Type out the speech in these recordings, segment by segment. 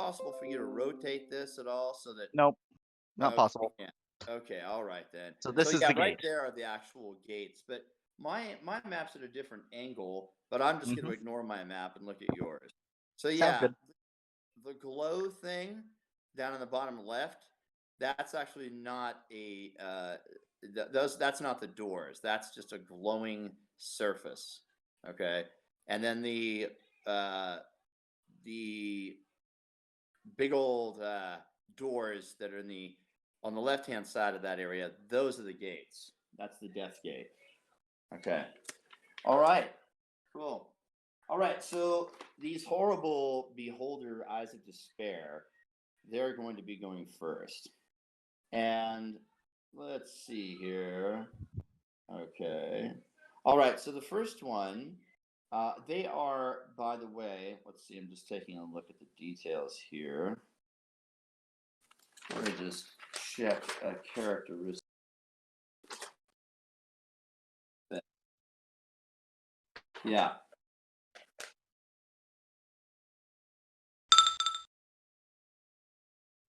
possible for you to rotate this at all so that? Nope, not Okay, possible. yeah. Okay, all right then. So So this is yeah, the right gate. there are the actual gates. But my map's at a different angle. But I'm just going Hmm. to ignore my map and look at yours. So Sounds yeah, good. the glow thing down in the bottom left, that's actually not a that's not the doors. That's just a glowing surface. Okay, and then uh, the big old doors that are in the on the left hand side of that area, those are the gates. That's the death gate. Okay. All right. Cool. All right. So these horrible beholder eyes of despair, they're going to be going first. And let's see here. Okay. All right. So the first one, they are, by the way, let's see. I'm just taking a look at the details here. Let me just check a characteristic. Yeah.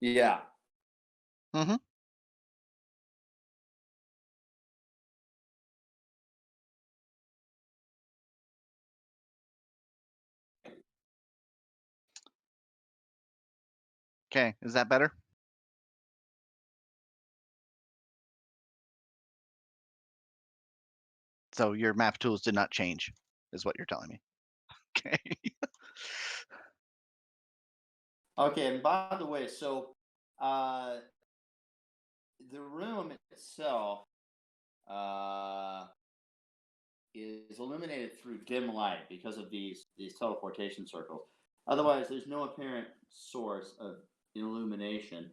Yeah. Hmm. Okay, is that better? So your map tools did not change, is what you're telling me. Okay. Okay. And by the way, so uh, the room itself uh, is illuminated through dim light because of these teleportation circles. Otherwise, there's no apparent source of illumination.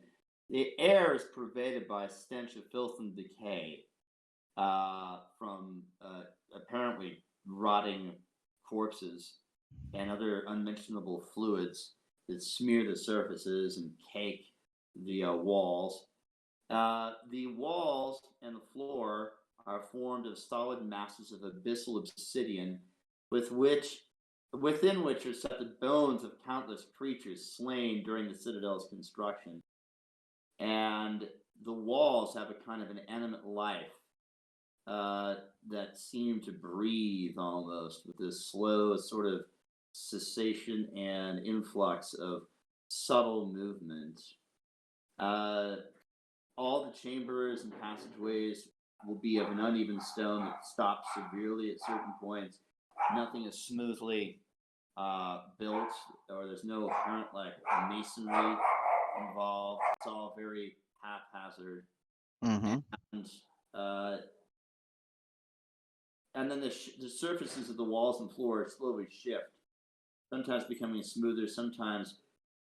The air is pervaded by a stench of filth and decay from apparently rotting corpses and other unmentionable fluids that smear the surfaces and cake the walls. The walls and the floor are formed of solid masses of abyssal obsidian, with which within which are set the bones of countless creatures slain during the citadel's construction. And the walls have a kind of an animate life uh, that seem to breathe almost with this slow sort of cessation and influx of subtle movement. Uh, all the chambers and passageways will be of an uneven stone that stops severely at certain points. Nothing is smoothly built, or there's no apparent like masonry involved. It's all very haphazard, Hmm. and uh, and then the surfaces of the walls and floor slowly shift, sometimes becoming smoother, sometimes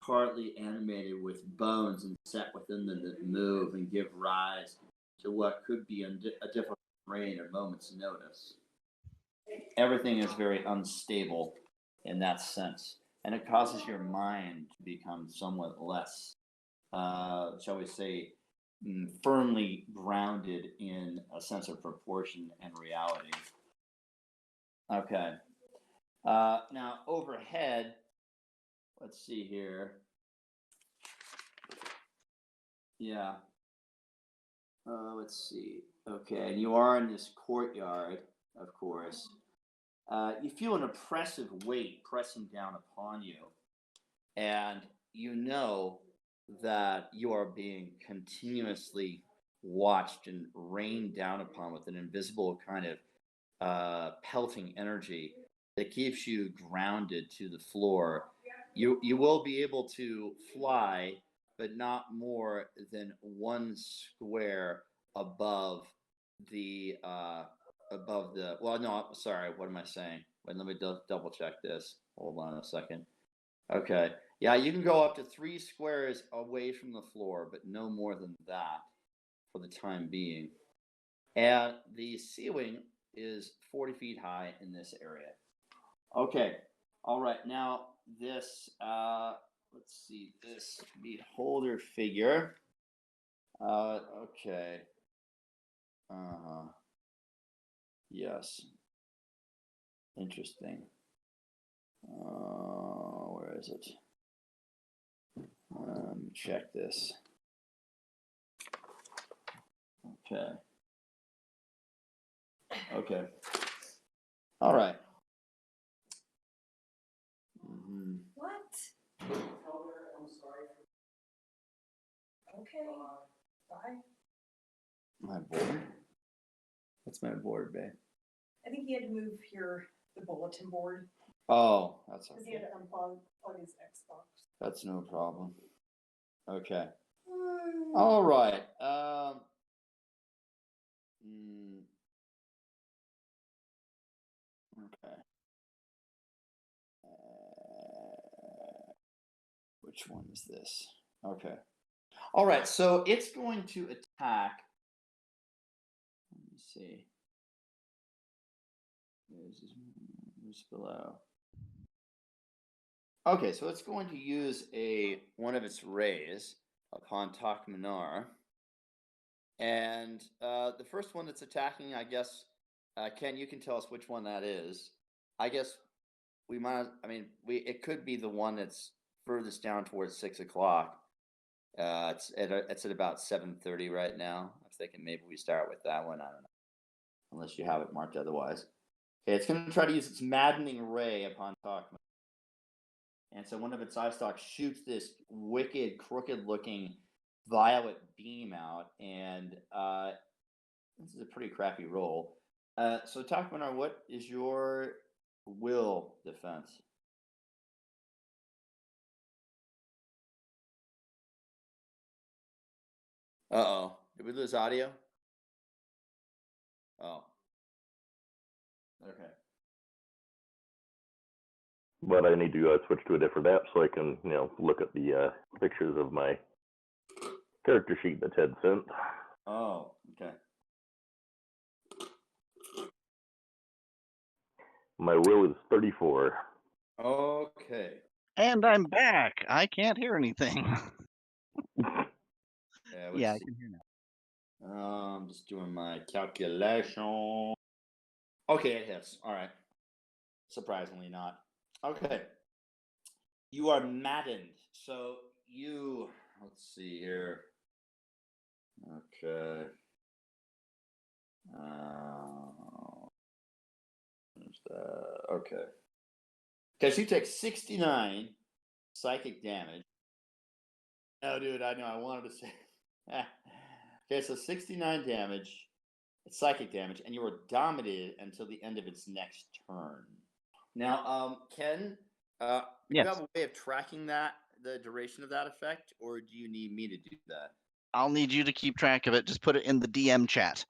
partly animated with bones and set within them that move and give rise to what could be a difficult terrain at moment's notice. Everything is very unstable in that sense, and it causes your mind to become somewhat less, shall we say, firmly grounded in a sense of proportion and reality. Okay. Now overhead, let's see here. Yeah. Let's see. Okay, and you are in this courtyard, of course. You feel an oppressive weight pressing down upon you, and you know that you are being continuously watched and rained down upon with an invisible kind of pelting energy that keeps you grounded to the floor. You will be able to fly, but not more than one square above the. Well, no, sorry. What am I saying? Wait, let me double check this. Hold on a second. Okay. Yeah, you can go up to 3 squares away from the floor, but no more than that for the time being. And the ceiling is 40 feet high in this area. Okay. All right. Now, this, let's see, this beholder figure. Okay. Uh huh. Yes. Interesting. Where is it? me check this. Okay. Okay. All right. What? I'm sorry. Okay. Bye. My board? What's my board, babe? I think he had to move the bulletin board Oh, that's because he had okay. to unplug his Xbox. That's no problem. Okay. All right. Okay. Which one is this? Okay. All right. So it's going to attack. Let me see. Where's below? Okay, so it's going to use one of its rays upon Takmanar. And the first one that's attacking, I guess, Ken, you can tell us which one that is. I guess we might. It could be the one that's furthest down towards 6 o'clock. It's at about 7:30 right now. I'm thinking maybe we start with that one. I don't know, unless you have it marked otherwise. Okay, it's going to try to use its maddening ray upon Takmanar. And so one of its eye stalks shoots this wicked, crooked-looking violet beam out, and this is a pretty crappy roll. So Takmanar, what is your will defense? Uh-oh. Did we lose audio? Oh. Okay. But I need to switch to a different app so I can, look at the pictures of my character sheet that Ted sent. Oh, okay. My will is 34. Okay. And I'm back. I can't hear anything. Yeah, I can hear now. I'm just doing my calculation. Okay, it hits. All right. Surprisingly not. Okay. You are maddened. So let's see here. Okay. There's that. Okay. Because you take 69 psychic damage. Oh, dude, I know. I wanted to say. Okay, so 69 damage, psychic damage, and you are dominated until the end of its next turn. Now, Ken, do you have a way of tracking the duration of that effect, or do you need me to do that? I'll need you to keep track of it. Just put it in the DM chat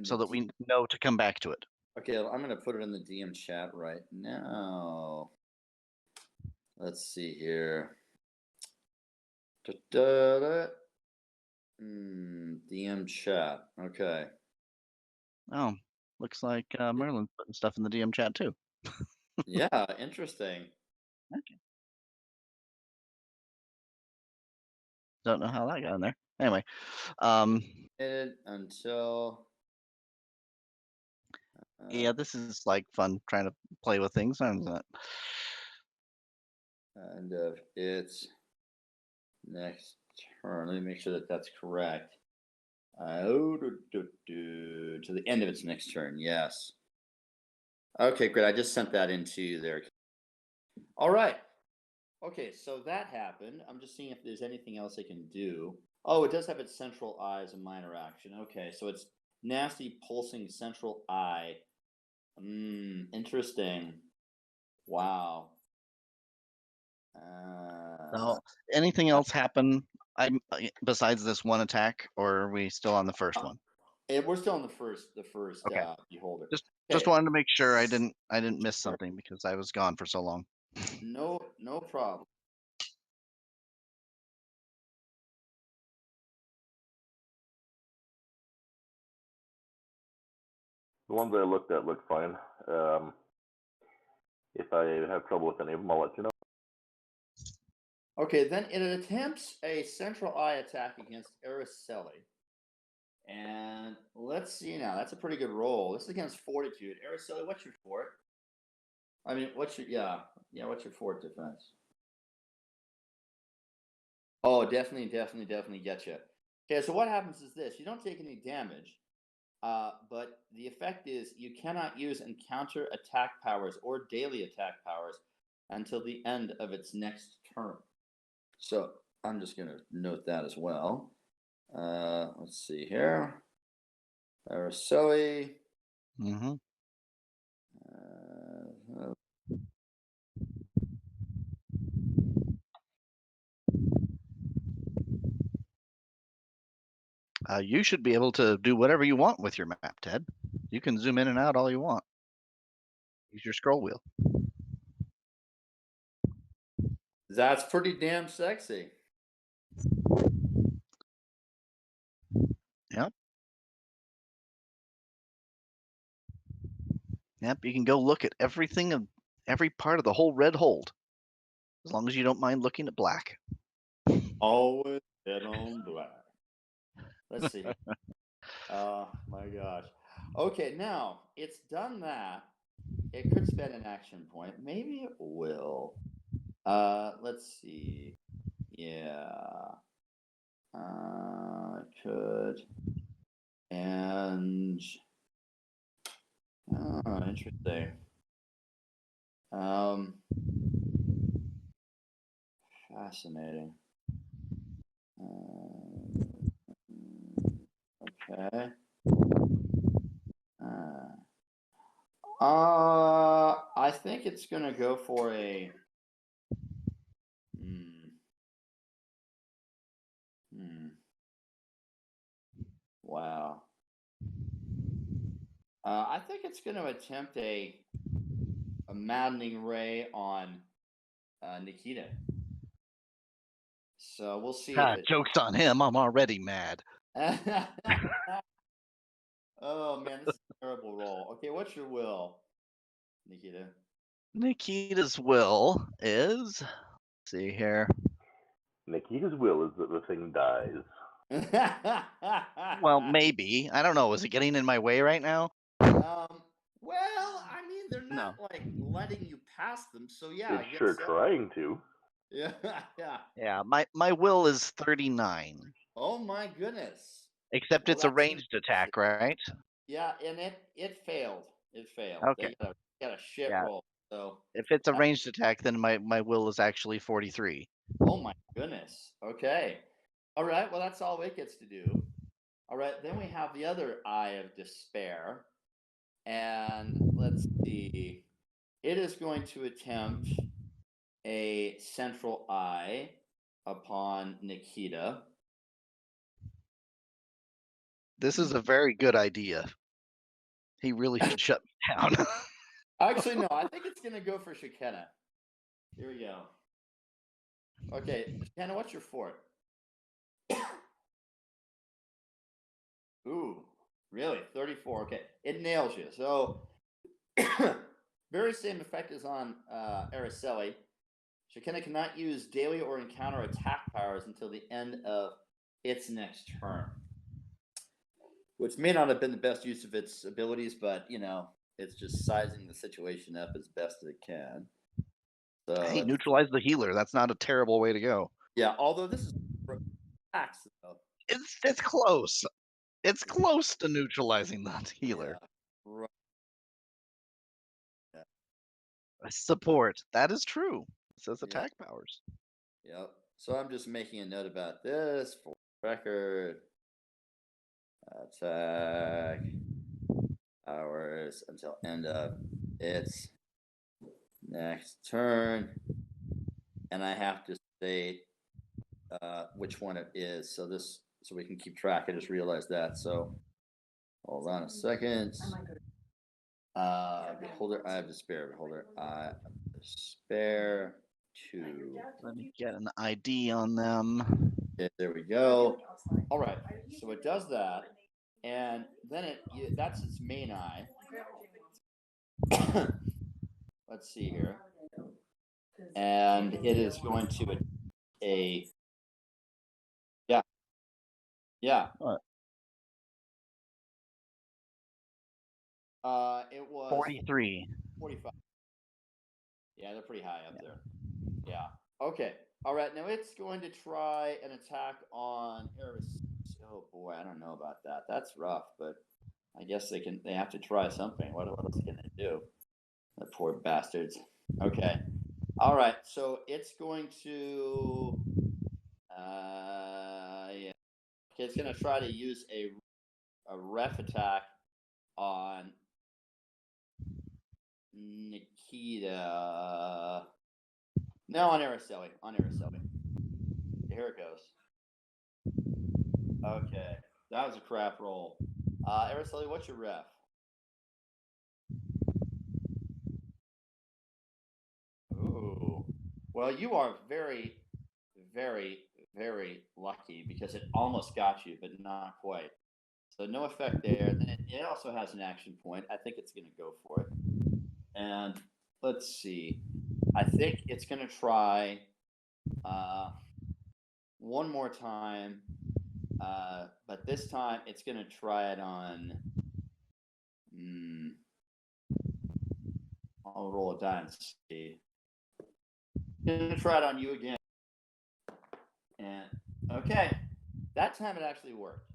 so that we know to come back to it. Okay, I'm going to put it in the DM chat right now. Let's see here. DM chat. Okay. Oh, looks like Merlin's putting stuff in the DM chat too. Yeah, interesting. Okay. Don't know how that got in there. Anyway, until yeah, this is like fun trying to play with things, isn't it? End of its next turn. Let me make sure that that's correct. To the end of its next turn. Yes. Okay, great. I just sent that into there. All right. Okay, so that happened. I'm just seeing if there's anything else I can do. Oh, it does have its central eye as a minor action. Okay, so it's nasty pulsing central eye. Interesting. Wow. So, anything else happen besides this one attack, or are we still on the first one? We're still on the first Okay. beholder. Just wanted to make sure I didn't miss something because I was gone for so long. No problem. The ones I looked at look fine. If I have trouble with any of them, I'll let you know. Okay, then it attempts a central eye attack against Araceli. And let's see now. That's a pretty good roll. This is against Fortitude. Araceli, what's your fort? What's your what's your fort defense? Oh, definitely get you. Okay, so what happens is this: you don't take any damage, but the effect is you cannot use encounter attack powers or daily attack powers until the end of its next turn. So I'm just going to note that as well. Let's see here. Arasoi. Mm-hmm. You should be able to do whatever you want with your map, Ted. You can zoom in and out all you want. Use your scroll wheel. That's pretty damn sexy. Yep. Yep, you can go look at everything of every part of the whole red hold, as long as you don't mind looking at black. Always head on black. Let's see. Oh my gosh. Okay, now it's done that. It could spend an action point. Maybe it will. Let's see. Yeah. It could. And interesting. Fascinating. Okay. I think it's gonna go for a. Wow. I think it's going to attempt a maddening ray on Nikita. So we'll see if it. Joke's on him. I'm already mad. Oh man, this is a terrible roll. Okay, what's your will, Nikita? Nikita's will is. Let's see here. Nikita's will is that the thing dies. Well, maybe. I don't know. Is it getting in my way right now? Well, I mean, they're not like letting you pass them, so yeah. It's sure trying to. Yeah, yeah. Yeah, my will is 39. Oh my goodness. Except it's a ranged attack, right? Yeah, and it failed. It failed. Okay. They got a shit roll. So if it's a ranged attack, then my will is actually 43. Oh my goodness. Okay. All right. Well, that's all it gets to do. All right. Then we have the other Eye of Despair. And let's see. It is going to attempt a central eye upon Nikita. This is a very good idea. He really should shut me down. Actually, no. I think it's going to go for Shekinah. Here we go. Okay. Shekinah, what's your fort? Ooh, really? 34. Okay. It nails you. So, very same effect as on Araceli. Shekinah cannot use daily or encounter attack powers until the end of its next turn. Which may not have been the best use of its abilities, but, it's just sizing the situation up as best it can. So Hey, neutralize the healer. That's not a terrible way to go. Yeah, although this is attacks, though. It's close. It's close to neutralizing that healer. Yeah, right. Support. That is true. It says attack powers. Yep. So I'm just making a note about this for record. Attack powers until end of its next turn. And I have to state which one it is. So we can keep track. I just realized that. So hold on a second. Beholder, I have despair. Beholder, I have despair. 2. Let me get an ID on them. Okay, there we go. All right. So it does that, and then that's its main eye. Let's see here. And it is going to yeah. What? It was 43. 45. Yeah, they're pretty high up there. Yeah. Okay. All right, now it's going to try an attack on Eris. Oh boy, I don't know about that. That's rough, but I guess they have to try something. What else can they do? The poor bastards. Okay. All right, so it's going to yeah. Okay, it's gonna try to use a ref attack on Nikita. No, on Araceli. On Araceli. Here it goes. Okay. That was a crap roll. Araceli, what's your ref? Ooh. Well, you are very, very, very lucky because it almost got you, but not quite. So no effect there. Then it also has an action point. I think it's going to go for it. And let's see. I think it's going to try one more time. But this time it's going to try it on. I'll roll a die and see. It's going to try it on you again. And okay, that time it actually worked.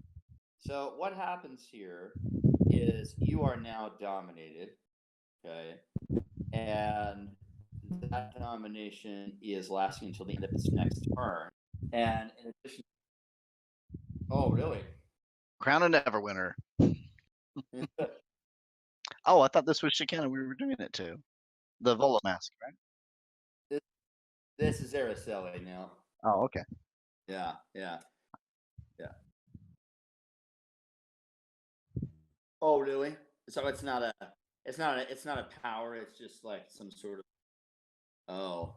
So what happens here is you are now dominated. Okay. And that domination is lasting until the end of its next turn. And in addition, oh, really? Crown a never winner. Oh, I thought this was Chicana we were doing it to. The Vola mask, right? This is Araceli now. Oh, okay. Yeah. Oh, really? So it's not a power. It's just like some sort of. Oh,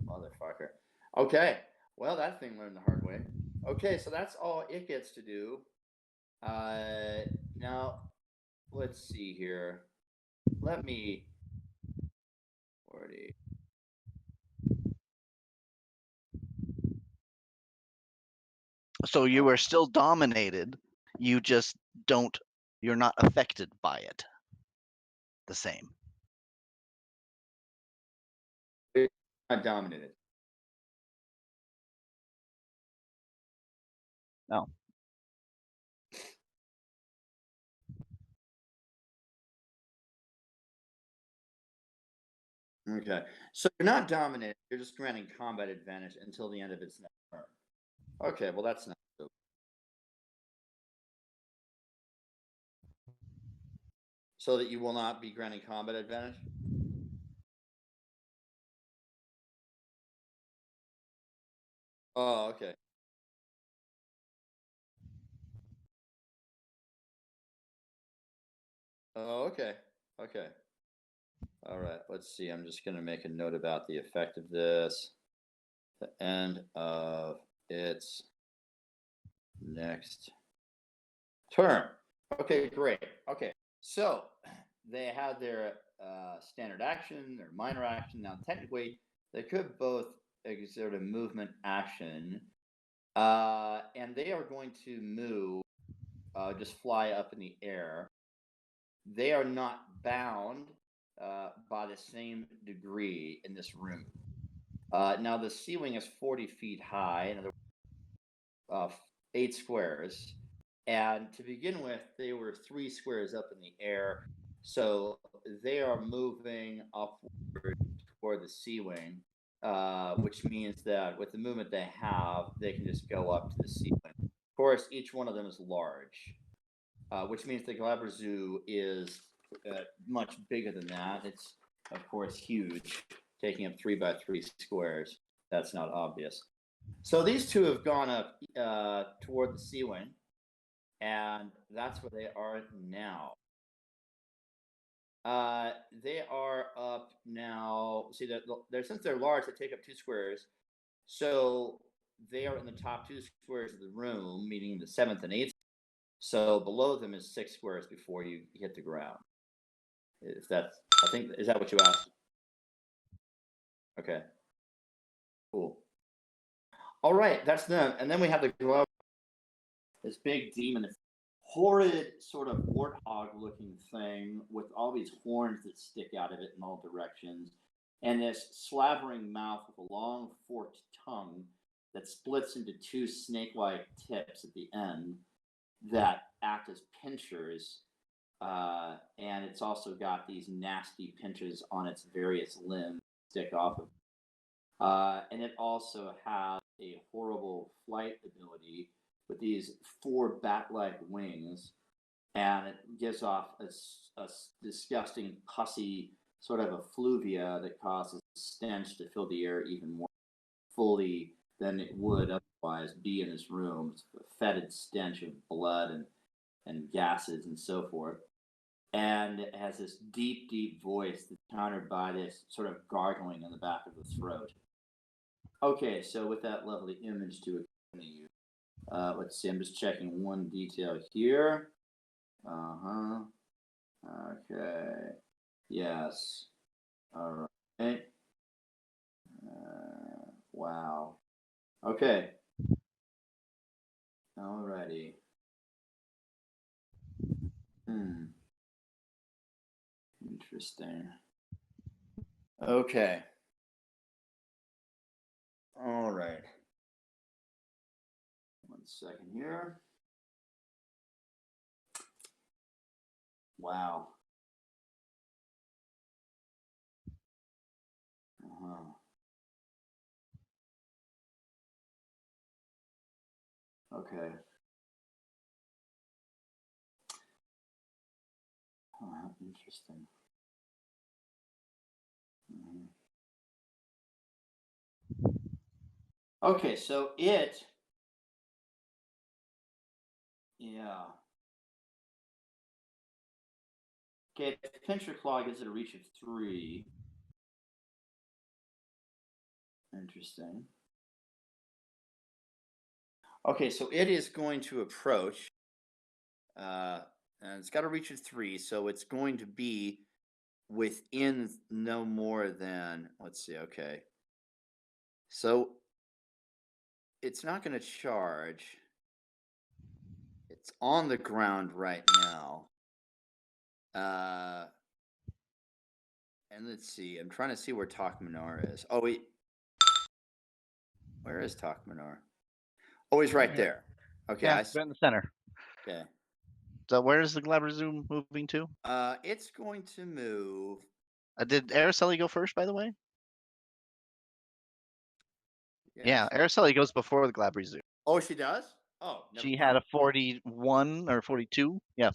motherfucker. Okay. Well, that thing learned the hard way. Okay, so that's all it gets to do. Now, let's see here. Let me. 40. So you are still dominated. You just don't. You're not affected by it. The same. Not dominated. No. Okay. So you're not dominated. You're just granting combat advantage until the end of its next turn. Okay. Well, that's not so. So that you will not be granting combat advantage. Oh, okay. Oh, okay. Okay. All right. Let's see. I'm just going to make a note about the effect of this. The end of its next turn. Okay, great. Okay. So they had their standard action, their minor action. Now, technically, they could both exert a movement action. And they are going to move, just fly up in the air. They are not bound by the same degree in this room. Now the ceiling is 40 feet high, in other words, 8 squares. And to begin with, they were 3 squares up in the air. So they are moving upward toward the ceiling, which means that with the movement they have, they can just go up to the ceiling. Of course, each one of them is large, which means the Glabrezu is much bigger than that. It's, of course, huge, taking up 3 by 3 squares. That's not obvious. So these two have gone up toward the ceiling, and that's where they are now. They are up now. See, they're since they're large, they take up 2 squares. So they are in the top 2 squares of the room, meaning the 7th and 8th. So below them is 6 squares before you hit the ground. If that's, I think, is that what you asked? Okay. Cool. All right, that's them. And then we have the glove. This big demon, this horrid sort of warthog-looking thing with all these horns that stick out of it in all directions. and this slavering mouth with a long forked tongue that splits into two snake-like tips at the end that act as pinchers. And it's also got these nasty pinches on its various limbs stick off of. And it also has a horrible flight ability with these 4 bat-like wings, and it gives off a disgusting pussy sort of effluvia that causes stench to fill the air even more fully than it would otherwise be in this room. It's a fetid stench of blood and gases and so forth. And it has this deep, deep voice that's countered by this sort of gargling in the back of the throat. Okay, so with that lovely image to accompany you, let's see, I'm just checking one detail here. Okay. Yes. All right. Wow. Okay. Alrighty. Interesting. Okay. All right. 1 second here. Wow. Okay. Interesting. Okay, so yeah. Okay, pincher claw gives it a reach of 3. Interesting. Okay, so it is going to approach, and it's got a reach of 3, so it's going to be within no more than, let's see, okay. So it's not going to charge. It's on the ground right now. And let's see, I'm trying to see where Takmanar is. Oh, wait. Where is Takmanar? Oh, he's right there. Okay. Yeah, right in the center. Okay. So where is the Glabrezoom moving to? It's going to move. Did Araceli go first, by the way? Yes. Yeah, Araceli goes before the Glabrezoom. Oh, she does? Oh, never She mind. had a 41 or 42. Yeah,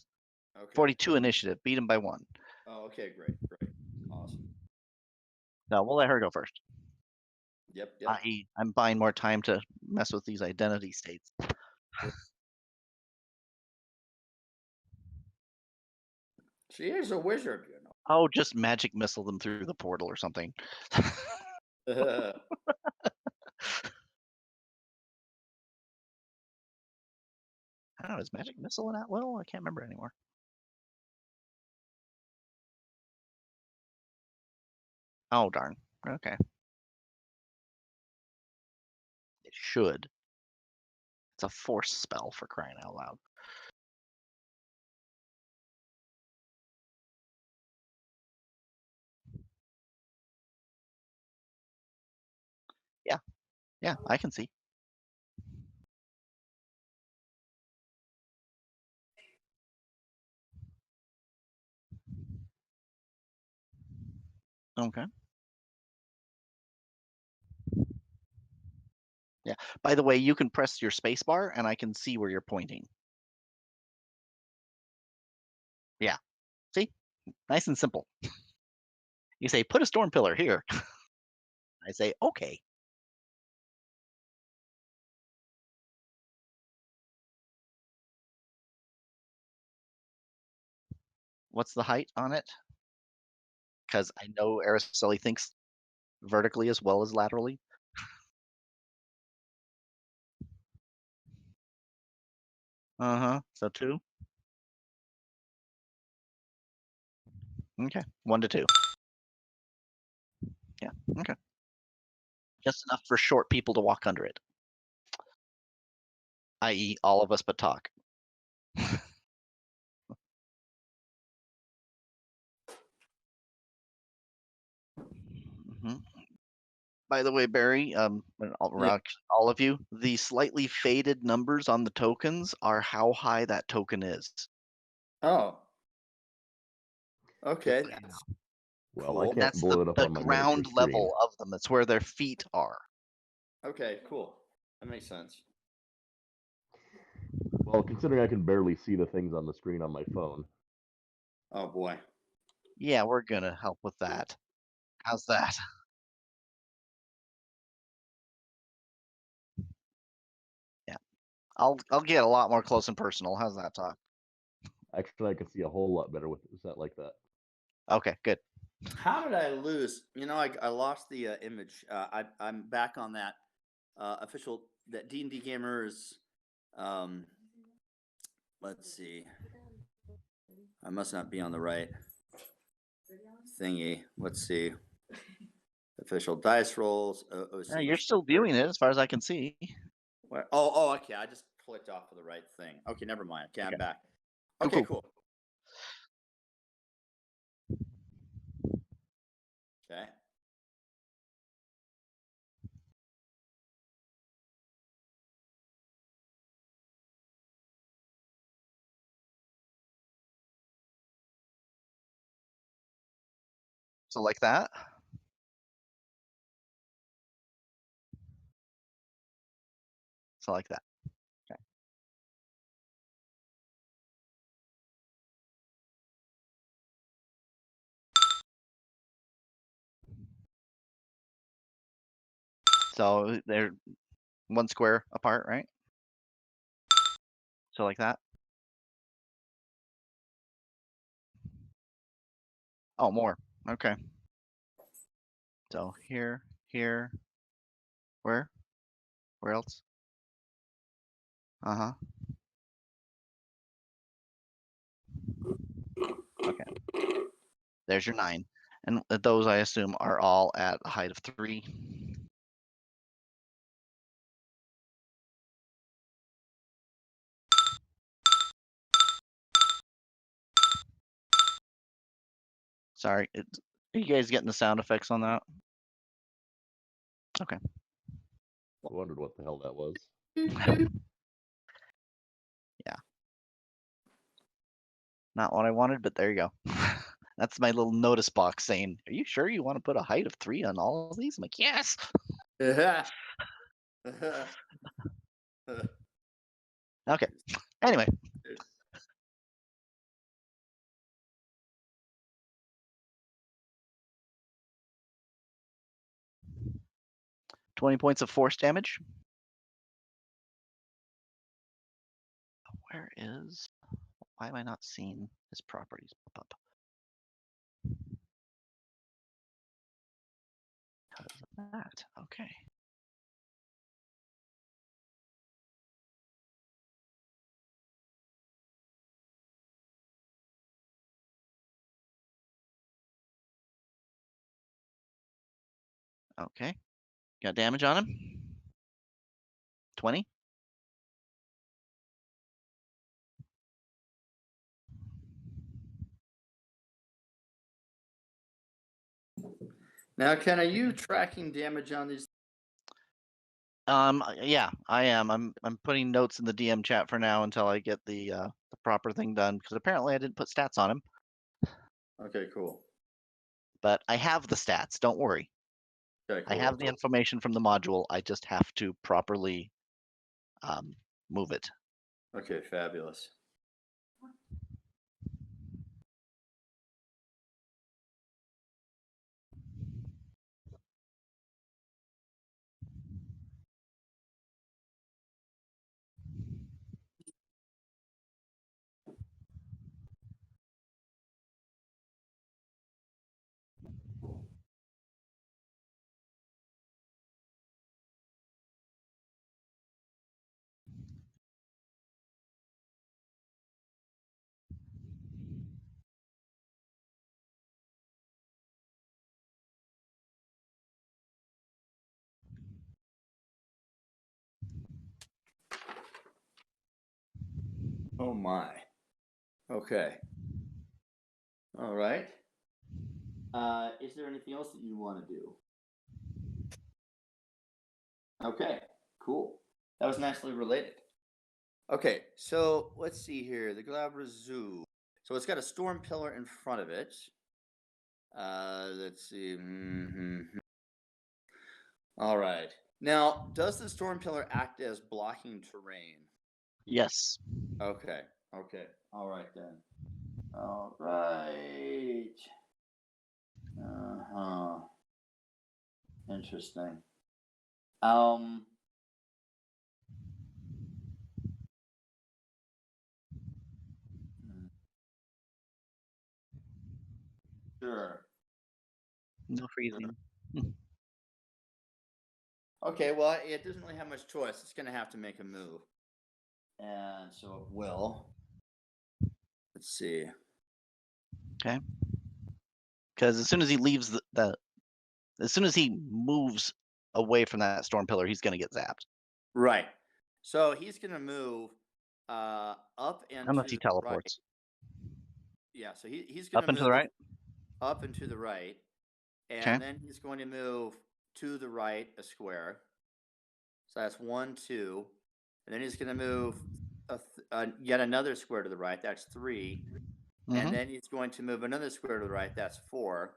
Okay. 42 initiative. Beat him by 1. Oh, okay, great. Awesome. No, we'll let her go first. Yep. I.e., I'm buying more time to mess with these identity states. She is a wizard, you know. Oh, just magic missile them through the portal or something. I don't know, is magic missile in at will? I can't remember anymore. Oh, darn. Okay. It should. It's a force spell, for crying out loud. Yeah, I can see. Okay. Yeah. By the way, you can press your space bar and I can see where you're pointing. Yeah. See? Nice and simple. You say, put a storm pillar here. I say, okay. What's the height on it? Because I know Araceli thinks vertically as well as laterally. So 2. Okay. 1 to 2. Yeah. Okay. Just enough for short people to walk under it. I.e., all of us but talk. By the way, Barry, and all of you, the slightly faded numbers on the tokens are how high that token is. Oh. Okay. Yeah. That's Well, I cool. can't That's blow it up the on my ground miniature level screen. of them. It's where their feet are. Okay, cool. That makes sense. Well, considering I can barely see the things on the screen on my phone. Oh boy. Yeah, we're gonna help with that. How's that? Yeah, I'll get a lot more close and personal. How's that talk? Actually, I can see a whole lot better with it set like that. Okay, good. How did I lose? You know, I lost the image. I'm back on that official that D&D Gamers. Let's see. I must not be on the right thingy. Let's see. Official dice rolls. Yeah, you're still viewing it, as far as I can see. Where, oh, okay. I just clicked off of the right thing. Okay, never mind. Okay, I'm back. Okay, cool. Okay. So like that. So like that. Okay. So they're 1 square apart, right? So like that. Oh, more. Okay. So here, where else? Uh-huh. Okay. There's your 9. And those, I assume, are all at a height of 3. Sorry, are you guys getting the sound effects on that? Okay. I wondered what the hell that was. Yeah. Not what I wanted, but there you go. That's my little notice box saying, "Are you sure you want to put a height of 3 on all of these?" I'm like, "Yes." Okay. Anyway. 20 points of force damage. Where is? Why am I not seeing his properties pop up? Because of that. Okay. Okay. Got damage on him. 20. Now, Ken, are you tracking damage on these? Yeah, I am. I'm putting notes in the DM chat for now until I get the proper thing done, because apparently I didn't put stats on him. Okay, cool. But I have the stats. Don't worry. Okay, I cool. have the information from the module. I just have to properly move it. Okay, fabulous. Oh my. Okay. All right. Is there anything else that you want to do? Okay, cool. That was nicely related. Okay, so let's see here. The Glabra Zoo. So it's got a storm pillar in front of it. Let's see. All right. Now, does the storm pillar act as blocking terrain? Yes. Okay. Okay. All right then. All right. Uh-huh. Interesting. Sure. No freezing. Okay, well, it doesn't really have much choice. It's going to have to make a move. And so it will. Let's see. Okay. Because as soon as he leaves as soon as he moves away from that storm pillar, he's going to get zapped. Right. So he's going to move up and Unless to he the teleports. right. Yeah, so he's going Up to and move to the right? up and to the right. And Okay. then he's going to move to the right a square. So that's 1, 2. And then he's going to move yet another square to the right. That's 3. Mhm. And then he's going to move another square to the right. That's 4.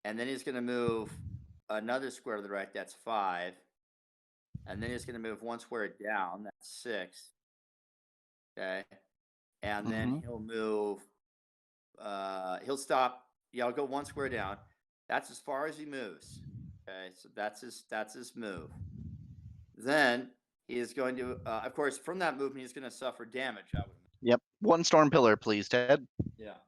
And then he's going to move another square to the right. That's 5. And then he's going to move one square down. That's 6. Okay. And then Mhm. he'll move. He'll stop. Yeah, I'll go one square down. That's as far as he moves. Okay, so that's his move. Then he is going to, of course, from that movement, he's going to suffer damage. I would. Yep. One storm pillar, please, Ted. Yeah.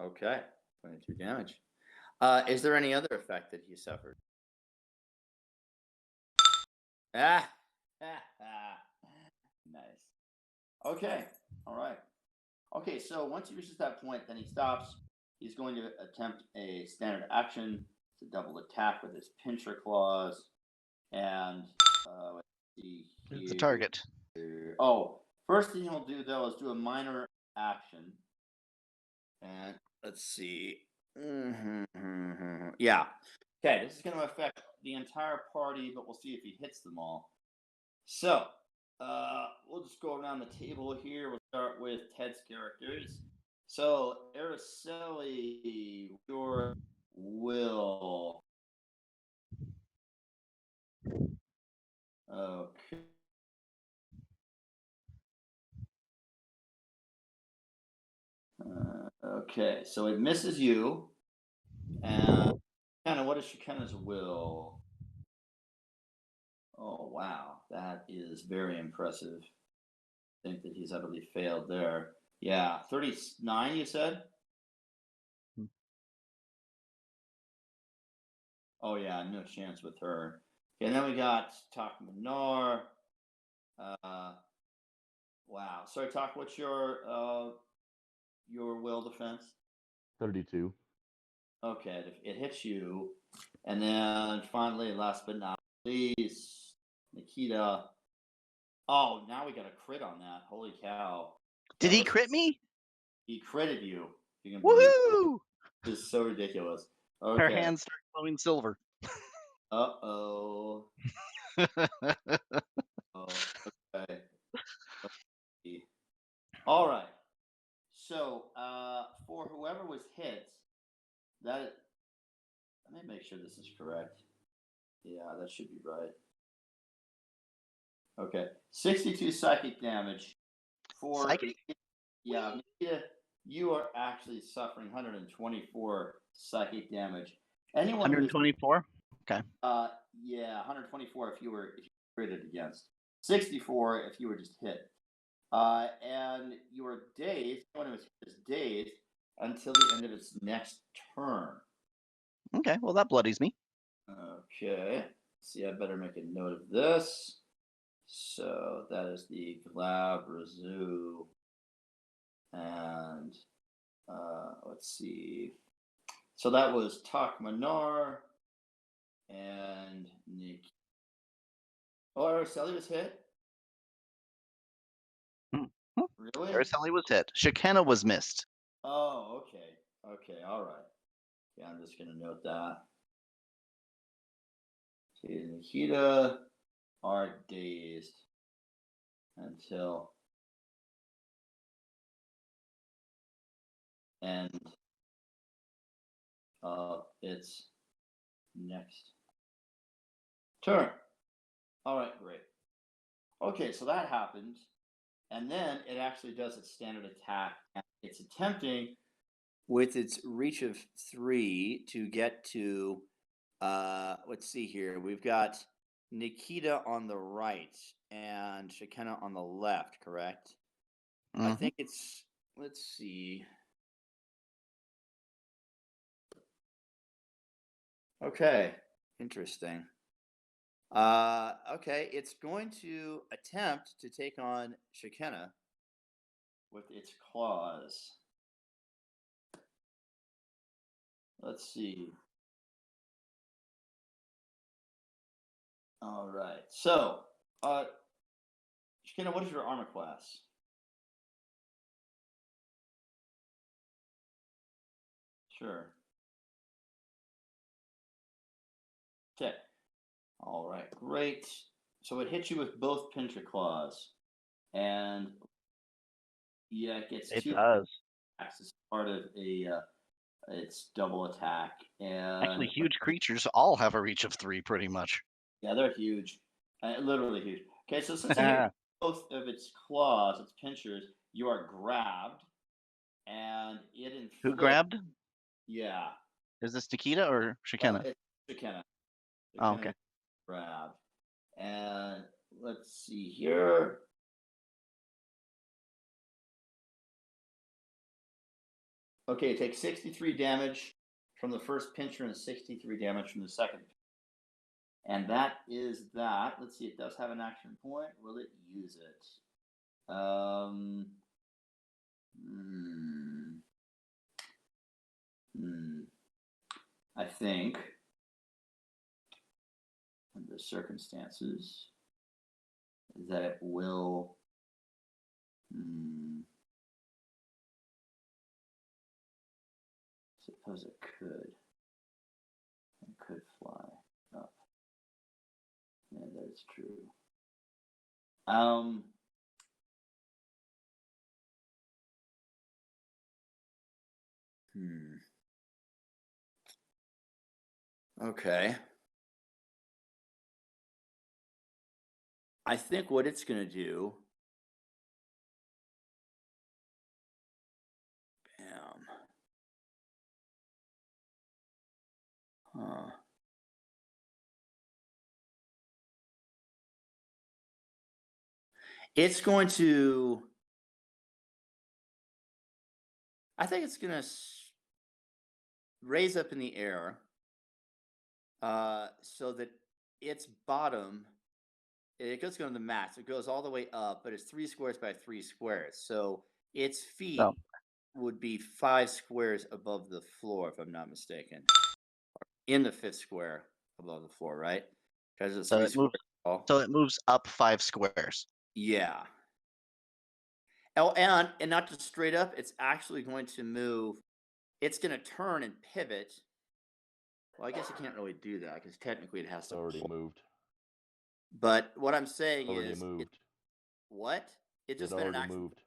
Okay. 22 damage. Is there any other effect that he suffered? Ah. Nice. Okay. All right. Okay. So once he reaches that point, then he stops. He's going to attempt a standard action to double attack with his pincher claws. And let's see here. It's the target. Oh, first thing he'll do though is do a minor action. And let's see. Yeah. Okay, this is going to affect the entire party, but we'll see if he hits them all. So, we'll just go around the table here. We'll start with Ted's characters. So, Araceli, your will. Okay. Okay, so it misses you. And kind of, what is Shekinah's will? Oh, wow. That is very impressive. I think that he's utterly failed there. Yeah, 39, you said? Oh, yeah, no chance with her. Okay, and then we got Tak Minar. Wow. Sorry, Tak, what's your will defense? 32. Okay, it hits you. And then finally, last but not least, Nikita. Oh, now we got a crit on that. Holy cow. Did he crit me? He critted you. You can believe it. Woohoo! This is so ridiculous. Her Okay. hands start glowing silver. Uh-oh. Oh, okay. All right. So, for whoever was hit, let me make sure this is correct. Yeah, that should be right. Okay. 62 psychic damage. For Psychic? Yeah, Nikita, you are actually suffering 124 psychic damage. Anyone who's 124? Okay. yeah, 124 if you were critted against. 64 if you were just hit. And you are dazed. Anyone who was hit is dazed until the end of its next turn. Okay, well that bloodies me. Okay. See, I better make a note of this. So that is the Glabra Zoo. And let's see. So that was Tak Minar and Nick. Oh, Araceli was hit? Really? Araceli was hit. Shekinah was missed. Oh, okay. Okay, all right. Yeah, I'm just gonna note that. Okay, Nikita are dazed until end of its next turn. All right, great. Okay, so that happened. And then it actually does its standard attack. And it's attempting with its reach of 3 to get to let's see here. We've got Nikita on the right and Shekinah on the left, correct? I Mhm. think it's, let's see. Okay, interesting. Okay, it's going to attempt to take on Shekinah with its claws. Let's see. All right. So, Shekinah, what is your armor class? Sure. Okay. All right. Great. So it hits you with both pincher claws, and yeah, it gets It 2 does. attacks as part of its double attack, Actually, and huge creatures all have a reach of 3, pretty much. yeah, they're huge, literally huge. Okay, so since it hit both of its claws, its pinchers, you are grabbed, and it inflicts. Who grabbed? Yeah. Is this Nikita or Shekinah? It's Shekinah. Oh, okay. Grabbed. And let's see here. Okay, it takes 63 damage from the first pincher and 63 damage from the second. And that is that. Let's see, it does have an action point. Will it use it? I think, under the circumstances, that it will. Suppose it could. It could fly up. Yeah, that's true. Okay. I think what it's going to do. Bam. Huh. It's going to. I think it's going to raise up in the air so that its bottom. It goes to the max. It goes all the way up, but it's 3 squares by 3 squares. So its feet would be 5 squares above the floor, if I'm not mistaken. In the 5th square above the floor, right? Because it's 3 squares tall. So it moves up 5 squares. Yeah. Oh, and not just straight up. It's actually going to move. It's going to turn and pivot. Well, I guess it can't really do that because technically it has to. Already moved. But what I'm saying Already is, moved. what? It just been an already action. moved.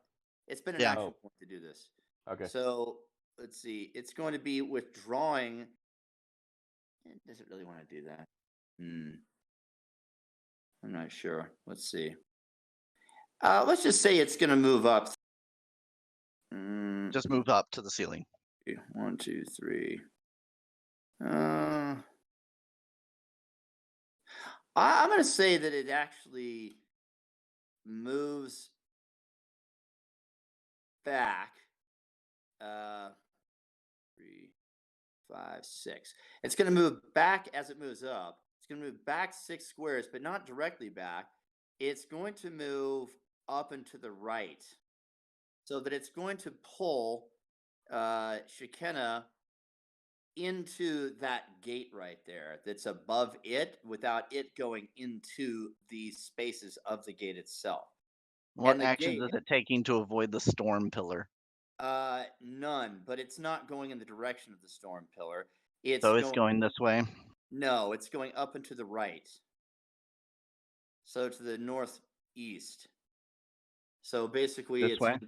It's been an Yeah. action point to do this. Okay. So let's see. It's going to be withdrawing. Does it really want to do that? I'm not sure. Let's see. Let's just say it's going to move up. Just move up to the ceiling. 1, 2, 3. I'm going to say that it actually moves back 3, 5, 6. It's going to move back as it moves up. It's going to move back 6 squares, but not directly back. It's going to move up and to the right so that it's going to pull Shekinah into that gate right there that's above it without it going into the spaces of the gate itself. What And the actions gate- is it taking to avoid the storm pillar? None, but it's not going in the direction of the storm pillar. It's So it's going this way. No, it's going up and to the right. So to the northeast. So basically, This it's way?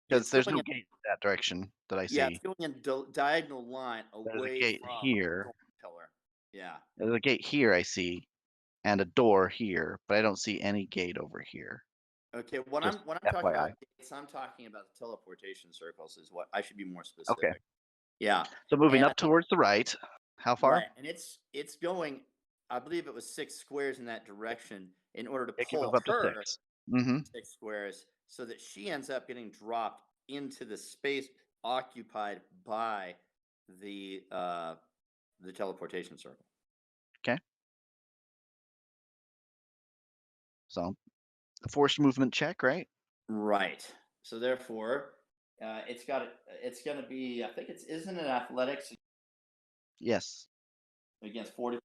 Because there's going no in- gate in that direction that I yeah, see. it's going in diagonal line There's a away gate from here. the storm pillar. Yeah. There's a gate here I see, and a door here, but I don't see any gate over here. Okay. When Just I'm talking FYI. about gates, I'm talking about the teleportation circles. Is what I should be more specific. Yeah. So moving And- up towards the right. How far? Right, and it's going. I believe it was 6 squares in that direction in order to It can pull move up to her 6. Mm-hmm. 6 squares, so that she ends up getting dropped into the space occupied by the teleportation circle. So a forced movement check, right? Right. So therefore, it's going to be. I think isn't it athletics Yes. against fortitude?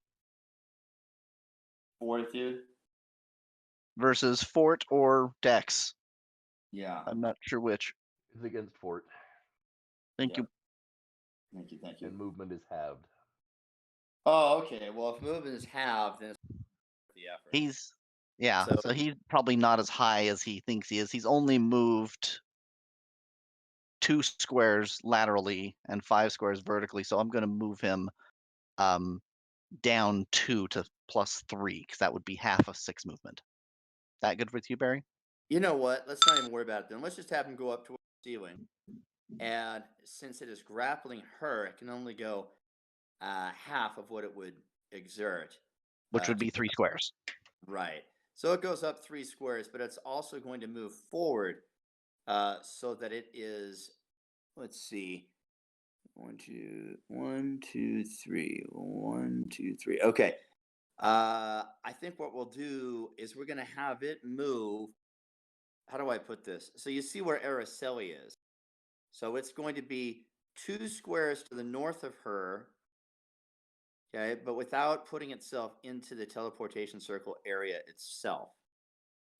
Versus fort or dex. Yeah. I'm not sure which. Is against fort, Thank Yeah. you. Thank you. Thank you. and movement is halved. Oh, okay. Well, if movement is halved, then it's the effort. So So- he's probably not as high as he thinks he is. He's only moved 2 squares laterally and 5 squares vertically. So I'm going to move him down 2 to +3 because that would be half of 6 movement. That good with you, Barry? You know what? Let's not even worry about it then. Let's just have him go up to the ceiling. And since it is grappling her, it can only go half of what it would exert. Which would to be 3 go- squares. Right. So it goes up 3 squares, but it's also going to move forward so that it is, let's see, 1, 2, 1, 2, 3, 1, 2, 3. Okay. I think what we'll do is we're going to have it move. How do I put this? So you see where Araceli is. So it's going to be 2 squares to the north of her. Okay, but without putting itself into the teleportation circle area itself.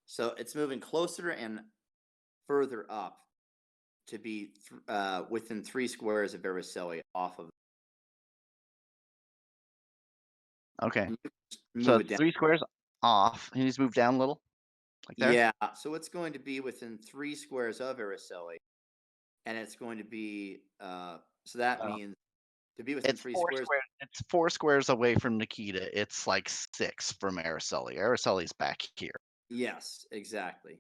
So it's moving closer and further up to be within 3 squares of Araceli off of. Okay. And you just move So it it's down. 3 squares off. He needs to move down a little. Like there? Yeah, so it's going to be within 3 squares of Araceli, and it's going to be so that means to be within It's 3 4 squares. squares. It's 4 squares away from Nikita. It's like 6 from Araceli. Araceli's back here. Yes, exactly.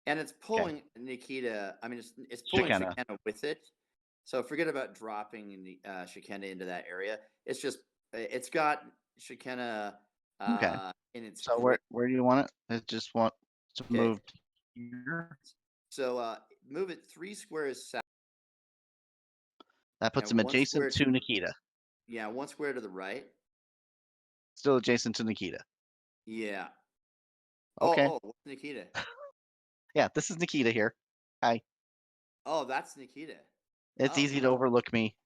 And it's pulling Nikita. I mean, it's pulling Shekinah. Shekinah with it. So forget about dropping the Shekinah into that area. It's just it's got Shekinah Okay. in its. So grip. where do you want it? It just want to Okay. move here. So move it 3 squares south. That puts and him 1 adjacent square to Nikita. Yeah, 1 square to the right. Still adjacent to Nikita. Yeah. Okay. Oh, what's Nikita? Yeah, this is Nikita here. Oh, that's Nikita. It's Oh. easy to overlook me.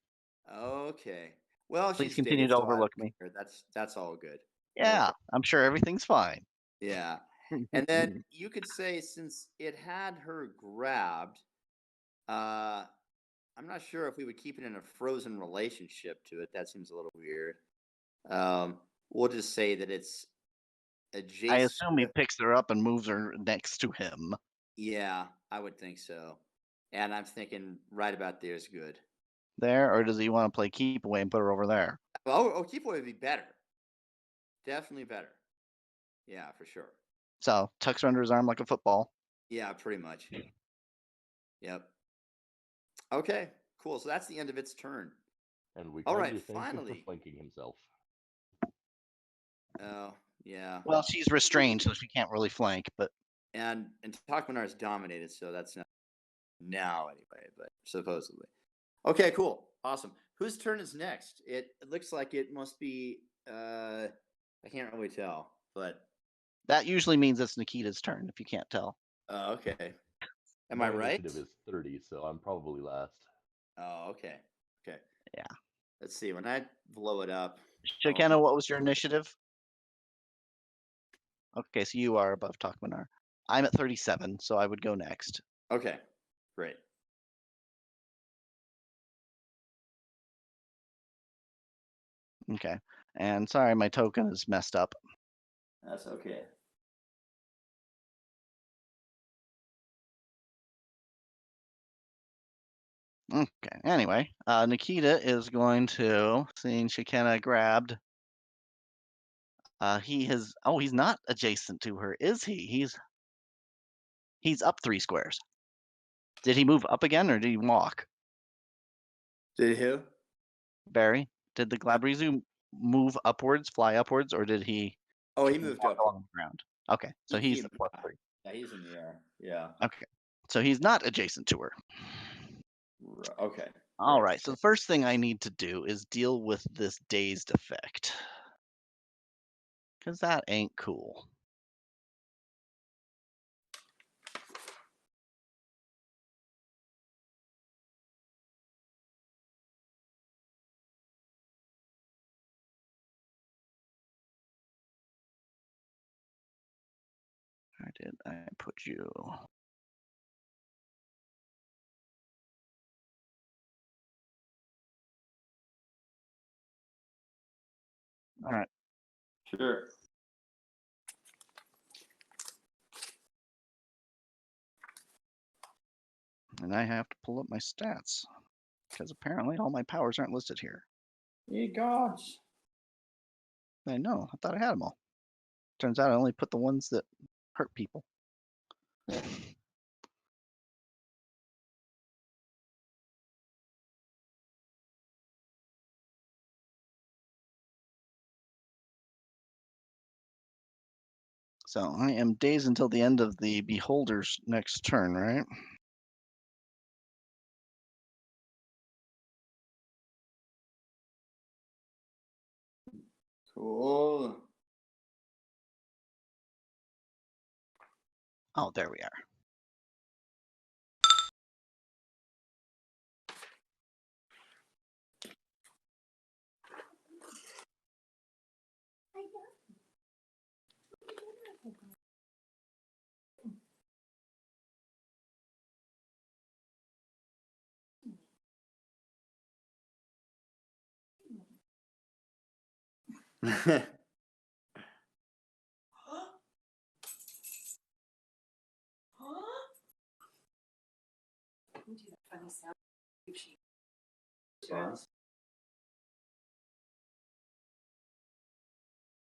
Okay. Well, Please she continue stays, to so I overlook don't me. care. That's all good. Yeah, I'm sure everything's fine. Yeah. And then you could say, since it had her grabbed, I'm not sure if we would keep it in a frozen relationship to it. That seems a little weird. We'll just say that it's adjacent. I assume he picks her up and moves her next to him. Yeah, I would think so. And I'm thinking right about there is good. There, or does he want to play keep away and put her over there? Oh, keep away would be better. Definitely better. Yeah, for sure. So tucks her under his arm like a football. Yeah, pretty much. Yep. Okay, cool. So that's the end of its turn. And we All kindly right, thank him finally. for flanking himself. Oh, yeah. Well, she's restrained, so she can't really flank. But And Takmanar is dominated, so that's not now anyway, but supposedly. Okay, cool. Awesome. Whose turn is next? It looks like it must be I can't really tell, but that usually means it's Nikita's turn. If you can't tell. okay. Am My I right? initiative is 30, so I'm probably last. Oh, okay. Okay. Yeah. Let's see. When I blow it up. Shekinah, what was your initiative? Okay, so you are above Takmanar. I'm at 37, so I would go next. Okay, great. Okay. And sorry, my token is messed up. That's okay. Okay. Anyway, Nikita is going to, seeing Shikena grabbed. He has. Oh, he's not adjacent to her, is he? He's up 3 squares. Did he move up again, or did he walk? Did who? Barry, did the Glabrizu move upwards, fly upwards, or did he? Oh, he moved walk up. along the ground? Okay, so He- he's the +3. Yeah, he's in the air. Yeah. Okay, so he's not adjacent to her. Okay. All right, so the first thing I need to do is deal with this dazed effect. Because that ain't cool. Where did I put you? All right. Sure. And I have to pull up my stats because apparently all my powers aren't listed here. Ye gods. I know. I thought I had them all. Turns out I only put the ones that hurt people. So I am dazed until the end of the Beholder's next turn, right? Cool. Oh, there we are. You do that funny sound. Sounds.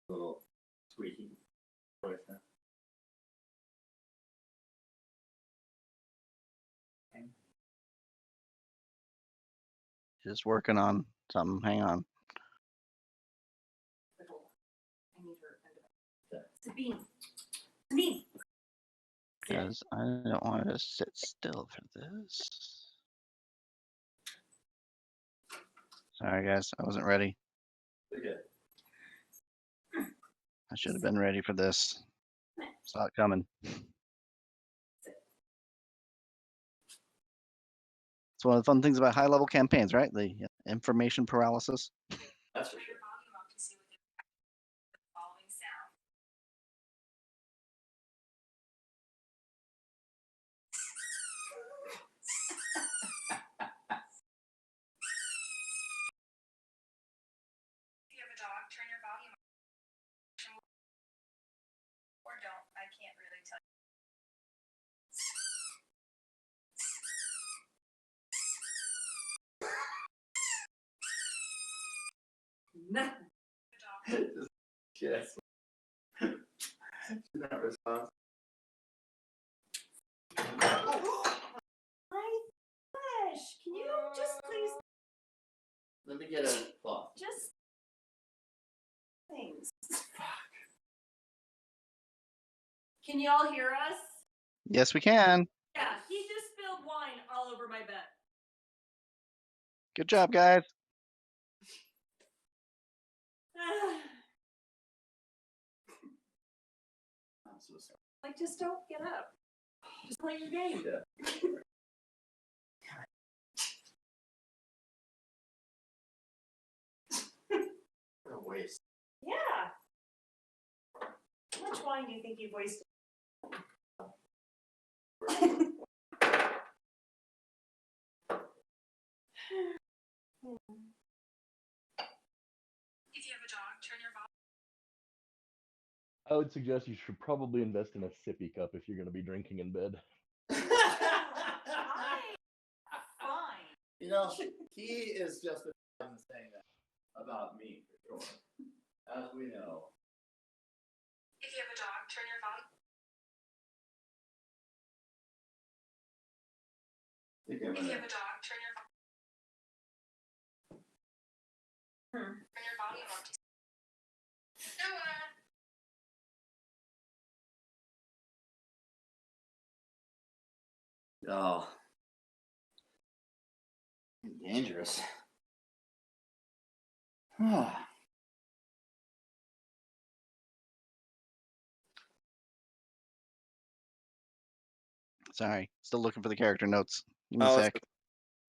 Little squeaky voice, huh? Just working on something. Hang on. I need her. Sabine. Sabine. Because I don't want to sit still for this. Sorry, guys. I wasn't ready. Okay. I should have been ready for this. Saw it coming. It's one of the fun things about high-level campaigns, right? The information paralysis. That's for sure. If you have a dog, turn your volume up. Or don't. I can't really tell you. Nothing. Yes. Not response. My gosh, can you just please Let me get a cloth. just things? Can you all hear us? Yes, we can. Yeah, he just spilled wine all over my bed. Good job, guys. I'm so sorry. Like, just don't get up. Just play your game. Yeah. What a waste. Yeah. How much wine do you think you've wasted? If you have a dog, turn your volume. I would suggest you should probably invest in a sippy cup if you're going to be drinking in bed. Fine. You know, he is just saying that about me, for sure. As we know. If you have a dog, turn your volume. If you have a dog, turn your turn your volume up to Noah. Oh. Dangerous. Sorry, still looking for the character notes. Give me a Oh, sec.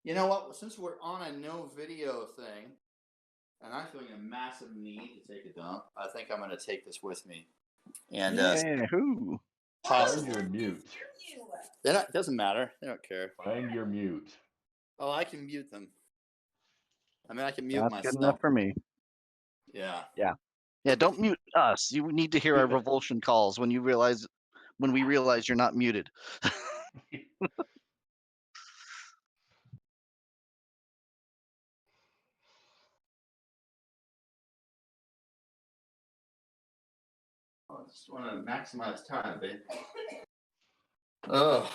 you know what? Since we're on a no video thing, and I'm feeling a massive need to take a dump, I think I'm going to take this with me. And Yeah, who? Find your mute. it doesn't matter. They don't care. Find your mute. Oh, I can mute them. I mean, I can mute That's myself. good enough for me. Yeah. Yeah, don't mute us. You need to hear our revulsion calls when we realize you're not muted. I just want to maximize time, babe. Oh.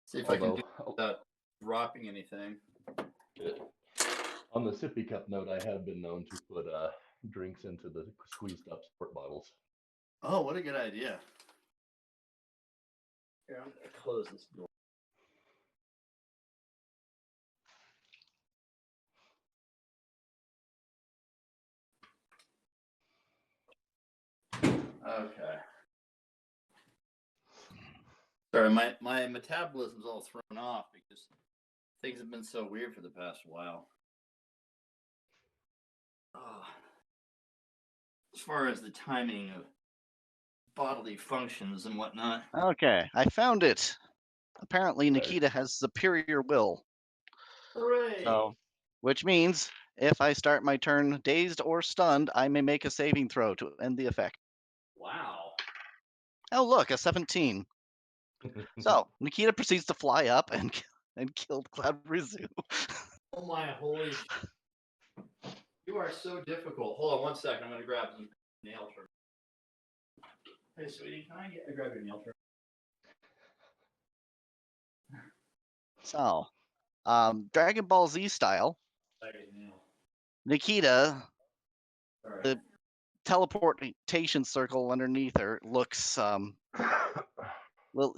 See if I can do without dropping anything. On the sippy cup note, I have been known to put drinks into the squeezed up sport bottles. Oh, what a good idea. Here, I'm going to close this door. Okay. Sorry, my metabolism's all thrown off because things have been so weird for the past while. Oh. As far as the timing of bodily functions and whatnot. Okay, I found it. Apparently, Nikita has superior will. Hooray! So, which means if I start my turn dazed or stunned, I may make a saving throw to end the effect. Wow. Oh, look, a 17. So Nikita proceeds to fly up and kill Cloudrizu. Oh my holy! You are so difficult. Hold on one second. I'm gonna grab some nail trim. Hey, sweetie, can I grab your nail trim? So, Dragon Ball Z style, Nikita, Sorry. the teleportation circle underneath her looks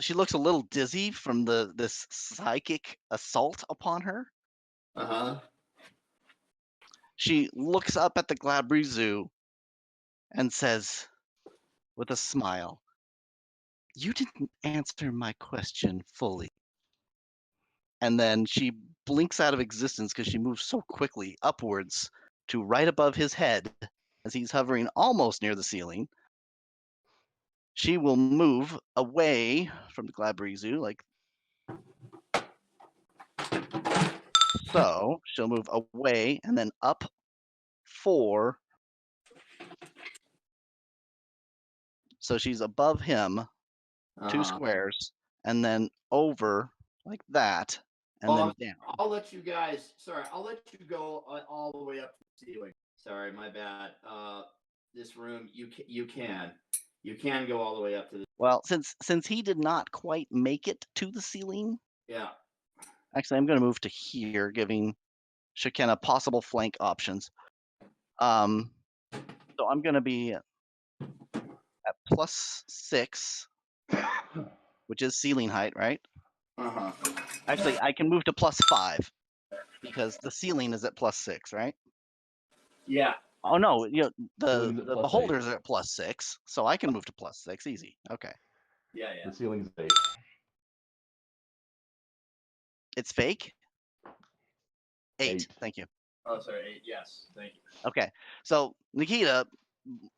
she looks a little dizzy from this psychic assault upon her. Uh-huh. She looks up at the Glabrizu and says with a smile, "You didn't answer my question fully." And then she blinks out of existence because she moves so quickly upwards to right above his head as he's hovering almost near the ceiling. She will move away from the Glabrizu, like so. She'll move away and then up 4. So she's above him, 2 squares, and then over like that, and then down. I'll let you guys. Sorry, I'll let you go all the way up to the ceiling. Sorry, my bad. This room, you can go all the way up to the. Well, since he did not quite make it to the ceiling, Yeah. actually, I'm going to move to here, giving Shekinah possible flank options. So I'm going to be at +6, which is ceiling height, right? Uh-huh. Actually, I can move to +5 because the ceiling is at +6, right? Yeah. Oh no, Ceiling's the at +8. beholders are at +6, so I can move to +6 easy. Okay. Yeah. The ceiling's 8. It's fake? 8. 8. Thank you. Oh, sorry. 8. Yes. Thank you. Okay. So Nikita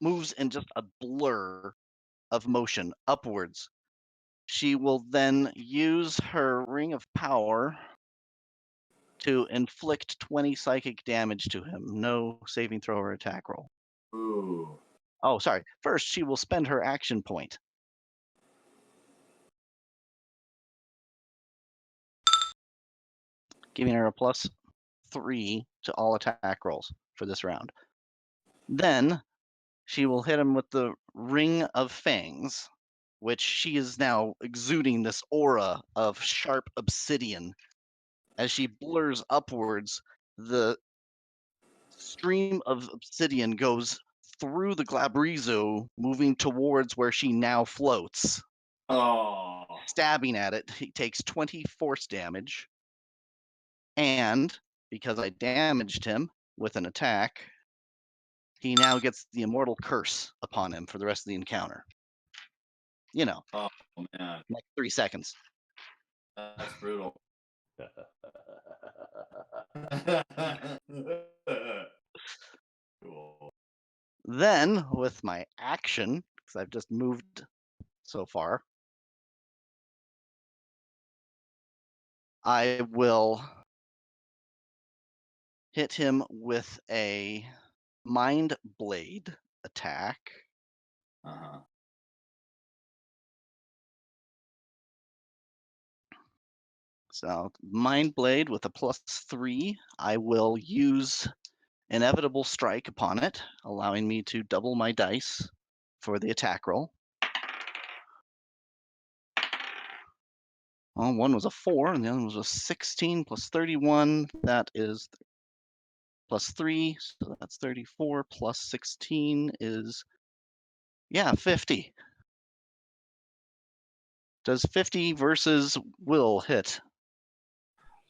moves in just a blur of motion upwards. She will then use her ring of power to inflict 20 psychic damage to him. No saving throw or attack roll. Ooh. Oh, sorry. First, she will spend her action point. Giving her a +3 to all attack rolls for this round. Then she will hit him with the Ring of Fangs, which she is now exuding this aura of sharp obsidian. As she blurs upwards, the stream of obsidian goes through the Glabrizo, moving towards where she now floats. Oh. Stabbing at it, he takes 20 force damage. And because I damaged him with an attack, he now gets the immortal curse upon him for the rest of the encounter. You know, Oh man, like 3 seconds. that's brutal. Cool. Then, with my action, because I've just moved so far, I will hit him with a Mind Blade attack. Uh-huh. So, Mind Blade with a +3. I will use Inevitable Strike upon it, allowing me to double my dice for the attack roll. Well, one was a 4, and the other was a 16 plus 31. That is +3, so that's 34 plus 16 is, yeah, 50. Does 50 versus Will hit?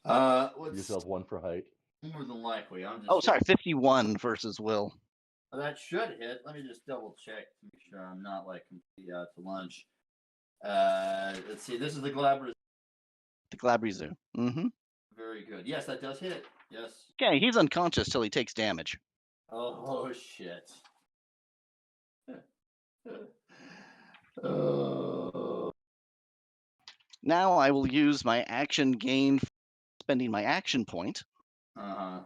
Give Let's yourself one for height. more than likely. I'm just. Oh, sorry, 51 versus Will. That should hit. Let me just double check to make sure I'm not like completely out to lunch. Let's see. This is the Glabrizo. The Glabrizo. Mm-hmm. Very good. Yes, that does hit. Yes. Okay, he's unconscious till he takes damage. Oh shit. Oh. Now I will use my action gain, spending my action point, Uh-huh.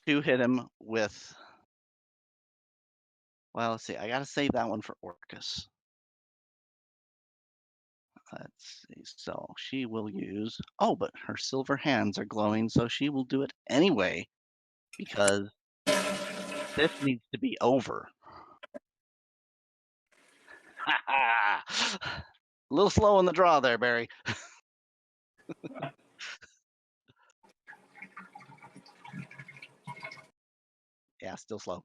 to hit him with. Well, let's see. I gotta save that one for Orcus. Let's see. So she will use. Oh, but her silver hands are glowing, so she will do it anyway, because this needs to be over. A little slow in the draw there, Barry. Yeah, still slow.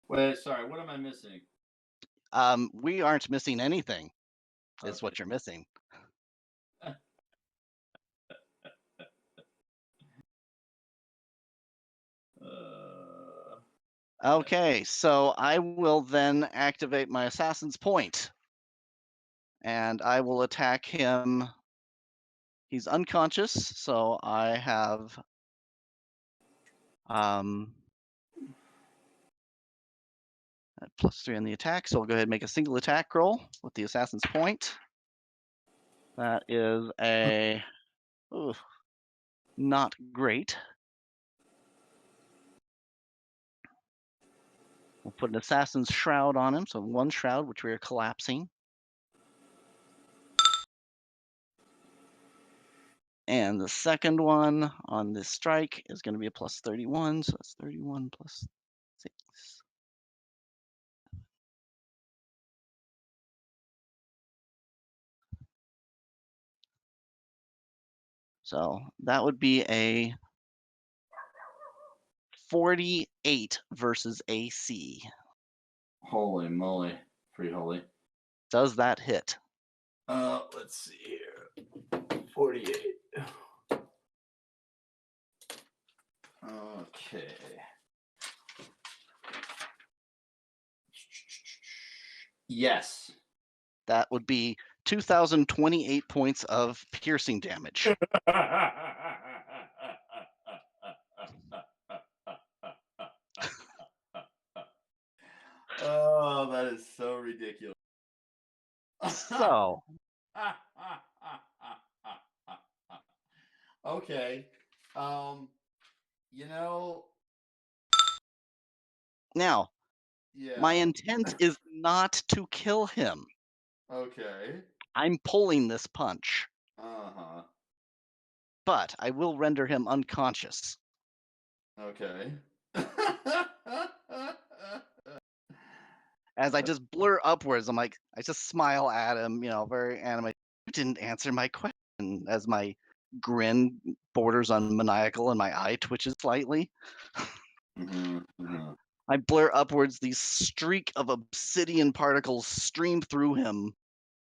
Wait, sorry. What am I missing? We aren't missing anything. Is Okay. what you're missing. Okay, so I will then activate my Assassin's Point, and I will attack him. He's unconscious, so I have +3 on the attack. So I'll go ahead and make a single attack roll with the Assassin's Point. That is a not great. We'll put an Assassin's Shroud on him, so 1 shroud, which we are collapsing. And the second one on this strike is going to be a +31, so that's 31 plus 6. So that would be a 48 versus AC. Holy moly. Pretty holy. Does that hit? Let's see here. 48. Okay. Yes. That would be 2,028 points of piercing damage. Oh, that is so ridiculous. So Okay. You know, Now, yeah. my intent is not to kill him. Okay. I'm pulling this punch, Uh-huh. but I will render him unconscious. Okay. As I just blur upwards, I'm like, I just smile at him, very animated. You didn't answer my question. As my grin borders on maniacal and my eye twitches slightly. I blur upwards, these streak of obsidian particles stream through him,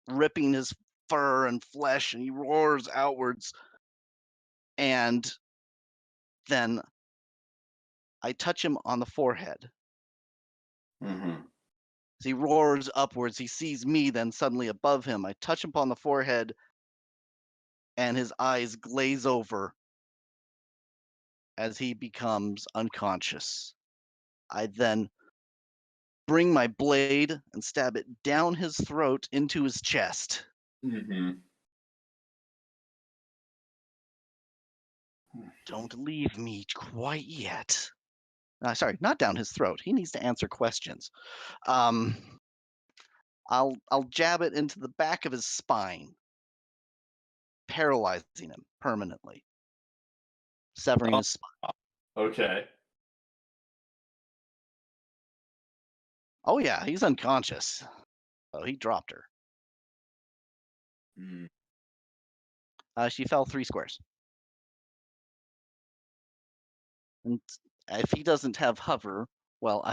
ripping his fur and flesh, and he roars outwards. And then I touch him on the forehead. As he roars upwards, he sees me then suddenly above him. I touch him upon the forehead, and his eyes glaze over as he becomes unconscious. I then bring my blade and stab it down his throat into his chest. Don't leave me quite yet. Sorry, not down his throat. He needs to answer questions. I'll jab it into the back of his spine, paralyzing him permanently, severing his spine. Okay. Oh yeah, he's unconscious. Oh, he dropped her. She fell 3 squares. And if he doesn't have hover, well,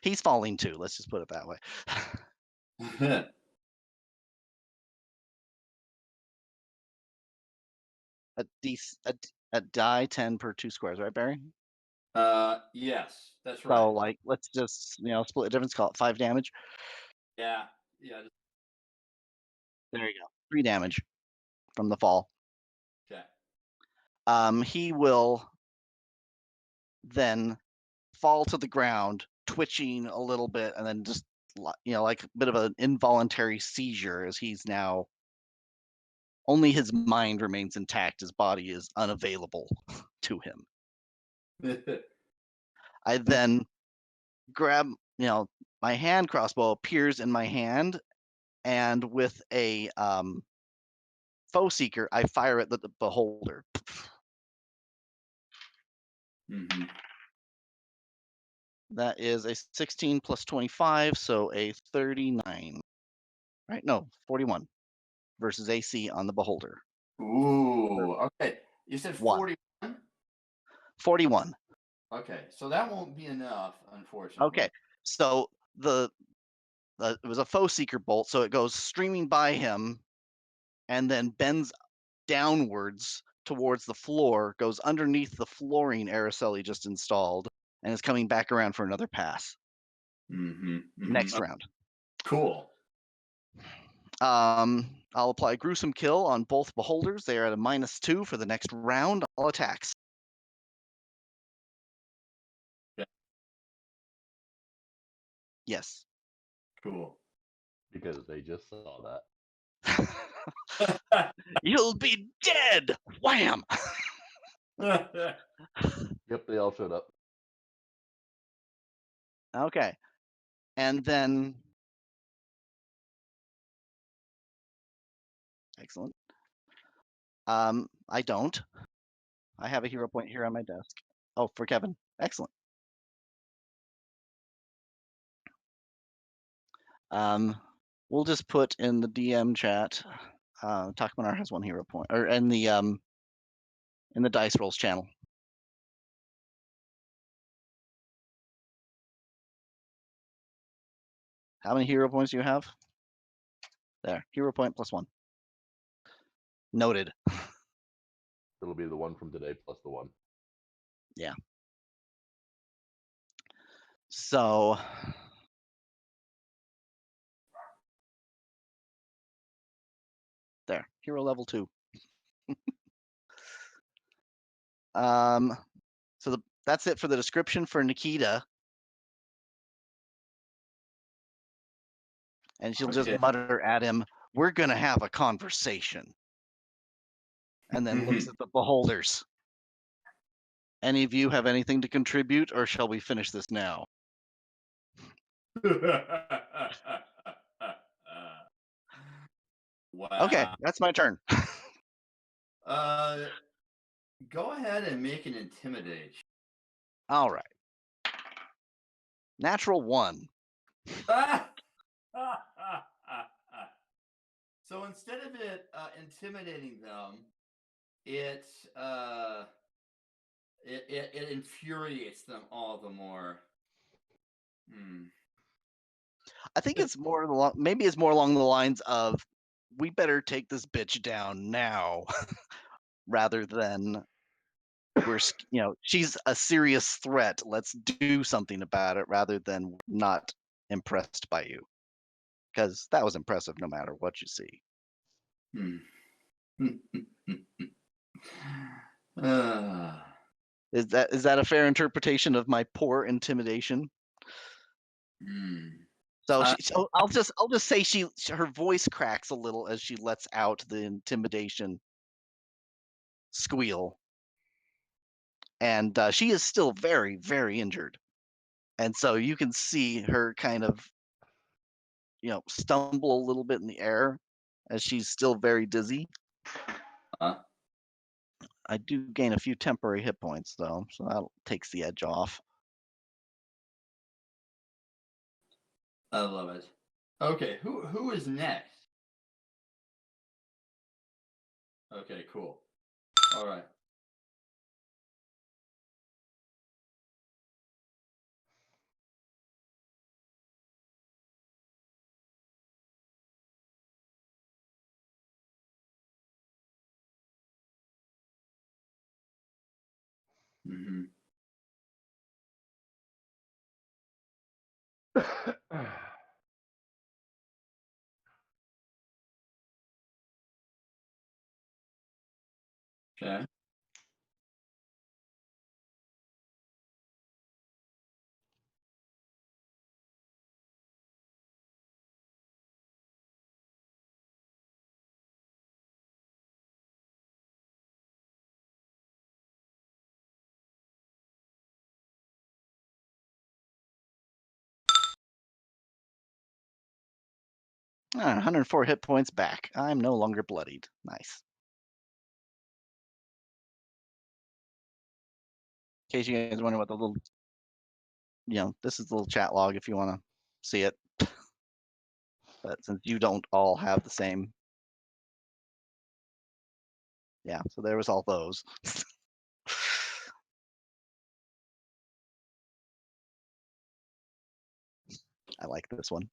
he's falling too. Let's just put it that way. A die 10 per 2 squares, right, Barry? Yes, that's So right. let's just split the difference. Call it 5 damage. Yeah. There you go. 3 damage from the fall. Okay. He will then fall to the ground, twitching a little bit, and then just like a bit of an involuntary seizure, as he's now only his mind remains intact. His body is unavailable to him. I then grab, my hand crossbow appears in my hand, and with a foe seeker, I fire at the beholder. That is a 16 plus 25, so a 39. Right? No, 41 versus AC on the beholder. Ooh. Okay. You said 41? 41. Okay. So that won't be enough, unfortunately. Okay. So it was a foe seeker bolt, so it goes streaming by him and then bends downwards towards the floor, goes underneath the flooring Araceli just installed, and is coming back around for another pass. Next round. Cool. I'll apply gruesome kill on both beholders. They are at a -2 for the next round. All attacks. Yeah. Yes. Cool. Because they just saw that. You'll be dead! Wham! Yep, they all showed up. Okay. And then excellent. I don't. I have a hero point here on my desk. Oh, for Kevin. Excellent. We'll just put in the DM chat. Takmanar has 1 hero point, or in the dice rolls channel. How many hero points do you have? There, hero point +1. Noted. It'll be the one from today plus the one. Yeah. So there, hero level 2. So that's it for the description for Nikita. And she'll just Okay. mutter at him, we're going to have a conversation. And then looks at the beholders. Any of you have anything to contribute, or shall we finish this now? Wow. Okay, that's my turn. Go ahead and make an intimidation. All right. Natural 1. So instead of it intimidating them, it infuriates them all the more. I think it's more maybe it's more along the lines of we better take this bitch down now rather than she's a serious threat. Let's do something about it rather than not impressed by you. Because that was impressive no matter what you see. Is that a fair interpretation of my poor intimidation? So I'll just say her voice cracks a little as she lets out the intimidation squeal, and she is still very, very injured, and so you can see her kind of stumble a little bit in the air as she's still very dizzy. I do gain a few temporary hit points though, so that takes the edge off. I love it. Okay, who is next? Okay, cool. All right. Okay. Ah, 104 hit points back. I'm no longer bloodied. Nice. In case you guys wonder what the little, this is the little chat log if you want to see it. But since you don't all have the same, yeah, so there was all those. I like this one.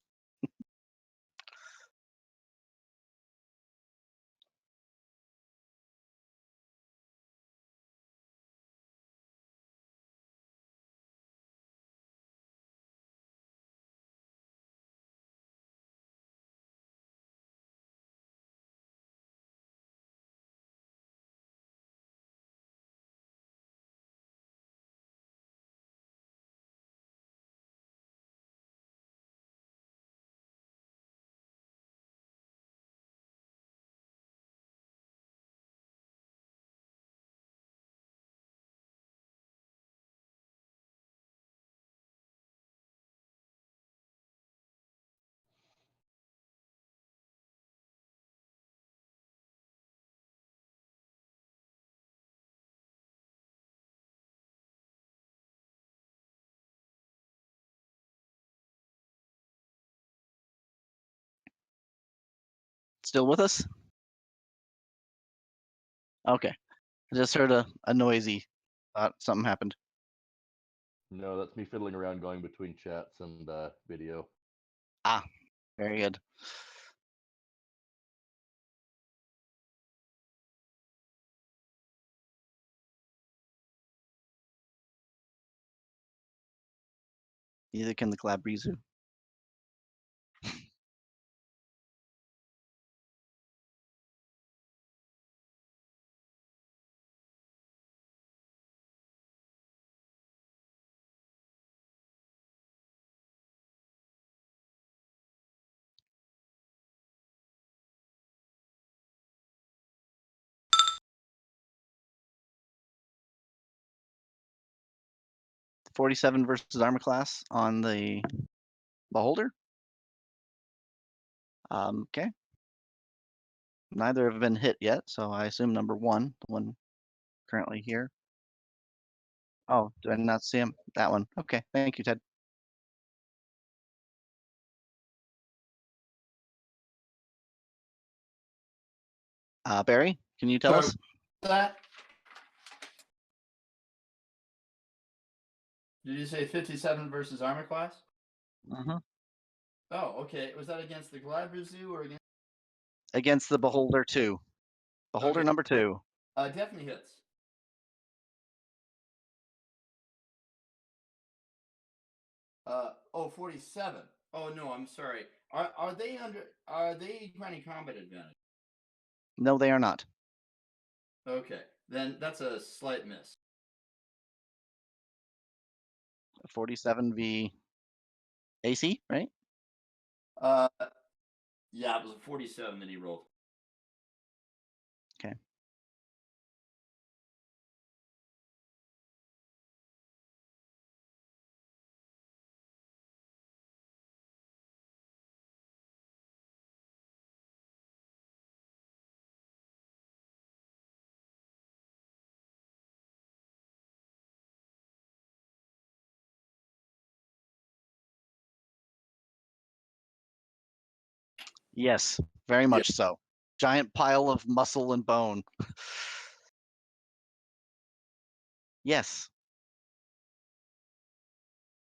Still with us? Okay. I just heard a noisy. Thought something happened. No, that's me fiddling around going between chats and video. Ah, very good. Neither can the Glabrizu. 47 versus armor class on the beholder. Okay. Neither have been hit yet, so I assume number one, the one currently here. Oh, do I not see him? That one. Okay, thank you, Ted. Barry, can you tell Sorry, us? that? Did you say 57 versus armor class? Mm-hmm. Oh, okay. Was that against the Galabra Zoo or against? Against the beholder 2. Beholder Okay. number 2. Definitely hits. Oh, 47. Oh no, I'm sorry. Are they granting combat advantage? No, they are not. Okay, then that's a slight miss. 47 v AC, right? Yeah, it was a 47 that he rolled. Okay. Yes, very much so. Giant pile of muscle and bone. Yes.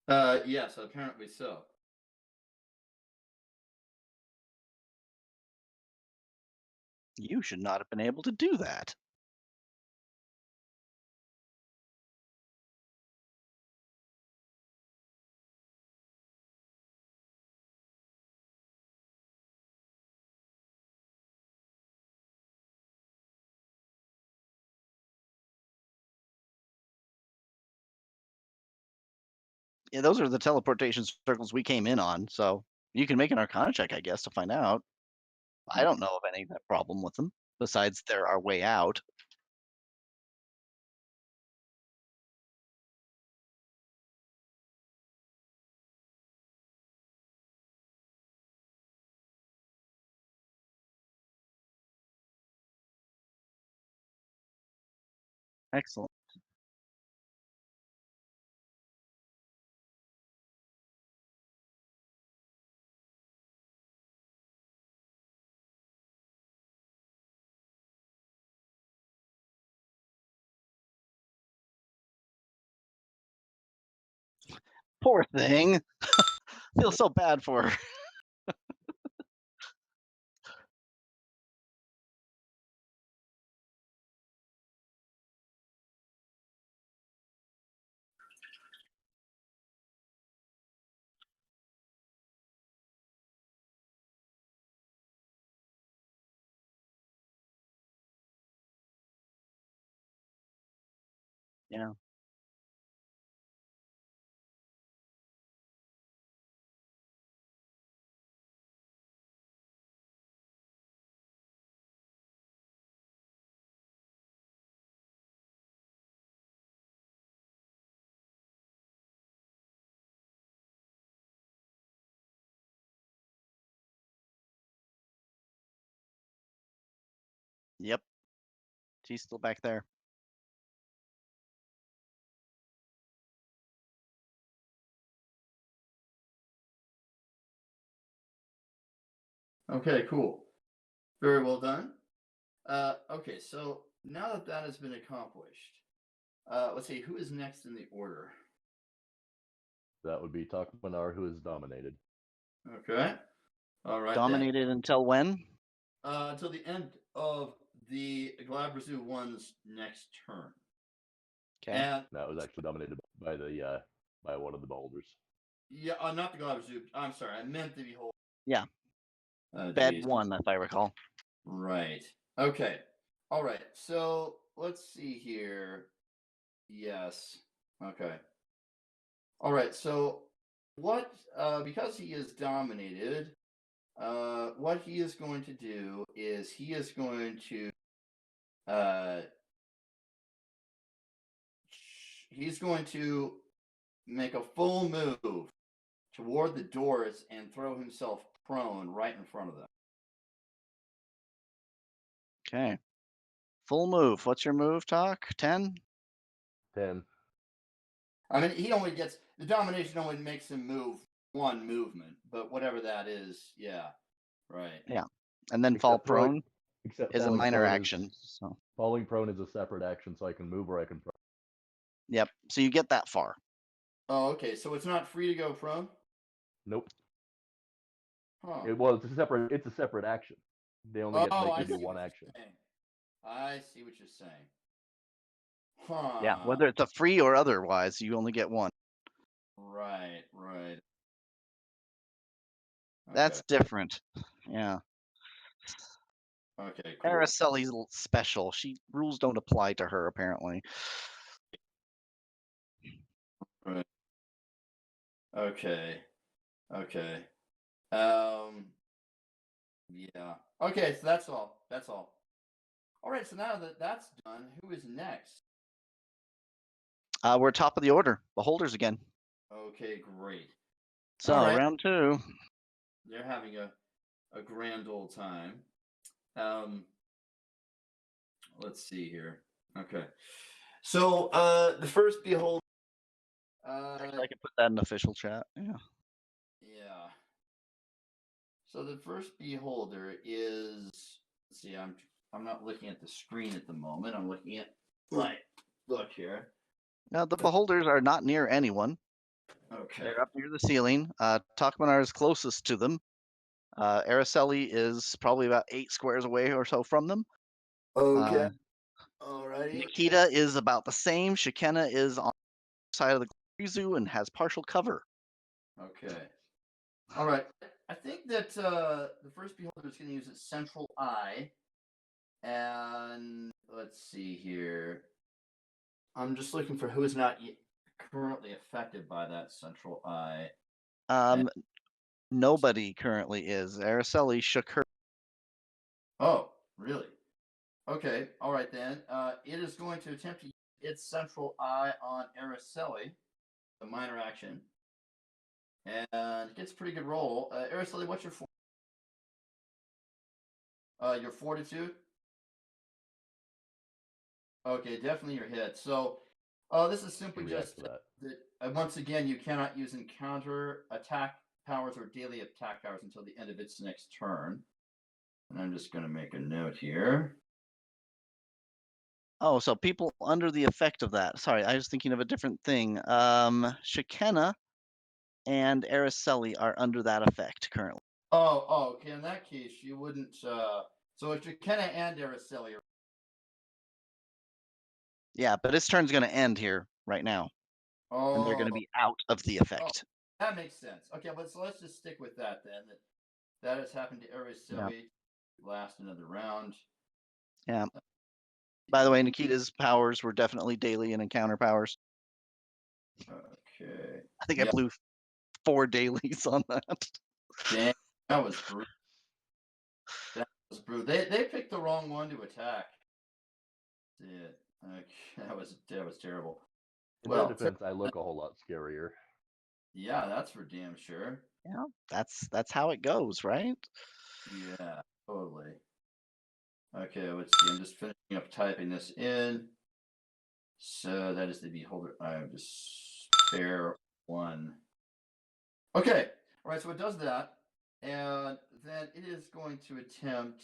Yes, apparently so. You should not have been able to do that. Yeah, those are the teleportation circles we came in on, so you can make an Arcana check, I guess, to find out. I don't know of any problem with them, besides they're our way out. Excellent. Poor thing. Feel so bad for her. Yeah. Yep. She's still back there. Okay, cool. Very well done. Okay, so now that that has been accomplished, let's see, who is next in the order? That would be Takmanar, who is dominated. Okay. All right. Dominated until when? Until the end of the Galabra Zoo one's next turn. Okay. And That was actually dominated by the by one of the beholders. yeah, not the Galabra Zoo. I'm sorry, I meant the Behold. Yeah. Bed 1, if I recall. Right. Okay. All right. So let's see here. Yes. Okay. All right. So what? Because he is dominated, what he is going to do is he is going to uh he's going to make a full move toward the doors and throw himself prone right in front of them. Okay. Full move. What's your move, Talk? 10? 10. I mean, he only gets the domination only makes him move one movement, but whatever that is, yeah, right. Yeah. And then fall Except throwing- prone Except is a falling minor prone action. So, falling prone is a separate action, so I can move or I can prone. yep. So you get that far. Oh, okay. So it's not free to go prone. Nope. Huh. It's a separate action. They only get Oh, they I can do see one what you're action. saying. I see what you're saying. Huh. Yeah. Whether it's a free or otherwise, you only get one. Right. Right. That's different. Yeah. Okay. Cool. Araceli's special. Rules don't apply to her apparently. Right. Okay. Okay. Yeah. Okay. So that's all. That's all. All right. So now that that's done, who is next? We're top of the order. Beholders again. Okay. Great. So All right. round 2. They're having a grand old time. Let's see here. Okay. So the first beholder. Actually, I can put that in official chat. Yeah. Yeah. So the first beholder is. Let's see. I'm not looking at the screen at the moment. I'm looking at my book here. Now the beholders are not near anyone. Okay. They're up near the ceiling. Takmanar is closest to them. Araceli is probably about 8 squares away or so from them. Okay. Alrighty. Nikita is about the same. Shikena is on the side of the Grizu and has partial cover. Okay. All right. I think that the first beholder is going to use its central eye. And let's see here. I'm just looking for who is not currently affected by that central eye. Nobody currently is. Araceli shook her. Oh, really? Okay. All right then. It is going to attempt to use its central eye on Araceli, a minor action, and it gets a pretty good roll. Araceli, what's your your fortitude? Okay, definitely your hit. So, this is simply React just to that. that once again you cannot use encounter attack powers or daily attack powers until the end of its next turn. And I'm just going to make a note here. Oh, so people under the effect of that. Sorry, I was thinking of a different thing. Shikena and Araceli are under that effect currently. Oh, okay. In that case, you wouldn't. So if Kenna and Araceli are. Yeah, but his turn's going to end here right now, and they're going to be out of the effect. That makes sense. Okay, but so let's just stick with that then. That has happened to Araceli. Last another round. Yeah. By the way, Nikita's powers were definitely daily and encounter powers. Okay. I think I blew 4 dailies on that. Damn, that was brutal. That was brutal. They picked the wrong one to attack. Yeah. Okay. That was terrible. In their defense, I look a whole lot scarier. Yeah, that's for damn sure. Yeah, that's how it goes, right? Yeah, totally. Okay, let's see. I'm just finishing up typing this in. So that is the beholder. I have just spare 1. Okay. All right. So it does that, and then it is going to attempt.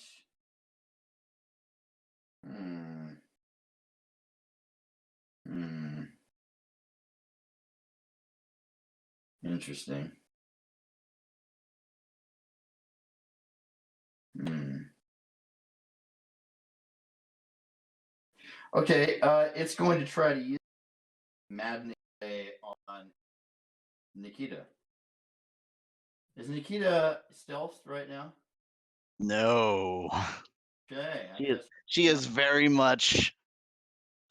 Interesting. Okay. It's going to try to use maddening Ray on Nikita. Is Nikita stealthed right now? No. Okay. She is very much.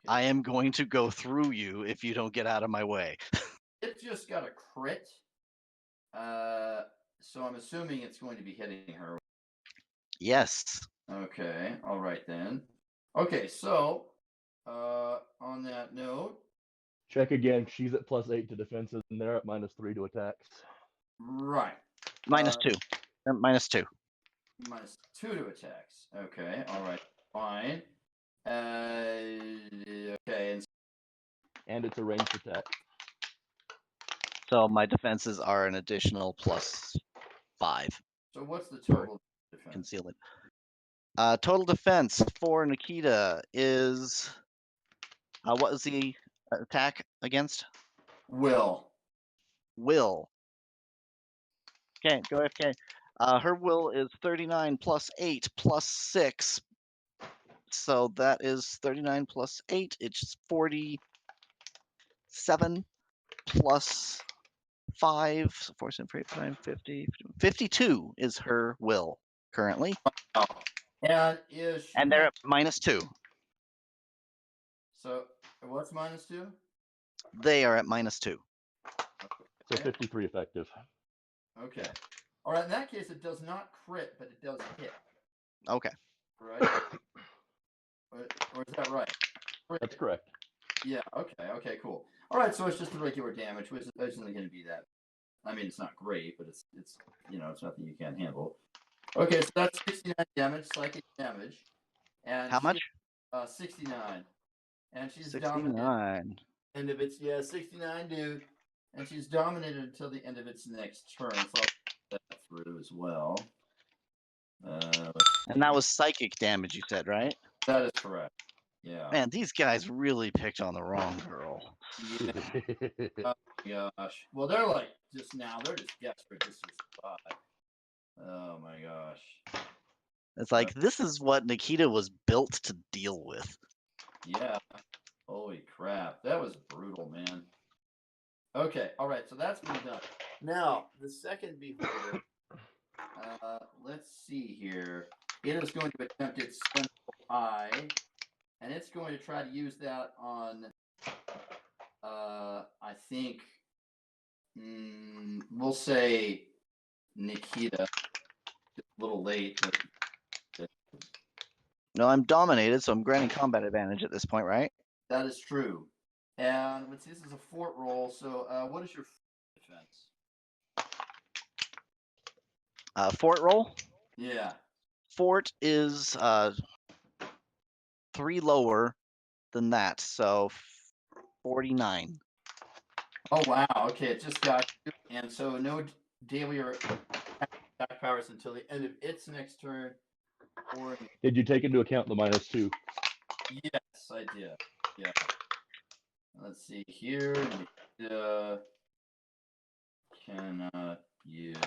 I am going to go through you if you don't get out of my way. It just got a crit. So I'm assuming it's going to be hitting her. Yes. Okay. All right then. Okay. So, on that note, Check again. She's at +8 to defenses, and they're at -3 to attacks. Right. -2. -2. -2 to attacks. Okay. All right. Fine. Okay. And it's a ranged attack. So my defenses are an additional +5. So what's the total defense? Concealment. Total defense for Nikita is what was the attack against? Will. Will. Okay, go AFK. Her will is 39 plus 8 plus 6. So that is 39 plus 8. It's 47 plus 5. So 4, 7, 8, 9, 50. 52 is her will currently. Oh. And is she And they're at -2. So what's -2? They are at -2. So 53 effective. Okay. All right. In that case, it does not crit, but it does hit. Okay. Right? or is that right? That's correct. Yeah. Okay. Okay. Cool. All right. So it's just the regular damage, which isn't going to be that. I mean, it's not great, but it's it's nothing you can't handle. Okay. So that's 69 damage, psychic damage, and How much? 69, and she's dominated. 69. End of its 69, dude, and she's dominated until the end of its next turn. So I'll put that through as well. And that was psychic damage, you said, right? That is correct. Yeah. Man, these guys really picked on the wrong girl. Yeah. Oh gosh. Well, they're like just desperate just to survive. Oh my gosh. It's like, this is what Nikita was built to deal with. Yeah. Holy crap. That was brutal, man. Okay. All right. So that's been done. Now, the second beholder. Let's see here. It is going to attempt its central eye, and it's going to try to use that on. I think. We'll say Nikita. It's a little late, but No, I'm dominated, so I'm granting combat advantage at this point, right? that is true. And let's see, this is a fort roll. So, what is your defense? Fort roll. Yeah. Fort is 3 lower than that, so 49. Oh wow. Okay, it just got you, and so no daily or attack powers until the end of its next turn. Or Did you take into account the -2? yes, I did. Yeah. Let's see here. Cannot use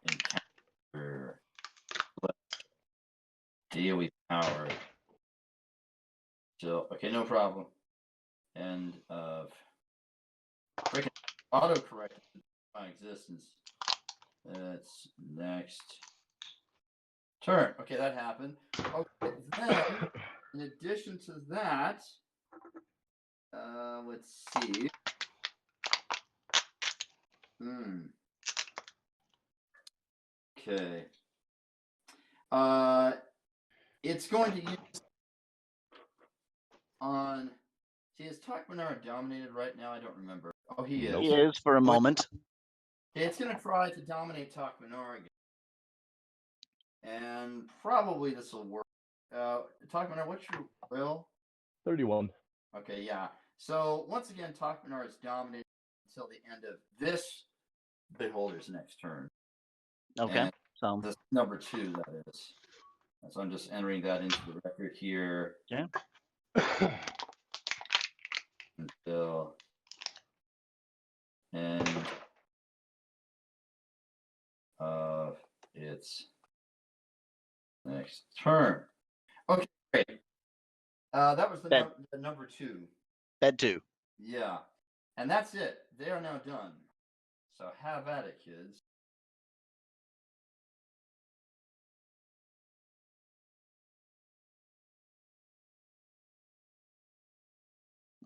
encounter daily power. So okay, no problem. End of freaking autocorrect my existence. That's next turn. Okay, that happened. Okay, then in addition to that, let's see. Okay. It's going to use on. See, is Takmanara dominated right now? I don't remember. Oh, he is. He is for a moment. Okay, it's going to try to dominate Takmanara again. And probably this will work. Takmanara, what's your will? 31. Okay, yeah. So once again, Takmanara is dominated until the end of this beholder's next turn. Okay, And so this number 2, that is. And so I'm just entering that into the record here. okay. Until end of its next turn. Okay, great. That was the number 2. Bed 2. Yeah. And that's it. They are now done. So have at it, kids.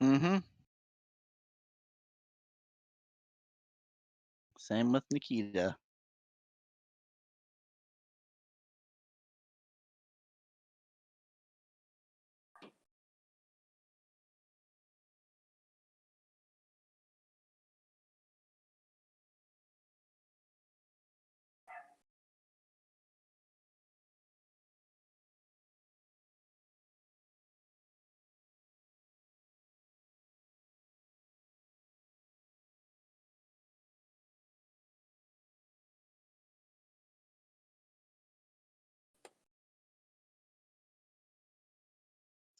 Mm-hmm. Same with Nikita.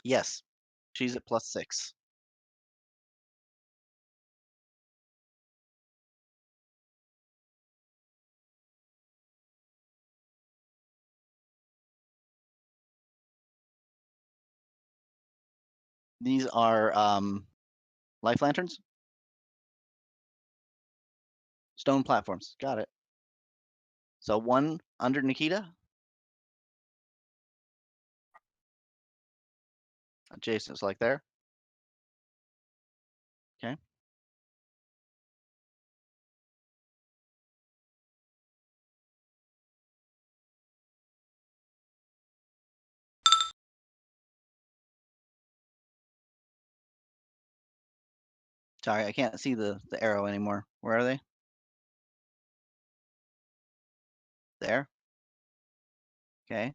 Yes, she's at +6. These are life lanterns? Stone platforms. Got it. So one under Nikita. Adjacent, so like there. Okay. Sorry, I can't see the arrow anymore. Where are they? There. Okay.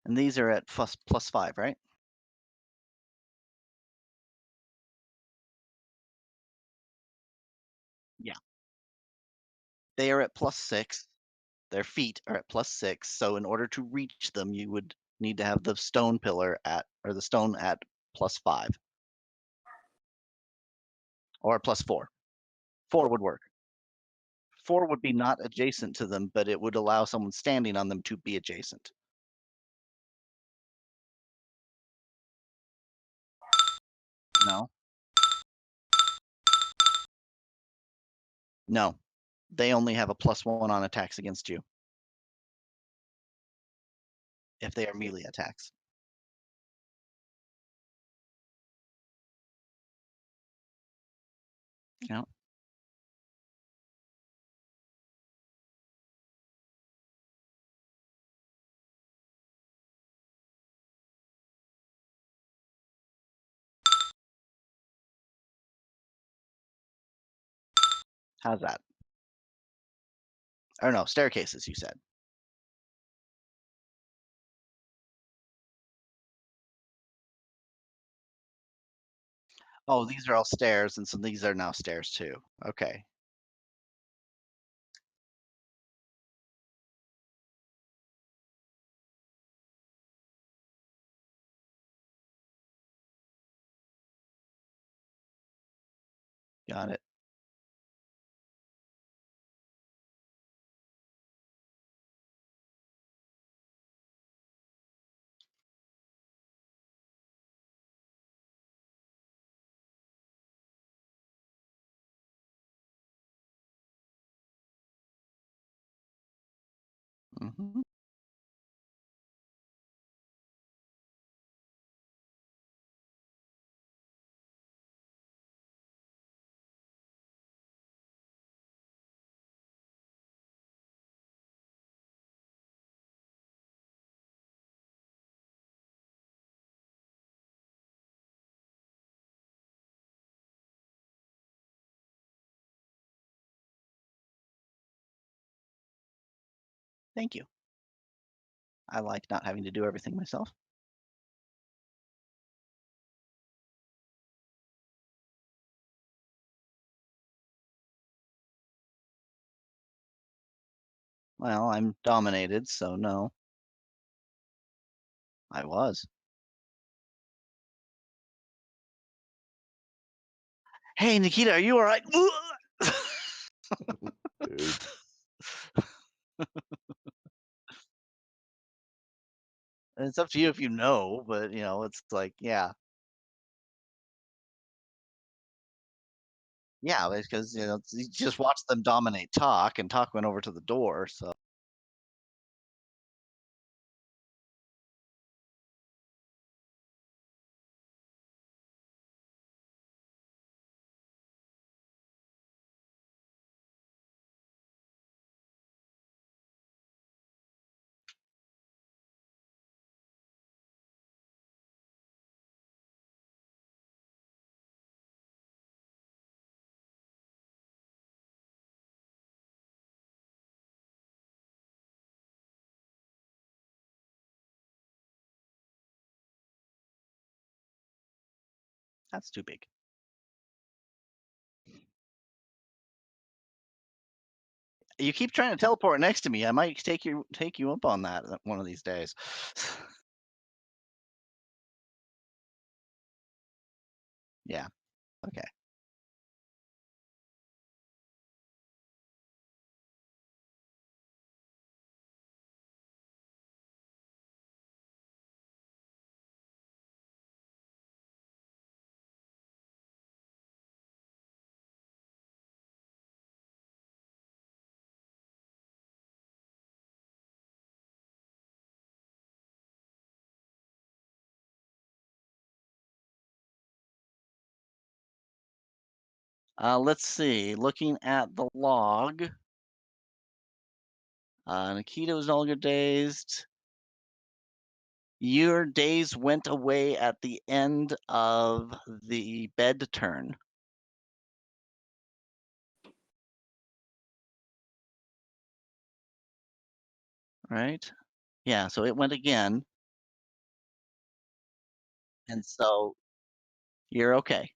And these are at +5, right? Yeah. They are at +6. Their feet are at +6. So in order to reach them, you would need to have the stone pillar at, or the stone at +5. Or +4. 4 would work. 4 would be not adjacent to them, but it would allow someone standing on them to be adjacent. No. No. They only have a +1 on attacks against you. If they are melee attacks. Yeah. How's that? Or no, staircases, you said. Oh, these are all stairs, and so these are now stairs too. Okay. Got it. Mhm. Thank you. I like not having to do everything myself. Well, I'm dominated, so no. I was. Hey, Nikita, are you all right? Dude. It's up to you if you know, but you know, it's like, yeah. Yeah, because you know, you just watch them dominate talk, and talk went over to the door, so that's too big. You keep trying to teleport next to me. I might take you up on that one of these days. Yeah. Okay. Let's see. Looking at the log, Nikita was no longer dazed. Your daze went away at the end of the bed turn. Right? Yeah, so it went again. And so you're okay.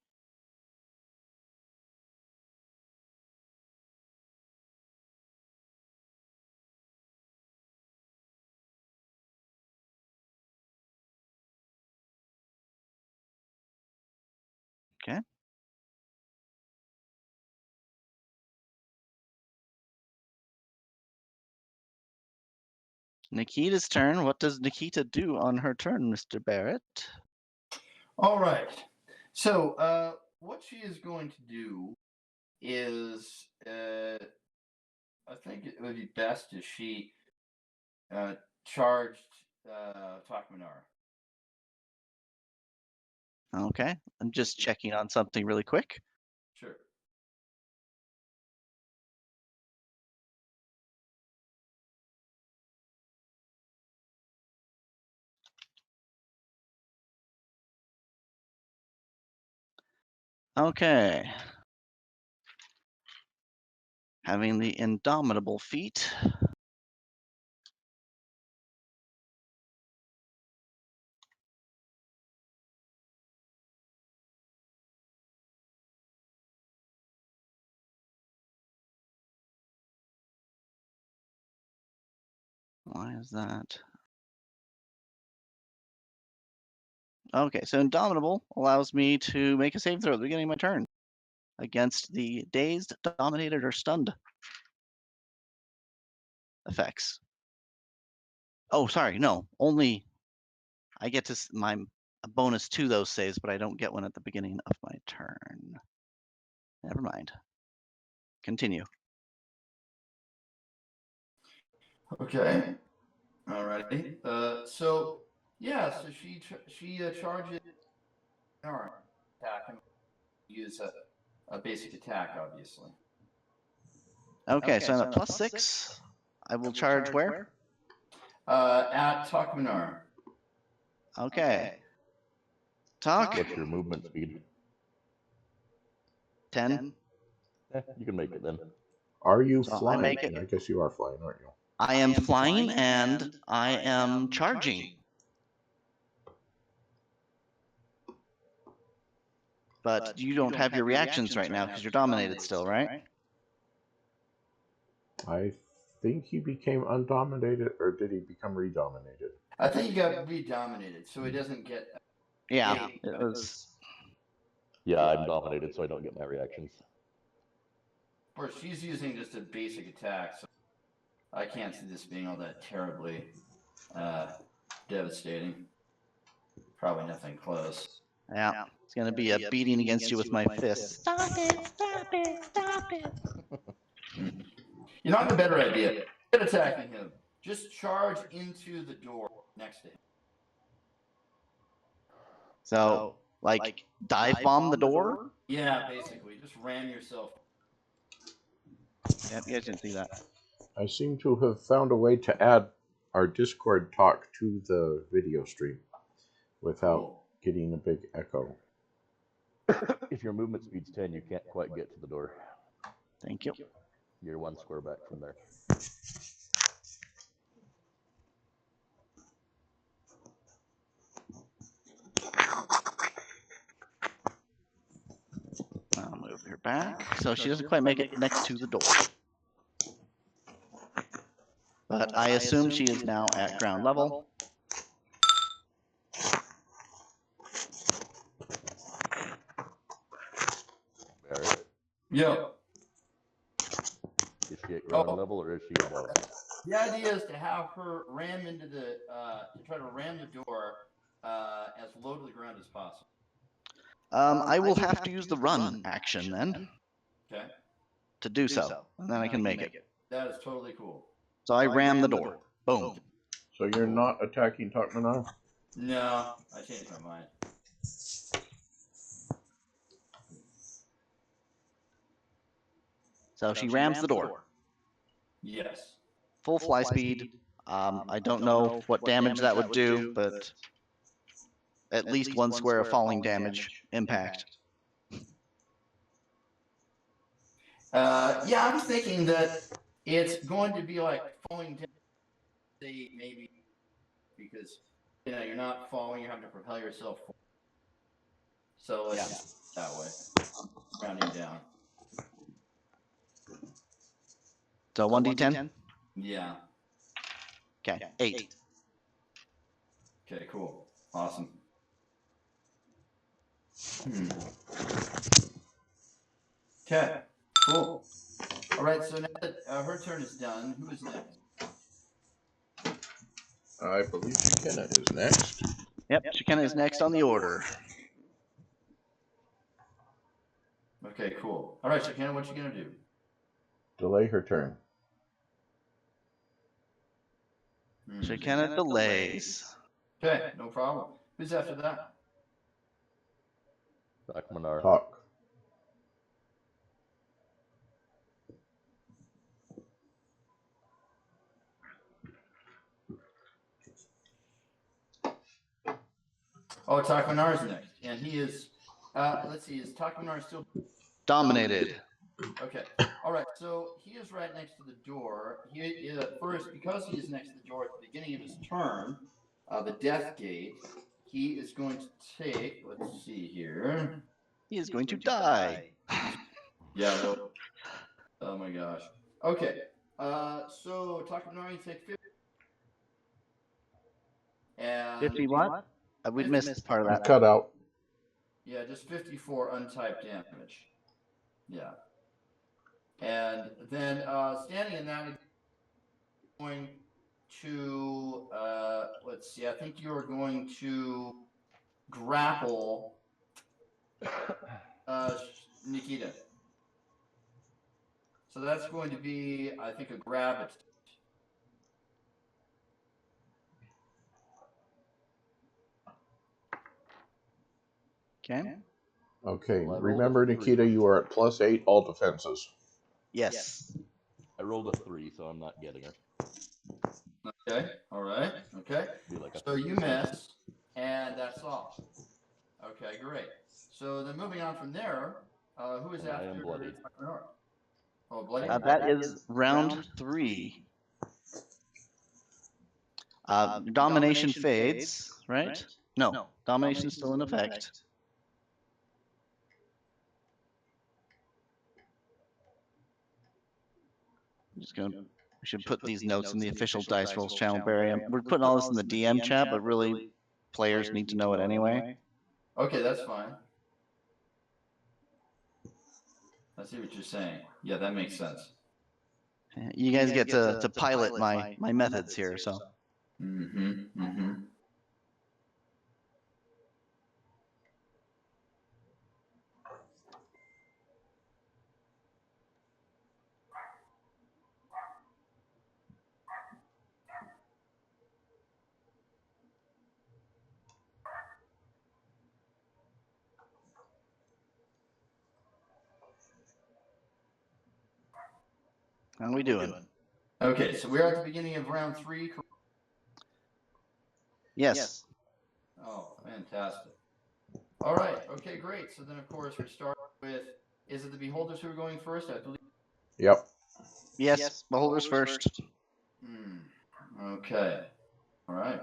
Okay. Nikita's turn. What does Nikita do on her turn, Mr. Barrett? All right. So, what she is going to do is, I think it would be best if she charged Takmanar. Okay. I'm just checking on something really quick. Sure. Okay. Having the indomitable feat. Why is that? Okay, so Indomitable allows me to make a save throw at the beginning of my turn against the dazed, dominated, or stunned effects. Oh, sorry, no, only I get to my a bonus to those saves, but I don't get one at the beginning of my turn. Never mind. Continue. Okay. Alrighty. So yeah, so she charges her attack and use a basic attack, obviously. Okay, so I'm at +6. I will charge where? At Takmanar. Okay. Talk. What's your movement speed? 10. You can make it then. Are you So I flying? make it- I guess you are flying, aren't you? I am flying and I am charging. But you don't have your reactions right now because you're dominated still, right? I think he became undominated, or did he become redominated? I think he got redominated, so he doesn't get. Yeah, it was. Yeah, I'm dominated, so I don't get my reactions. Of course, she's using just a basic attack, so I can't see this being all that terribly devastating. Probably nothing close. Yeah, it's gonna be a beating against you with my fist. Stop it! Stop it! Stop it! You know, I have a better idea. Instead of attacking him, just charge into the door next to him. So, like, dive bomb the door? Yeah, basically, just ram yourself. Yeah, you guys didn't see that. I seem to have found a way to add our Discord talk to the video stream without getting a big echo. If your movement speed's 10, you can't quite get to the door. Thank you. You're 1 square back from there. I'll move her back so she doesn't quite make it next to the door. but I assume she is now at ground level. Barrett, Yeah. is she at ground Oh. level or is she above? The idea is to have her ram into the, to try to ram the door as low to the ground as possible. I will have to use the run action then Okay. to do so, and then I can make it. That is totally cool. So I ram the door. Boom. So you're not attacking Takmanar? No, I changed my mind. So she rams the door. Yes. Full fly speed. I don't know what damage that would do, but at least one square of falling damage impact. Yeah, I was thinking that it's going to be like falling down, say maybe, because you're not falling, you're having to propel yourself forward. So let's just that way, rounding down. So 1d10? Yeah. Okay, 8. Okay, cool. Awesome. Okay, cool. All right, so now that her turn is done, who is next? I believe Shekinah is next. Yep, Shekinah is next on the order. Okay, cool. All right, Shekinah, what you gonna do? Delay her turn. Shekinah delays. Okay, no problem. Who's after that? Takmanar. Talk. Oh, Takmanar is next, and he is. Let's see, is Takmanar still Dominated. Okay. All right. So he is right next to the door. He is first, because he is next to the door at the beginning of his turn, the death gate. He is going to take. Let's see here. He is going to die. Yeah. No. Oh my gosh. Okay. So Takamaru, you take 50. And 50 what? We missed part of that. Cut out. Yeah, just 54 untyped damage. Yeah. And then standing in that, going to let's see. I think you are going to grapple Nikita. So that's going to be, I think, a grab. Okay. Okay, Well, I rolled remember, a 3. Nikita, you are at +8 all defenses. Yes. I rolled a 3, so I'm not getting her. Okay. All right. Okay. Be like a So you 50%. miss, and that's all. Okay, great. So then moving on from there, who is And I after? am bloodied. Oh, bloody. That is round 3. Domination fades, right? No, domination is still in effect. I'm just gonna. We should put these notes in the official Dice Rolls channel, Barry. We're putting all this in the DM chat, but really, players need to know it anyway. Okay, that's fine. I see what you're saying. Yeah, that makes sense. You guys get to pilot my methods here, so. Mm-hmm. Mm-hmm. How we doing? Okay, so we're at the beginning of round 3. Yes. Oh, fantastic. All right. Okay, great. So then, of course, we start with, is it the Beholders who are going first? I believe. Yep. Yes. Beholders first. Okay. All right.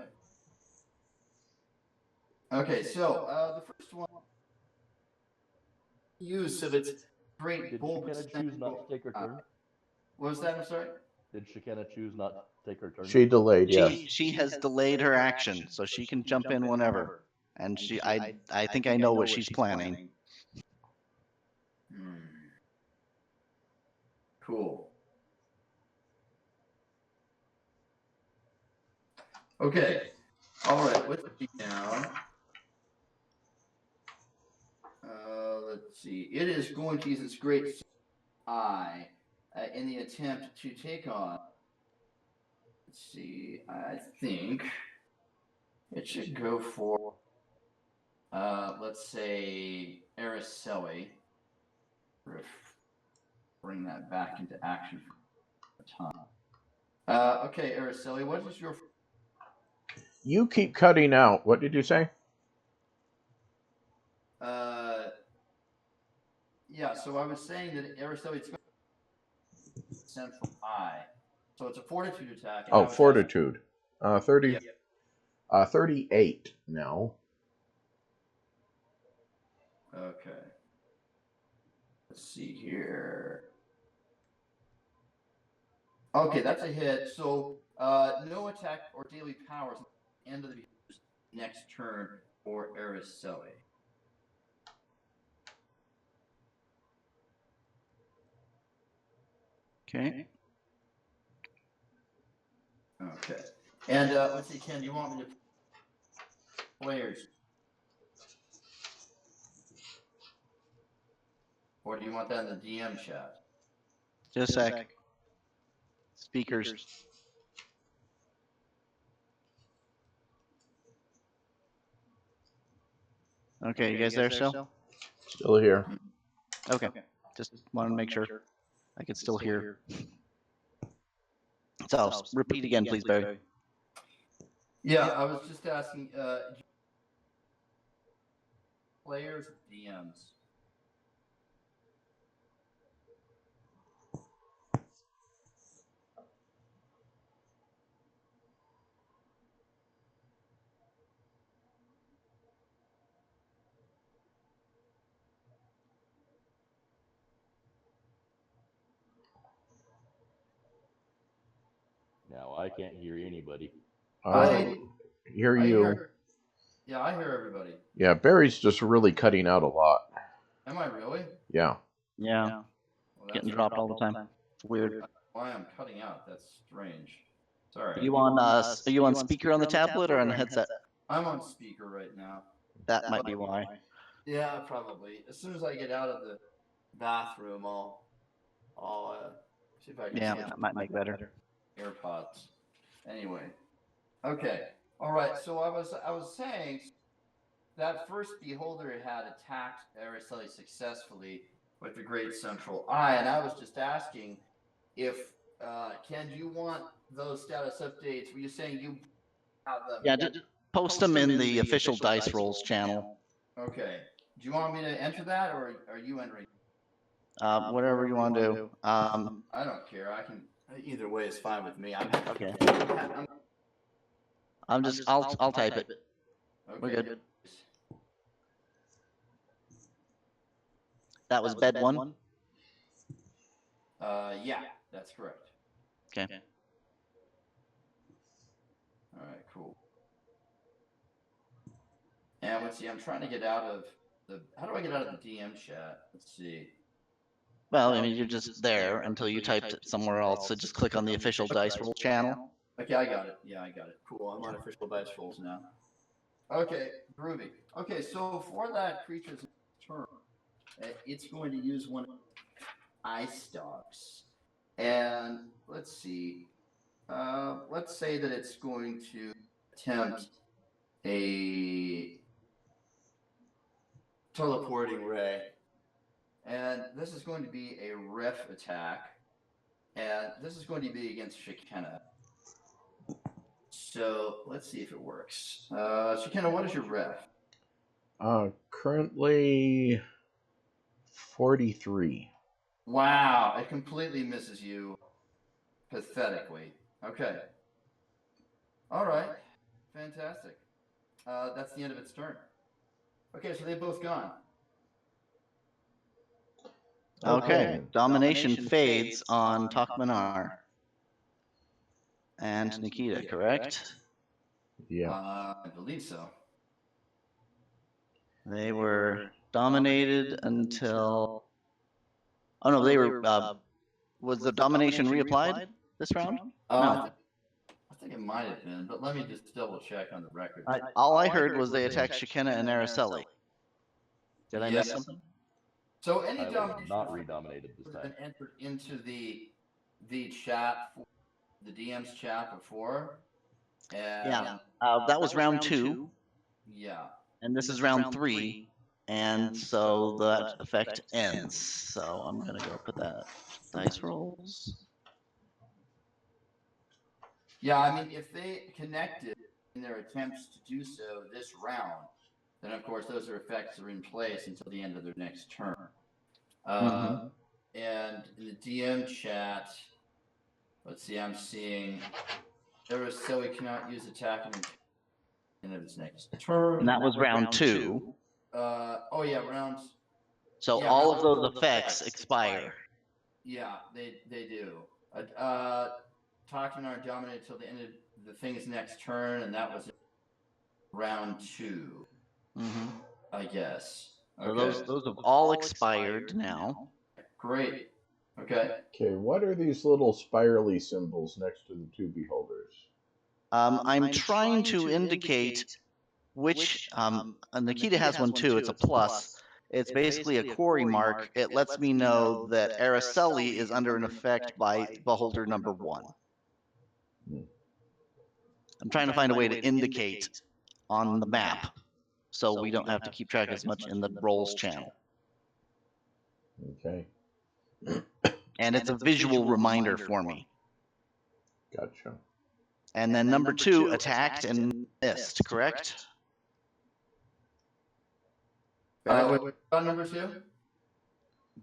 Okay, so the first one, use of its great Did bulbous Shekinah choose not to take her turn? What was that? I'm sorry. Did Shekinah choose not to take her turn? She delayed, yes. She has delayed her action, so she can jump in whenever. And I think I know what she's planning. Hmm. Cool. Okay. All right. Let's see now. Let's see. It is going to use its great eye in the attempt to take on. Let's see. I think it should go for. Let's say Araceli. Bring that back into action for a time. Okay, Araceli, what is your? You keep cutting out. What did you say? Yeah, so I was saying that Araceli's central eye. So it's a fortitude attack. Oh, fortitude. 30. Yeah. 38 now. Okay. Let's see here. Okay, that's a hit. So no attack or daily powers at the end of the next turn for Araceli. Okay. Okay. And let's see, Ken, do you want me to players? Or do you want that in the DM chat? Just a sec. Speakers. Okay, you guys there still? Still here. Okay. Just wanted to make sure I could still hear. So repeat again, please, Barry. Yeah, I was just asking players, DMs. Now I can't hear anybody. I hear you. Yeah, I hear everybody. Yeah, Barry's just really cutting out a lot. Am I really? Yeah. Yeah. Well, Getting dropped all the time. It's weird. Why I'm cutting out? That's strange. Sorry. Are you on speaker on the tablet or on the headset? I'm on speaker right now. That might be why. Yeah, probably. As soon as I get out of the bathroom, I'll see if I can. Yeah, switch that might make better. AirPods. Anyway. Okay. All right. So I was saying that first beholder had attacked Araceli successfully with the Great Central Eye, and I was just asking if Ken, do you want those status updates? Were you saying you have them? Yeah, just post them in the official Dice Rolls channel. Okay. Do you want me to enter that, or are you entering? Whatever you want to do. I don't care. I can. Either way is fine with me. Okay. I'll type it. Okay. We're good. That was bed one? Yeah, that's correct. Okay. All right, cool. And let's see. I'm trying to get out of the. How do I get out of the DM chat? Let's see. Well, I mean, you're just there until you typed it somewhere else, so just click on the official Dice Roll channel. Okay, I got it. Yeah, I got it. Cool. I'm on official dice rolls now. Okay, groovy. Okay, so for that creature's turn, it's going to use one of ice stalks. And let's see. Let's say that it's going to attempt a teleporting ray. And this is going to be a ref attack. And this is going to be against Shekinah. So let's see if it works. Shekinah, what is your ref? Currently 43. Wow, it completely misses you. Pathetically. Okay. All right. Fantastic. That's the end of its turn. Okay, so they've both gone. Okay. Domination fades on Takmanar. and Nikita, correct? Yeah. I believe so. They were dominated until. Oh no, they were. Was the domination reapplied this round? No. I think it might have been, but let me just double check on the record. All I heard was they attacked Shekinah and Araceli. Did I miss Yes. something? So any I was domination not redominated this time. entered into the chat, the DM's chat before. And Yeah. That was round 2, yeah. and this is round 3, and so that effect ends. So I'm gonna go put that dice rolls. Yeah, I mean, if they connected in their attempts to do so this round, then of course those effects are in place until the end of their next turn. And in the DM chat, let's see, I'm seeing Araceli cannot use attack in the end of its next turn. And that was round 2. Oh yeah, round. So Yeah, all of those effects expire. Yeah, they do. Talking are dominated till the end of the thing's next turn, and that was round 2. I guess. So Okay. those have all expired now. Great. Okay. Okay, what are these little spirally symbols next to the two beholders? I'm trying to indicate which. Nikita has one too. It's a plus. It's basically a quarry mark. It lets me know that Araceli is under an effect by beholder number 1. I'm trying to find a way to indicate on the map so we don't have to keep track as much in the rolls channel. Okay, And it's a visual reminder for me. gotcha. And then number 2 attacked and missed, correct? What about number 2?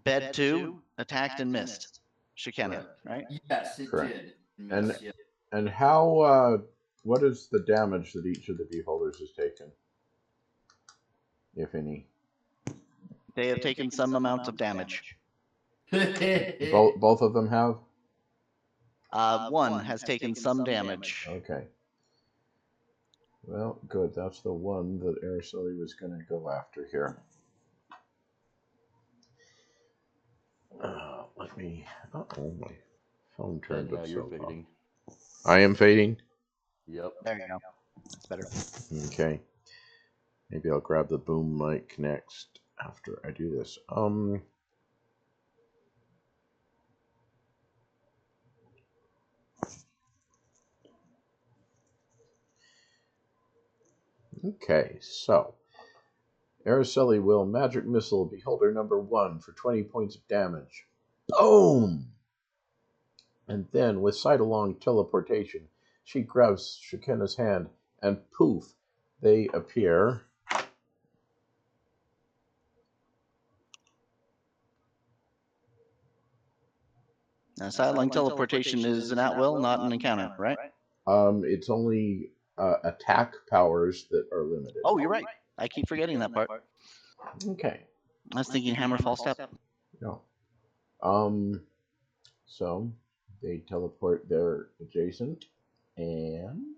Bed 2 attacked and missed. Shekinah, right? Yes, it Correct. did. And Miss, yeah. and how? What is the damage that each of the beholders has taken, if any? They have taken some amount of damage. Both of them have. One has taken some damage. Okay. Well, good. That's the one that Araceli was going to go after here. Let me. Oh, my phone turned And now you're itself off. fading. I am fading. Yep. There you go. That's better. Okay. Maybe I'll grab the boom mic next after I do this. Okay, so Araceli will magic missile beholder number 1 for 20 points of damage. Boom! And then, with sight-along teleportation, she grabs Shekinah's hand, and poof, they appear. Now, sideline teleportation is an at-will, not an encounter, right? It's only attack powers that are limited. Oh, you're right. I keep forgetting that part. Okay. I was thinking hammer, fall, step. No. So they teleport their adjacent, and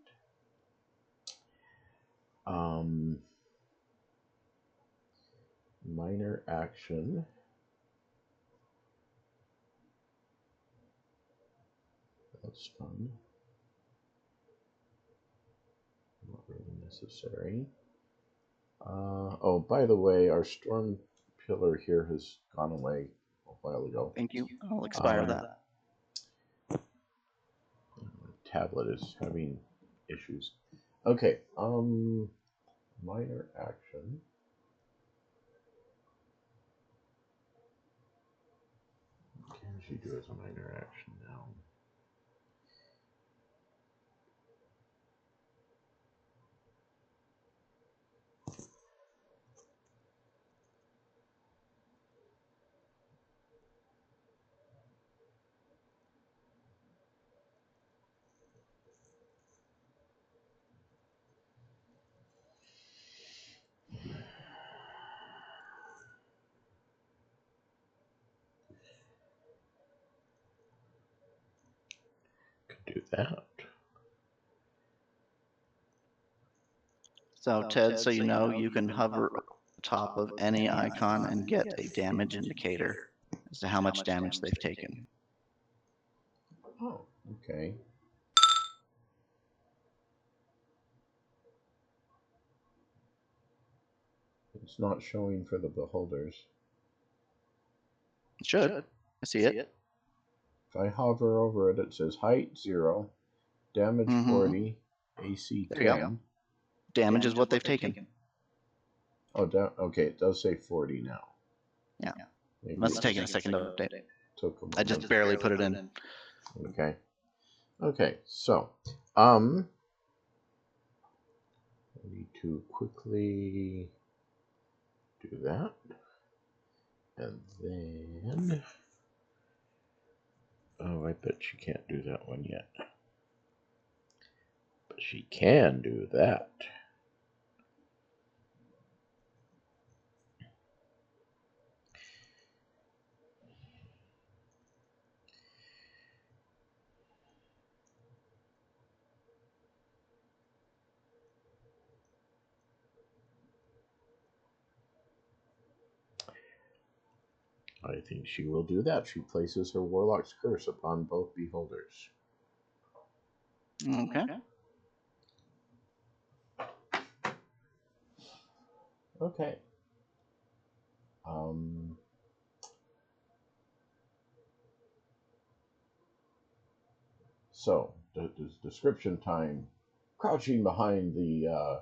minor action. That's fun. Not really necessary. Oh, by the way, our storm pillar here has gone away a while ago. Thank you. I'll expire that. Tablet is having issues. Okay. Minor action. What can she do as a minor action now? Could do that. So Ted, so you know, you can hover over the top of any icon and get a damage indicator as to how much damage they've taken. Oh, okay. It's not showing for the beholders. It should. I see it. If I hover over it, it says height 0, damage Mhm. 40, AC There you 10. go. Damage is what they've taken. Oh, okay, it does say 40 now. Yeah. Maybe Must it have taken a second to update. took a I just moment. barely put it in. Okay. Okay, so, I need to quickly do that. And then, oh, I bet she can't do that one yet. But she can do that. I think she will do that. She places her Warlock's Curse upon both beholders. Okay. Okay. So, the description time. Crouching behind the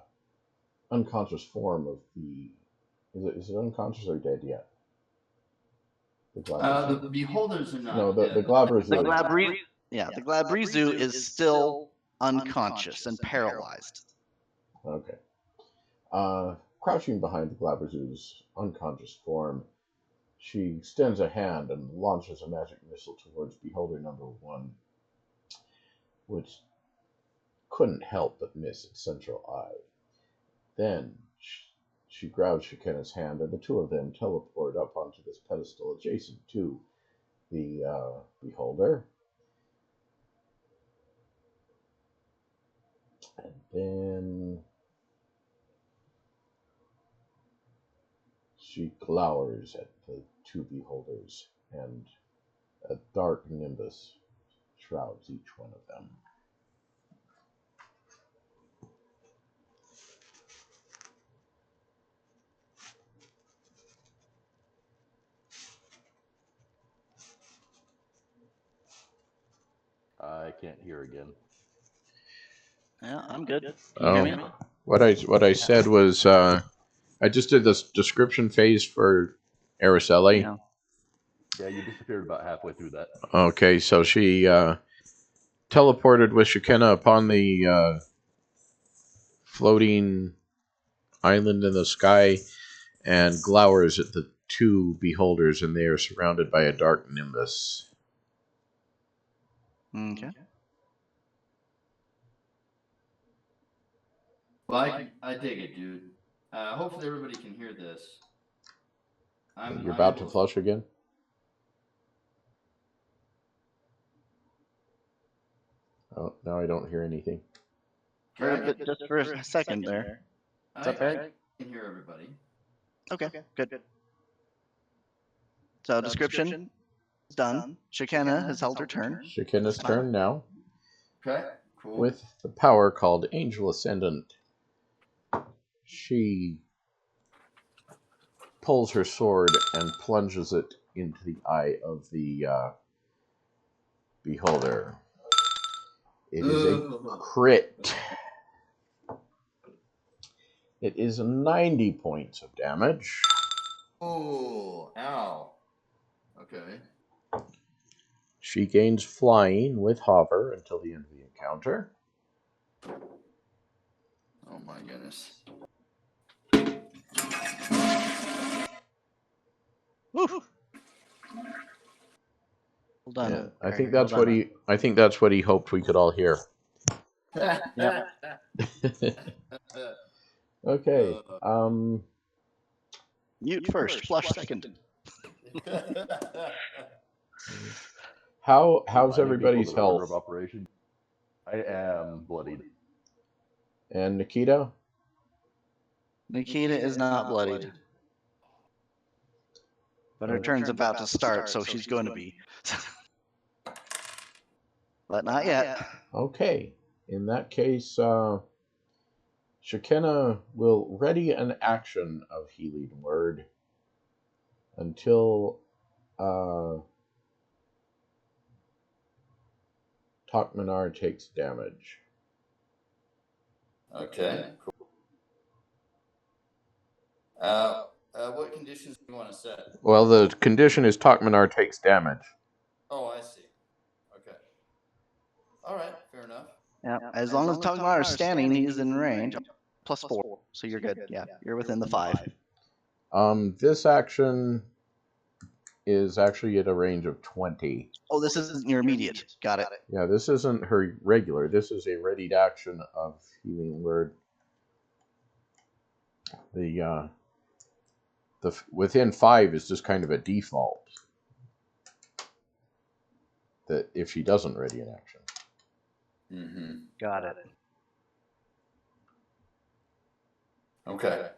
unconscious form of the... Is it unconscious or dead yet? The beholders are not. No, the dead. Glabrezu. The Glabrezu is still unconscious and paralyzed. Okay. Crouching behind the Glabrezu's unconscious form, she extends a hand and launches a magic missile towards beholder number 1, which couldn't help but miss its central eye. Then she grabs Shekinah's hand, and the two of them teleport up onto this pedestal adjacent to the beholder. And then she glowers at the two beholders, and a dark nimbus shrouds each one of them. I can't hear again. Yeah, I'm good. Can you hear me? What I said was I just did this description phase for Araceli. Yeah. Yeah, you disappeared about halfway through that. Okay, so she teleported with Shekinah upon the floating island in the sky and glowers at the two beholders, and they are surrounded by a dark nimbus. Okay. Well, I dig it, dude. Hopefully everybody can hear this. You're about to flush again? Oh, now I don't hear anything. Just for a second there. Is that fair? I can hear everybody. Okay, good. So description is done. Shekinah has held her turn. Shekinah's turn now. Okay, cool. With the power called Angel Ascendant, she pulls her sword and plunges it into the eye of the beholder. It is a crit. It is 90 points of damage. Oh, ow. Okay. She gains flying with hover until the end of the encounter. Oh my goodness. Woo. Well done. Yeah, I think that's what he hoped we could all hear. Yep. Okay. Mute first, flush second. How's Reminding everybody's people the order health? of operation. I am bloodied. And Nikita? Nikita is not bloodied. But her turn's about to start, so she's going to be. But not yet. Okay. In that case, Shekinah will ready an action of Healing Word until Takmanar takes damage. Okay. Cool. What conditions do you want to set? Well, the condition is Takmanar takes damage. Oh, I see. Okay. All right. Fair enough. Yeah, as long as Togmar is standing, he's in range. +4, so you're good. Yeah, you're within the 5. This action is actually at a range of 20. Oh, this isn't your immediate. Got it. Yeah, this isn't her regular. This is a readied action of Healing Word. The within 5 is just kind of a default. That if she doesn't ready an action. Mm-hmm. Got it. Okay.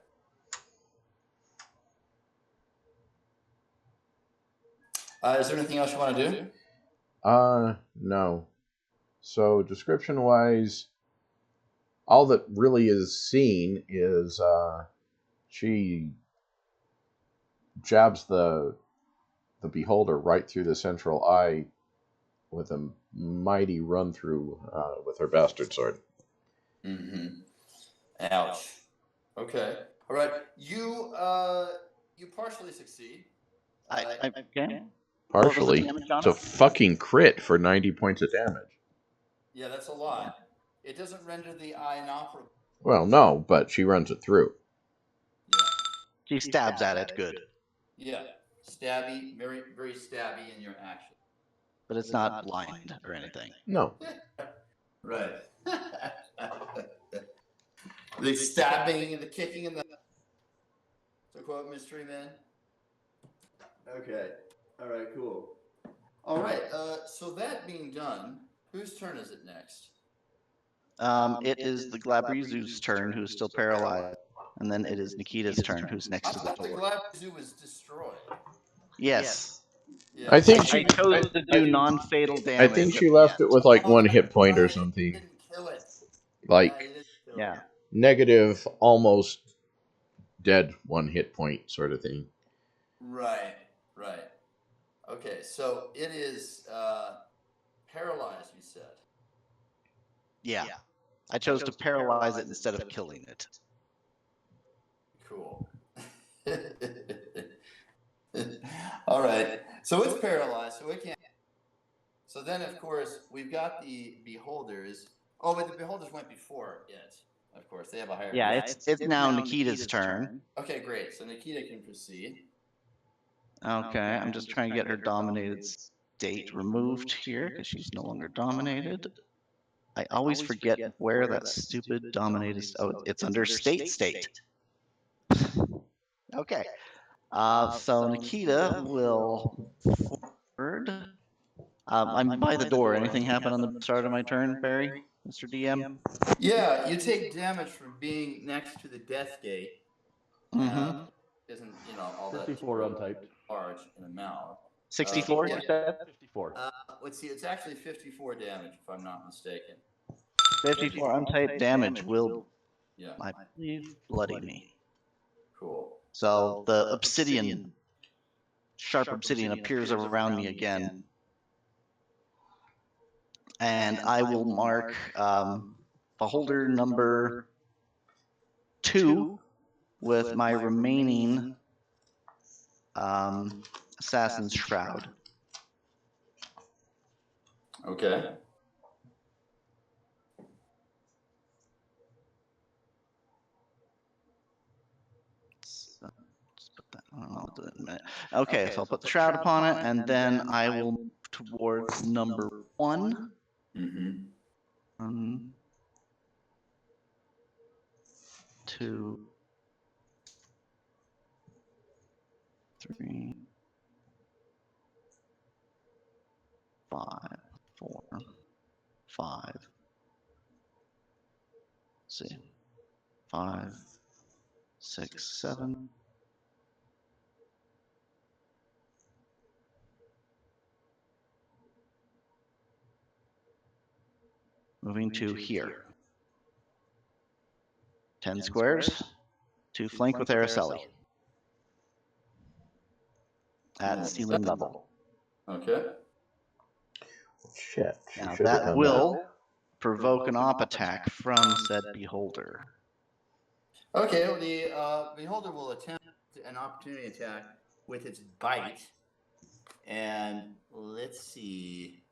Is there anything else you want to do? No. So description-wise, all that really is seen is she jabs the beholder right through the central eye with a mighty run through with her bastard sword. Mm-hmm. Ouch. Okay. All right. You partially succeed. Okay. Partially. What was the damage on It's a it? fucking crit for 90 points of damage. Yeah, that's a lot. It doesn't render the eye inoperable. Well, no, but she runs it through. Yeah. She stabs at it. Good. Yeah. Stabby, very, very stabby in your action. But it's not blind or anything. No. Right. The stabbing and the kicking and the. To quote Mystery Man. Okay. All right. Cool. All right. So that being done, whose turn is it next? It is the Glabrizu's turn, who's still paralyzed. And then it is Nikita's turn, who's next I to the thought the door. Glabrezu was destroyed. Yes. Yeah. I think I she chose to do non-fatal damage. I think she left it with like Oh, 1 that's hit point or right. something. You didn't kill it. Like Yeah, you didn't kill it. Yeah. negative, almost dead 1 hit point sort of thing. Right. Right. Okay. So it is paralyzed. You said. Yeah. I chose to paralyze it instead of killing it. Cool. All right. So it's paralyzed, so it can't. So then, of course, we've got the beholders. Oh, but the beholders went before it. Of course, they have a higher. Yeah, it's now Nikita's turn. Okay, great. So Nikita can proceed. Okay, I'm just trying to get her dominated state removed here because she's no longer dominated. I always forget where that stupid dominated. Oh, it's under state. Okay. So Nikita will forward. I'm by the door. Anything happen on the start of my turn, Barry, Mr. DM? Yeah, you take damage from being next to the death gate. Mm-hmm. Isn't all that 54 untyped. large in amount. 64. Yeah. You said? 54. Let's see. It's actually 54 damage, if I'm not mistaken. 54 untyped damage will, Yeah. I believe, bloody me. Cool. So the obsidian, sharp obsidian, appears around me again. And I will mark beholder number 2 with my remaining assassin's shroud. Okay. So, just put that, I don't know, do that in a minute. Okay, so I'll put the shroud upon it, and then I will move towards number 1. Mm-hmm. 2, 3, 5, 4, 5. See, 5, 6, 7. Moving to here. 10 squares to flank with Araceli at ceiling level. Okay. Shit. She Now should have that done will provoke an op attack from said beholder. Okay, well, the beholder will attempt an opportunity attack with its bite. And let's see.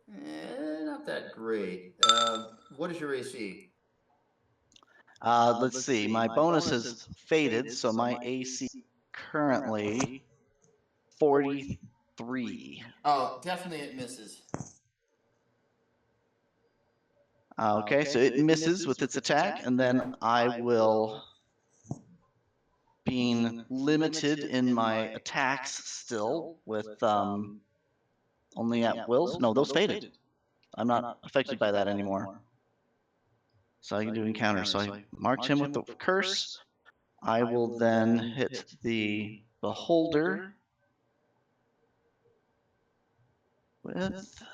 Not that great. What is your AC? Let's see. My bonus is faded, so my AC currently 43. Oh, definitely it misses. Okay, so it misses with its attack, and then I will, being limited in my attacks still with only at wills. No, those faded. I'm not affected by that anymore. So I can do encounters. So I marked him with the curse. I will then hit the beholder with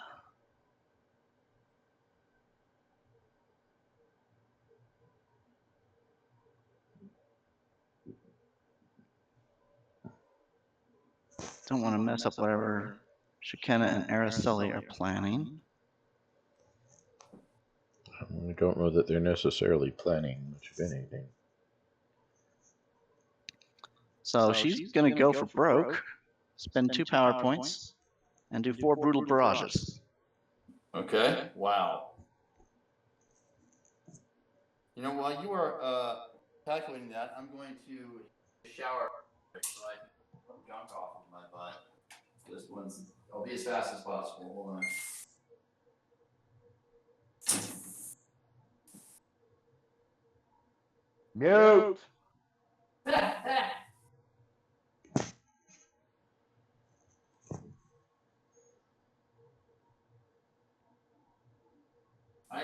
don't want to mess up whatever Shekinah and Araceli are planning. I don't know that they're necessarily planning much of anything. So she's going to go for broke, spend 2 power points, and do 4 brutal barrages. Okay. Wow. You know, while you are calculating that, I'm going to shower so I can junk off of my butt. This one's. I'll be as fast as possible. Hold on. Mute. I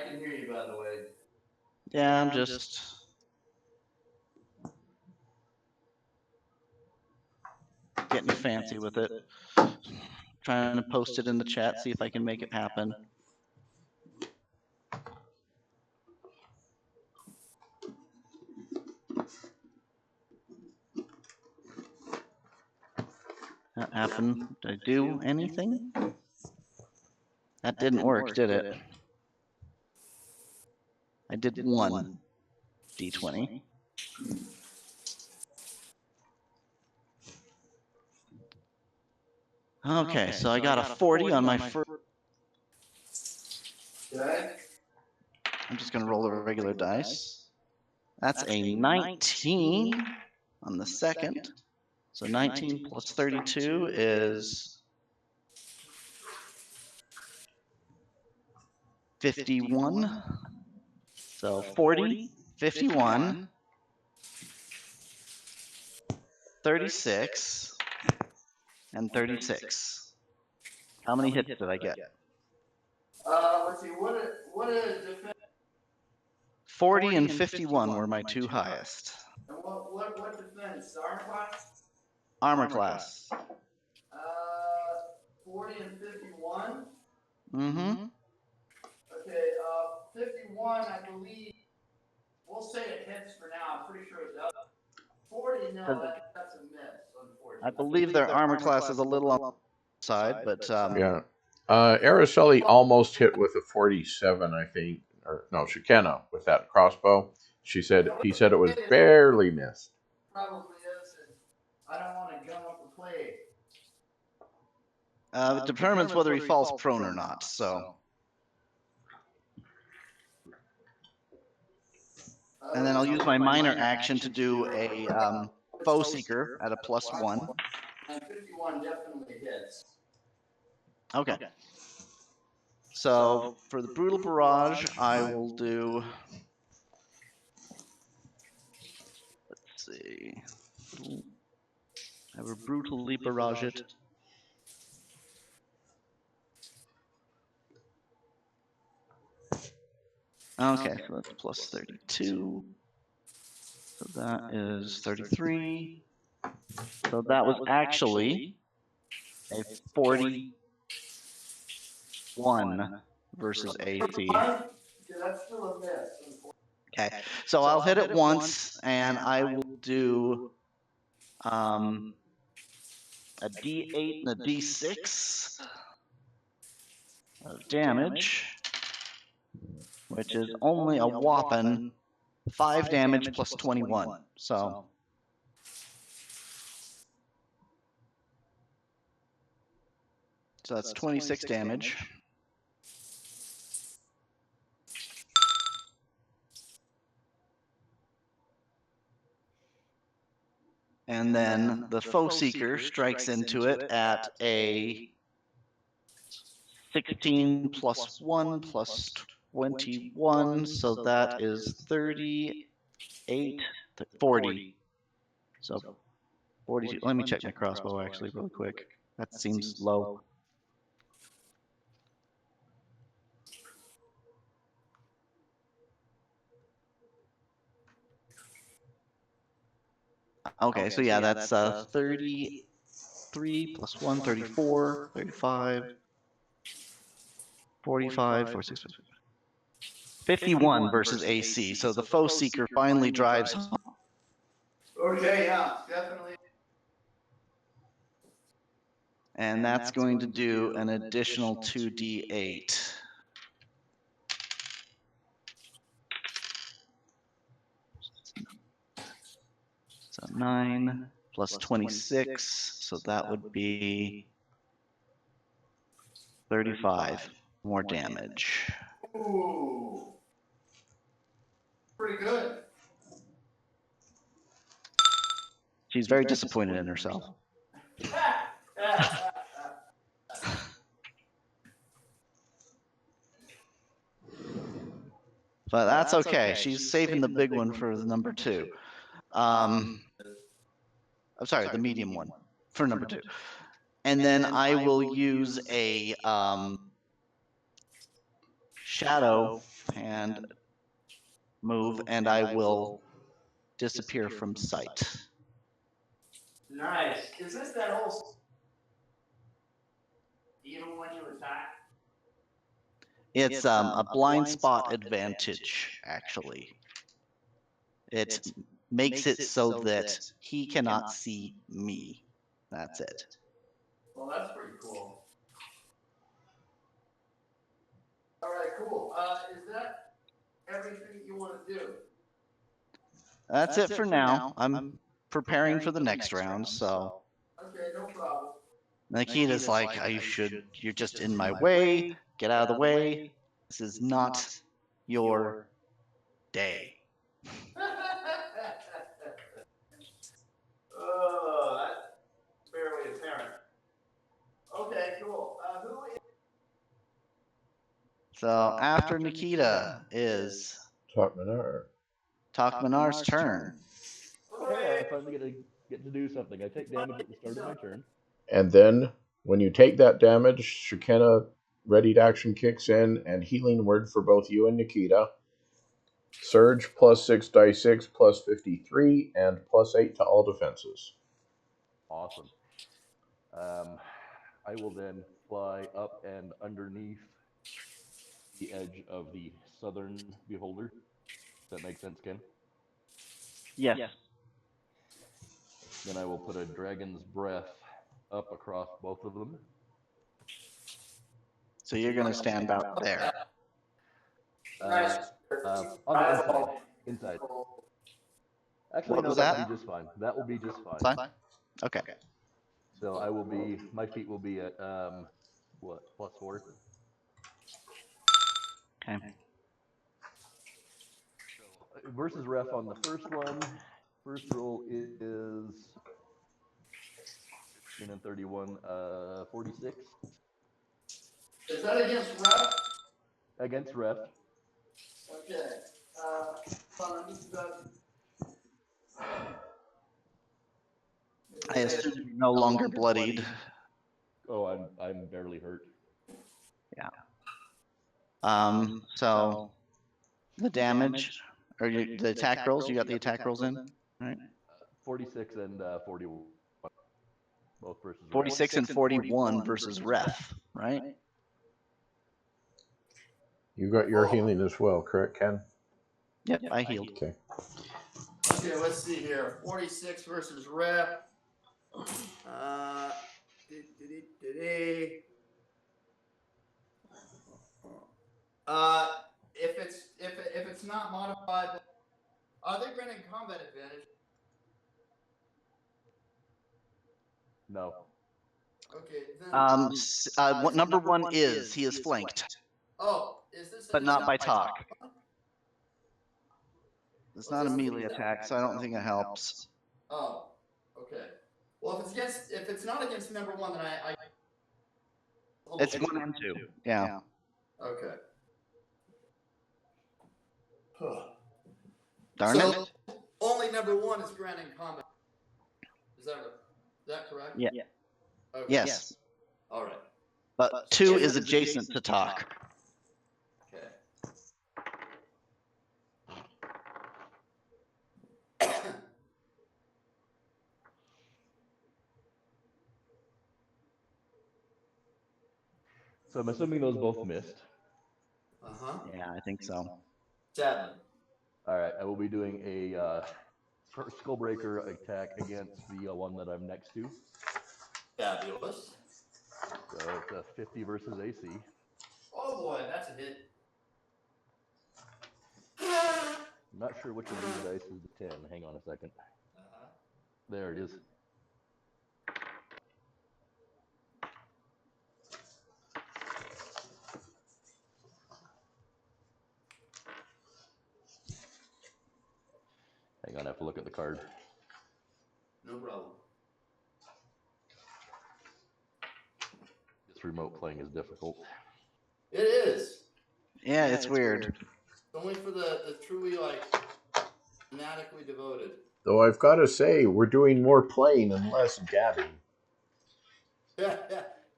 can hear you, by the way. Yeah, I'm just getting fancy with it. Trying to post it in the chat, see if I can make it happen. That happened. Did I do anything? That didn't work, did it? I did 1 d20. Okay, so I got a 40 on my first. Okay. I'm just going to roll the regular dice. That's a 19 on the second. So 19 plus 32 is 51. So 40, 51, 36, and 36. How many hits did I get? Let's see. What is defense? 40 and 51 were my 2 highest. And what defense? Armor class? Armor class. 40 and 51. Mm-hmm. Okay. 51, I believe. We'll say it hits for now. I'm pretty sure it does. 40, no, that's a miss. Unfortunately. I believe their armor class is a little on the side, but Yeah. Araceli almost hit with a 47, I think. Or no, Shekinah with that crossbow. He said it was barely missed. Probably is. And I don't want to gum up the play. it determines whether he falls prone or not. So, and then I'll use my minor action to do a foe seeker at a +1. And 51 definitely hits. Okay. So for the brutal barrage, I will do. Let's see. I will brutally barrage it. Okay, so that's plus 32. So that is 33. So that was actually a 41 versus AC. That's still a miss. Okay, so I'll hit it once, and I will do a D8 and a D6 of damage, which is only a whopping 5 damage plus 21. So that's 26 damage. And then the Foe Seeker strikes into it at a 16 plus 1 plus 21, so that is 38, 40. So 42. Let me check my crossbow actually really quick. That seems low. Okay, so yeah, that's 33 plus 1, 34, 35, 45, 46, 51 versus AC. So the Foe Seeker finally drives home. Okay, yeah, definitely. And that's going to do an additional 2d8. So 9 plus 26, so that would be 35 more damage. Ooh. Pretty good. She's very disappointed in herself. But that's okay. She's saving the big one for the number 2. I'm sorry, the medium one for number 2. And then I will use a shadow hand move, and I will disappear from sight. Nice. Is this that whole even when you attack? It's a blind spot advantage, actually. It makes it so that he cannot see me. That's it. Well, that's pretty cool. All right, cool. Is that everything you want to do? That's it for now. I'm preparing for the next round, so. Okay, no problem. Nikita's like, you're just in my way. Get out of the way. This is not your day. Oh, that's fairly apparent. Okay, cool. Who is... So after Nikita is Takmanar. Takmanar's turn. Hey, I finally get to do something. I take damage at the start of my turn. And then when you take that damage, Shekinah readied action kicks in, and healing word for both you and Nikita. Surge plus 6 die 6 plus 53 and plus 8 to all defenses. Awesome. I will then fly up and underneath the edge of the southern beholder. Does that make sense, Ken? Yes. Then I will put a dragon's breath up across both of them. So you're going to stand about there. Nice. On the inside. Inside. Actually, What no, was that that? will be just fine. That will be just fine. Fine? Okay. So I will be, my feet will be at, what, +4? Okay. Versus ref on the first one. First roll is 15 and 31, 46 Is that against rep? against ref. Okay. I assume you're no longer bloodied. Oh, I'm barely hurt. Yeah. So the damage Or the attack rolls? You got the attack rolls in? All right. 46 and 41. Both versus ref. 46 and 41 versus ref, right? You got your healing as well, correct, Ken? Yep, I healed. Okay. Okay, let's see here. 46 versus rep. If it's not modified, are they granting combat advantage? No. Okay, then. What number one is? He is flanked, Oh, is this? but not by talk. It's not a this melee attack, so I don't think it helps. Oh, okay. Well, if it's not against number one, then I It's 1 and 2. Yeah. Okay. Darn it. Only number one is granting combat. Is that correct? Yeah. Okay. Yes. All right. But 2 is adjacent to talk. Okay. So I'm assuming those both missed. Yeah, I think so. 7. All right, I will be doing a Skullbreaker attack against the one that I'm next to. Fabulous. So it's a 50 versus AC. Oh boy, that's a hit. I'm not sure which of these dice is the 10. Hang on a second. There it is. Hang on, I have to look at the card. No problem. This remote playing is difficult. It is. Yeah, it's weird. It's only for the truly fanatically devoted. Though I've got to say, we're doing more playing and less gabbing. Yeah,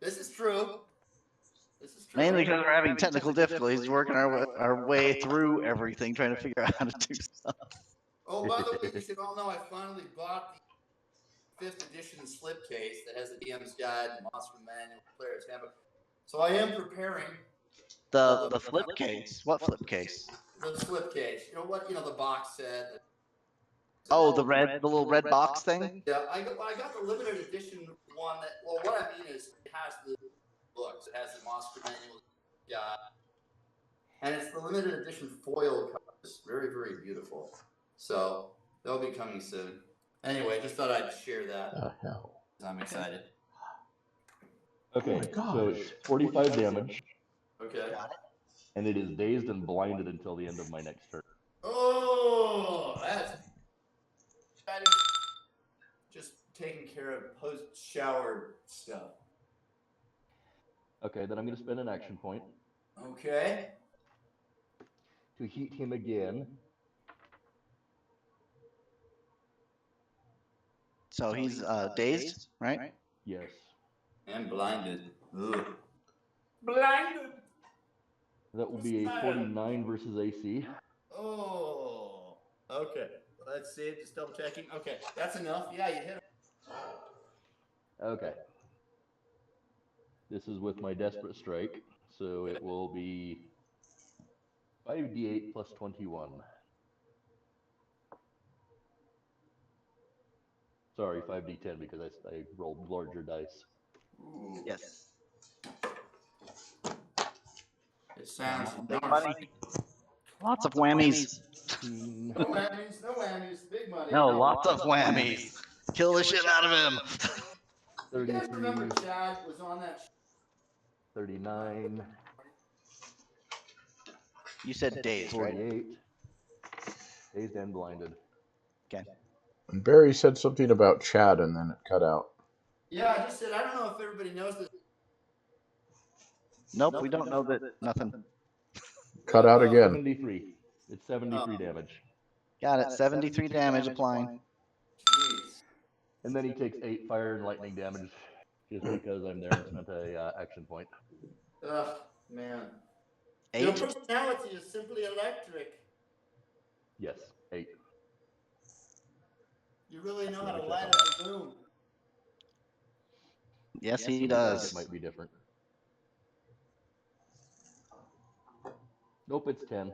this is true. Mainly because we're having technical difficulties, working our way through everything, trying to figure out how to do stuff. Oh, by the way, you should all know I finally bought the 5th edition slipcase that has the DM's guide, the monster manual, player's handbook. So I am preparing The flip case. What flip case? the slipcase. You know the box set. Oh, the little red box thing? Yeah, I got the limited edition one that. Well, what I mean is it has the books. It has the monster manual, and it's the limited edition foil cover. It's very, very beautiful. So they'll be coming soon. Anyway, just thought I'd share that. The hell? I'm excited. Okay, Oh so it's 45 damage, Okay. and it is dazed and blinded until the end of my next turn. Oh, that's exciting. Just taking care of post-shower stuff. Okay, then I'm going to spend an action point Okay. to heat him again. So he's dazed, right? Yes. And blinded. Ugh. Blinded. That will be a 49 versus AC. Oh. Okay. Let's see. Just double checking. Okay. That's enough. Yeah, you hit him. Okay. This is with my Desperate Strike, so it will be 5d8 plus 21. Sorry, 5d10 because I rolled larger dice. Ooh. Yes. It sounds Big darn money. Lots of whammies. No whammies. No whammies. Big money. No, lots of whammies. Kill the shit out of him. You guys 33, remember Chad was on that 39, You said dazed, right? 48, dazed and blinded. Okay. And Barry said something about Chad, and then it cut out. Yeah, I just said, I don't know if everybody knows this. Nope, we don't know that. Nothing. Cut out again. 73. It's 73 damage. Got it. 73 damage applying. Jeez. And then he takes 8 fire and lightning damage just because I'm there and spent a action point. Ugh, man. 8. Your personality is simply electric. Yes, 8. You really know how Let me to check light on up that. the room. Yes, he Looks like it does. might be different. Nope, it's 10.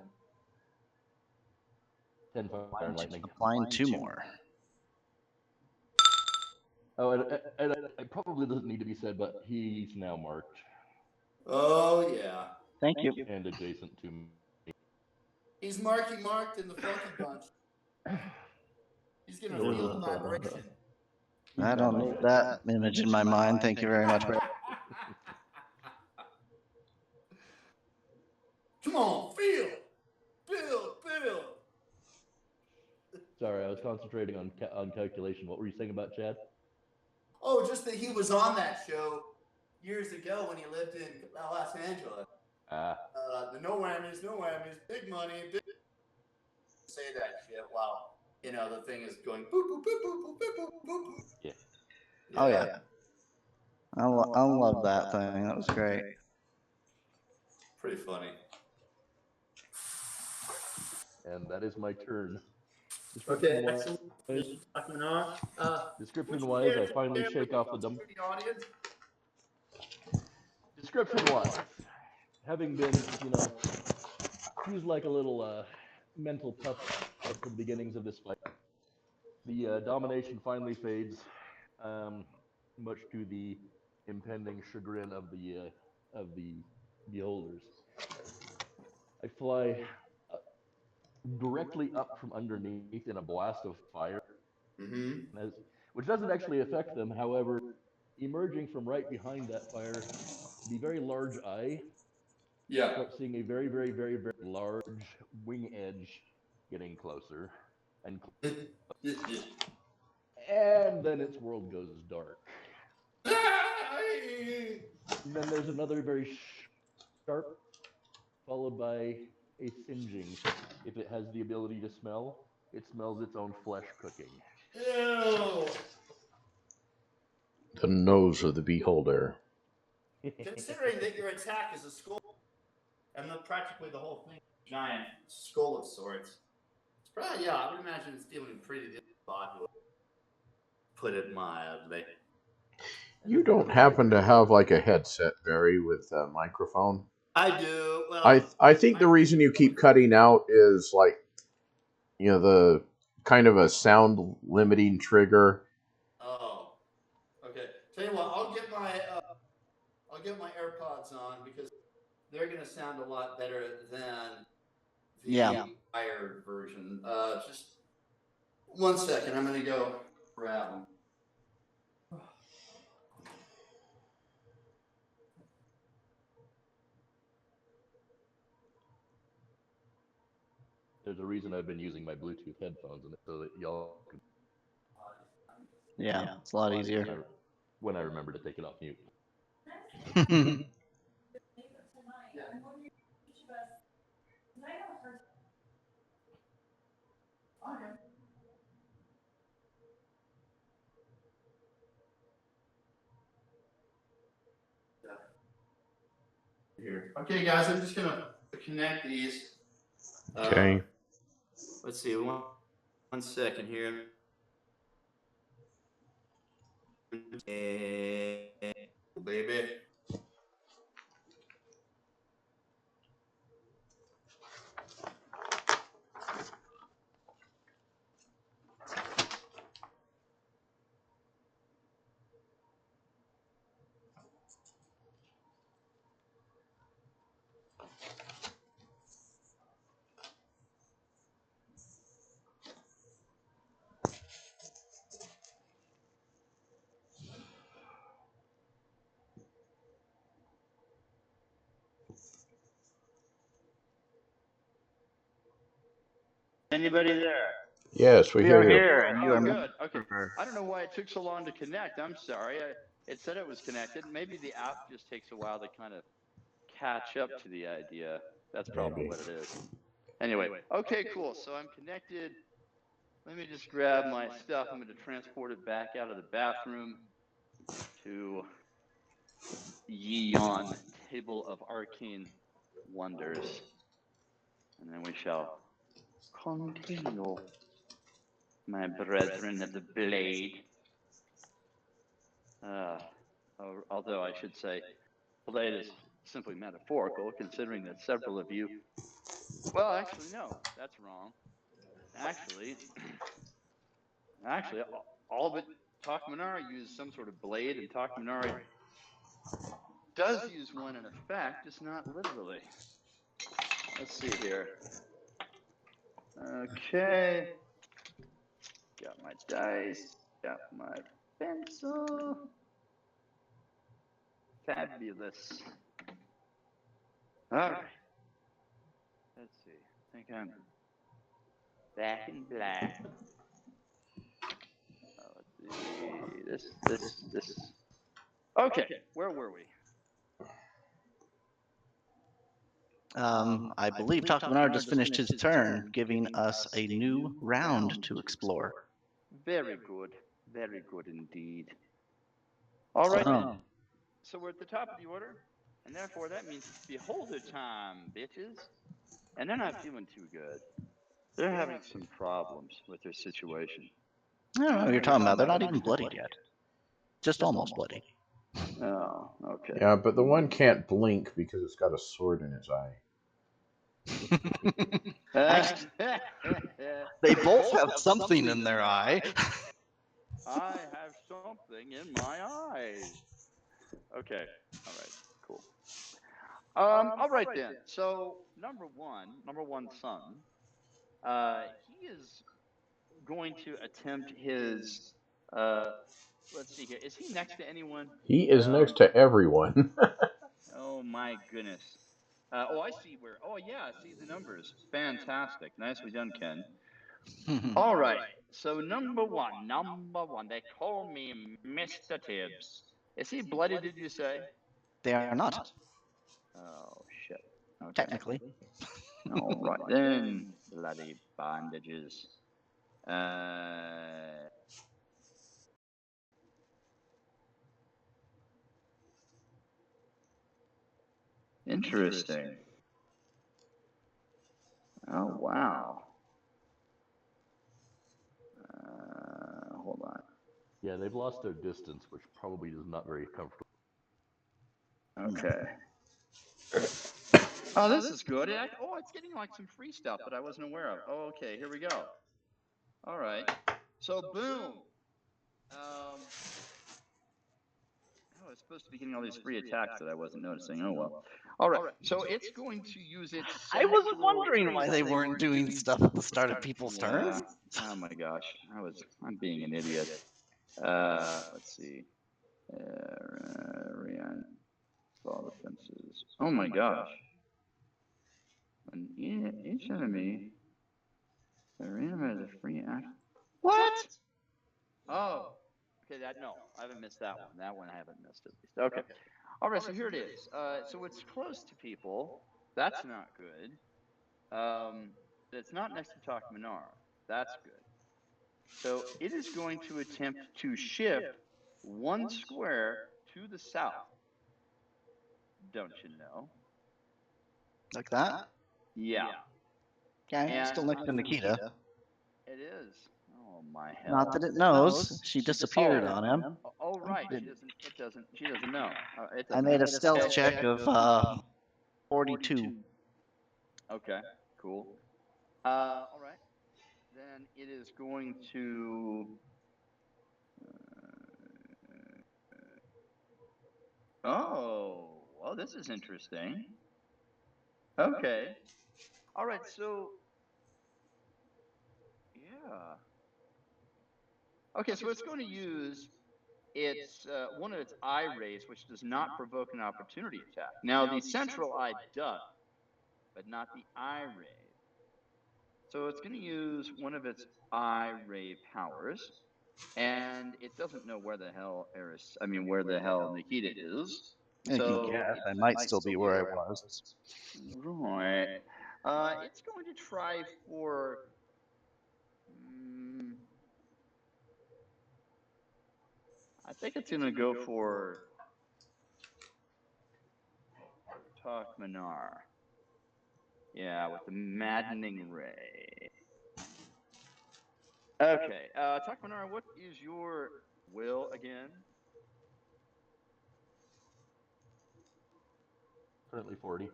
10 fire and lightning. Applying 2 more. Oh, and it probably doesn't need to be said, but he's now marked Oh yeah, Thank you. and adjacent to me. he's marked in the Funky Bunch. He's gonna feel the vibration. I don't need that image in my mind. Thank you very much, Brett. Come on, feel, Bill. Sorry, I was concentrating on calculation. What were you saying about Chad? Oh, just that he was on that show years ago when he lived in Los Angeles. The no whammies, big money, big. Say that shit while the thing is going boop boop boop boop boop boop boop boop. Yeah. Oh, yeah. I love that thing. That was great. Pretty funny. And that is my turn. Okay, Description-wise, Description-wise, I finally shake off the dump. Description-wise, having been, used like a little mental puppet at the beginnings of this fight, the domination finally fades, much to the impending chagrin of the beholders. I fly directly up from underneath in a blast of fire, which doesn't actually affect them. However, emerging from right behind that fire, the very large eye starts seeing a very, very, very, very large wing edge getting closer and and then its world goes dark. And then there's another very sharp, followed by a singeing. If it has the ability to smell, it smells its own flesh cooking. Ew. The nose of the beholder. Considering that your attack is a skull, and practically the whole thing is a giant skull of sorts. It's probably, I would imagine it's feeling pretty dispopular. Put it mildly. You don't happen to have like a headset, Barry, with a microphone? I do. Well, I think the reason you keep cutting out is like, the kind of a sound limiting trigger. Oh, okay. Tell you what, I'll get my AirPods on because they're gonna sound a lot better than the wired version. Just 1 second. I'm gonna go grab them. There's a reason I've been using my Bluetooth headphones in it so that y'all can. Yeah, it's a lot easier. When I remember to take it off mute. Here. Okay, guys, I'm just gonna connect these. Okay. Let's see. One second here. Baby. Anybody there? Yes, we We hear are you. here, and you Oh, are good. Okay. I don't know why it took so long to connect. I'm sorry. It said it was connected. Maybe the app just takes a while to kind of catch up to the idea. That's probably Maybe. what it is. Anyway, okay, cool. So I'm connected. Let me just grab my stuff. I'm going to transport it back out of the bathroom to ye yon table of arcane wonders. And then we shall Continue, my brethren of the blade. Although I should say, blade is simply metaphorical, considering that several of you. Well, actually, no, that's wrong. Actually, all but Takmanari use some sort of blade, and Takmanari does use one in effect, just not literally. Let's see here. Okay. Got my dice, got my pencil. Fabulous. All right. Let's see. I think I'm back in black. Let's see. This. Okay. Where were we? I believe Takmanar just finished his turn, giving us a new round to explore. Very good. Very good indeed. All right. So, So we're at the top of the order, and therefore that means it's beholder time, bitches. And they're not feeling too good. They're having some problems with their situation. I don't know what you're talking about. They're not even bloodied yet. Just almost bloody. Oh, okay. Yeah, but the one can't blink because it's got a sword in its eye. They both have something in their eye. I have something in my eye. Okay. All right. Cool. All right then. So number one son, he is going to attempt his. Let's see here. Is he next to anyone? He is next to everyone. Oh my goodness. I see where. Oh yeah, I see the numbers. Fantastic. Nicely done, Ken. All right. So number one. They call me Mr. Tibbs. Is he bloody? Did you say? They are not. Oh shit. Okay. Technically. All right then. Bloody bandages. Interesting. Oh wow. Hold on. Yeah, they've lost their distance, which probably is not very comfortable. Okay. Oh, this is good. It's getting like some free stuff that I wasn't aware of. Oh, okay, here we go. All right. So boom. It's supposed to be getting all these free attacks that I wasn't noticing. Oh well. All right. So it's going to use its. I was wondering why they weren't doing stuff at the start of people's turns. Oh my gosh. I'm being an idiot. Let's see. Fall defenses. Oh my gosh. When each enemy randomizes a free action. What? Oh. Okay, I haven't missed that one. That one I haven't missed at least. Okay. All right, so here it is. So it's close to people. That's not good. It's not next to Takmanar. That's good. So it is going to attempt to shift one square to the south. Don't you know? Like that? Yeah. Okay, still next to Nikita. It is. Oh my hell. Not that it knows. She disappeared on him. Oh right. She doesn't know. I made a stealth check of 42. Okay, cool. All right. Then it is going to. Well, this is interesting. Okay. All right. So. Yeah. Okay, so it's going to use one of its eye rays, which does not provoke an opportunity attack. Now, the central eye does, but not the eye ray. So it's going to use one of its eye ray powers, and it doesn't know where the hell Nikita is. I can guess. I might still be where I was. Right. It's going to try for. I think it's going to go for Takmanar. Yeah, with the maddening ray. Okay, Takmanar, what is your will again? Currently 40.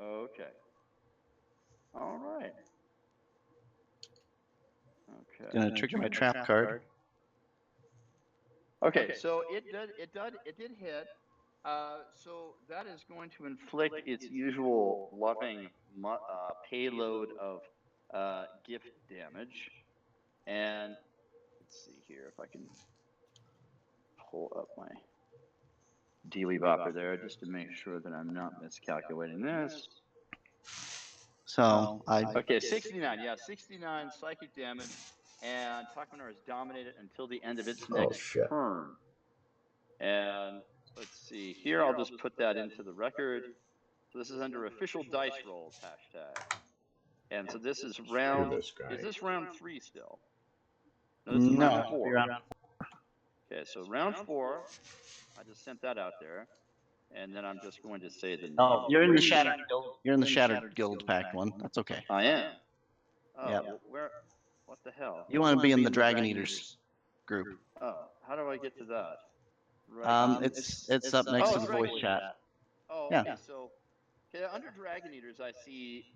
Okay. All right. Okay. Gonna trigger my trap card. Okay, so it did hit. So that is going to inflict its usual loving payload of gift damage. And let's see here if I can pull up my dealy bopper there just to make sure that I'm not miscalculating this. So Okay, 69. Yeah, 69 psychic damage, and Takmanar is dominated until the end of its next turn. And let's see here. I'll just put that into the record. So this is under official dice rolls hashtag. And so this is round. Is this round 3 still? No, this is round 4. Okay, so round 4. I just sent that out there, and then I'm just going to say the name. Oh, you're in the Shattered Guild. You're in the Shattered Guild pack one. That's okay. I am. Oh, yeah. Well, where? What the hell? You want to be in the Dragon Eaters group. Oh, how do I get to that? Right. It's up next to the voice chat. Oh, okay. So, okay, under Dragon Eaters, I see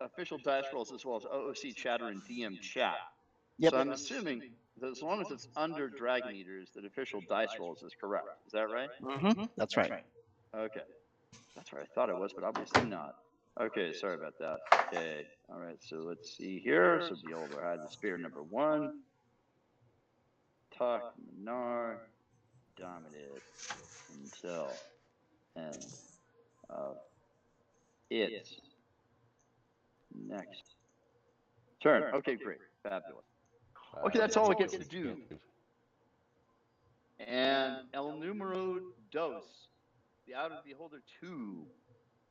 official dice rolls as well as OOC chatter and DM chat. Yep. So I'm assuming that as long as it's under Dragon Eaters, that official dice rolls is correct. Is that right? Mm-hmm. That's right. Okay. That's where I thought it was, but obviously not. Okay, sorry about that. Okay, all right, so let's see here. So Beholder had the spear number 1. Takmanar dominated until end of its next turn. Okay, great. Fabulous. Okay, that's all it gets to do. And El Numero Dos, the Out of Beholder 2.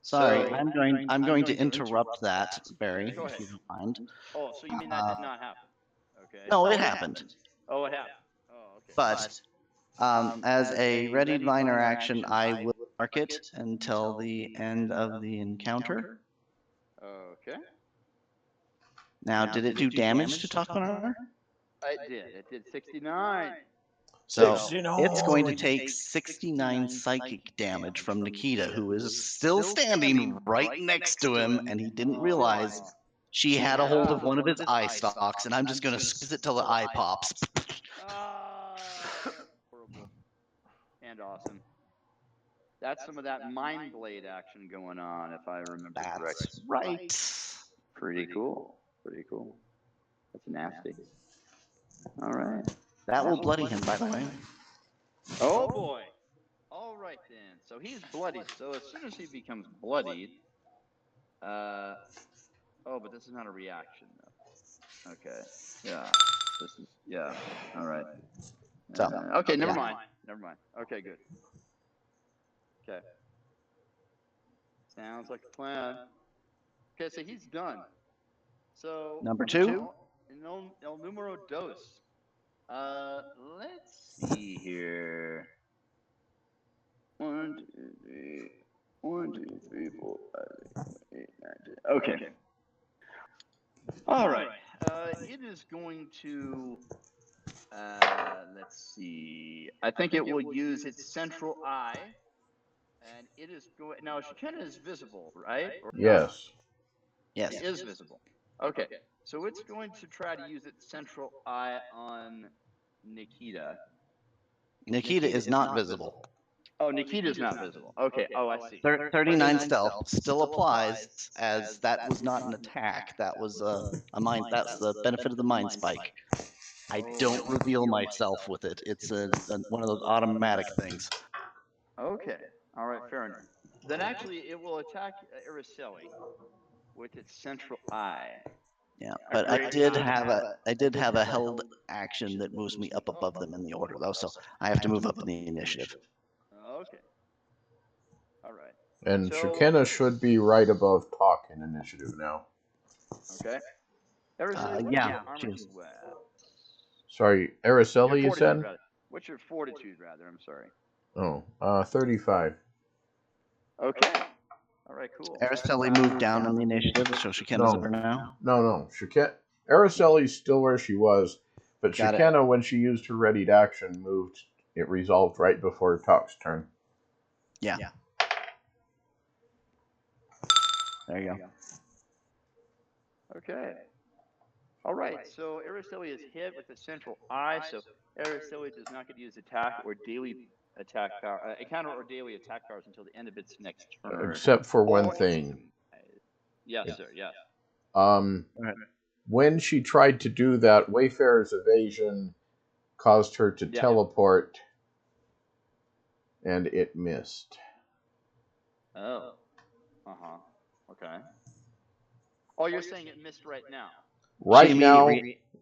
Sorry, So, I'm going to interrupt that, Barry, Go ahead. if you don't mind. Oh, so you mean that did not happen? Okay. No, it happened. Oh, it happened. Oh, okay. But as a readied minor action, I will mark it until the end of the encounter. Okay. Now, did it do damage to Takmanar? It did. It did 69. So it's going to take 69 psychic damage from Nikita, who is still standing right next to him, and he didn't realize she had a hold of one of his eye stalks, and I'm just going to squeeze it till the eye pops. Horrible. And awesome. That's some of that Mind Blade action going on, if I remember correctly. That's right. Pretty cool. Pretty cool. That's nasty. All right. That will bloody him, by the way. Oh boy. All right then. So he's bloodied. So as soon as he becomes bloodied, oh, but this is not a reaction though. Okay. Yeah. This is All right. Okay. Never mind. Never mind. Okay. Good. Okay. Sounds like a plan. Okay. So he's done. So Number 2. El Numero Dos. Let's see here. 1, 2, 3. 1, 2, 3, 4, 5, 6, 7, 8, 9, 10. Okay. All right. It is going to. Let's see. I think it will use its central eye, and it is going. Now, Shekinah is visible, right? Yes. Yes. It is visible. Okay. So it's going to try to use its central eye on Nikita. Nikita is not visible. Oh, Nikita's not visible. Okay. Oh, I see. 39 stealth still applies, as that was not an attack. That was a mind. That's the benefit of the mind spike. I don't reveal myself with it. It's one of those automatic things. Okay. All right. Fair enough. Then actually, it will attack Araceli with its central eye. Yeah, but I did have a held action that moves me up above them in the order, though, so I have to move up in the initiative. Okay. All right. And Shekinah should be right above Talk in initiative now. Okay. Araceli, yeah. Sorry, Araceli, you said? What's your fortitude, rather? I'm sorry. Oh, 35. Okay. All right, cool. Araceli moved down in the initiative, so Shekinah's over now. No. Araceli's still where she was, but Got it. Shekinah, when she used her readied action, moved. It resolved right before Talk's turn. Yeah. There you go. Okay. All right, so Araceli is hit with the central eye, so Araceli does not get to use attack or daily attack power, encounter or daily attack powers until the end of its next turn. Except for one Or- thing. Yes, sir, yes. When she tried to do that, Wayfarer's evasion caused her to teleport, and it missed. Oh. Uh-huh. Okay. Oh, you're saying it missed right now? Right now,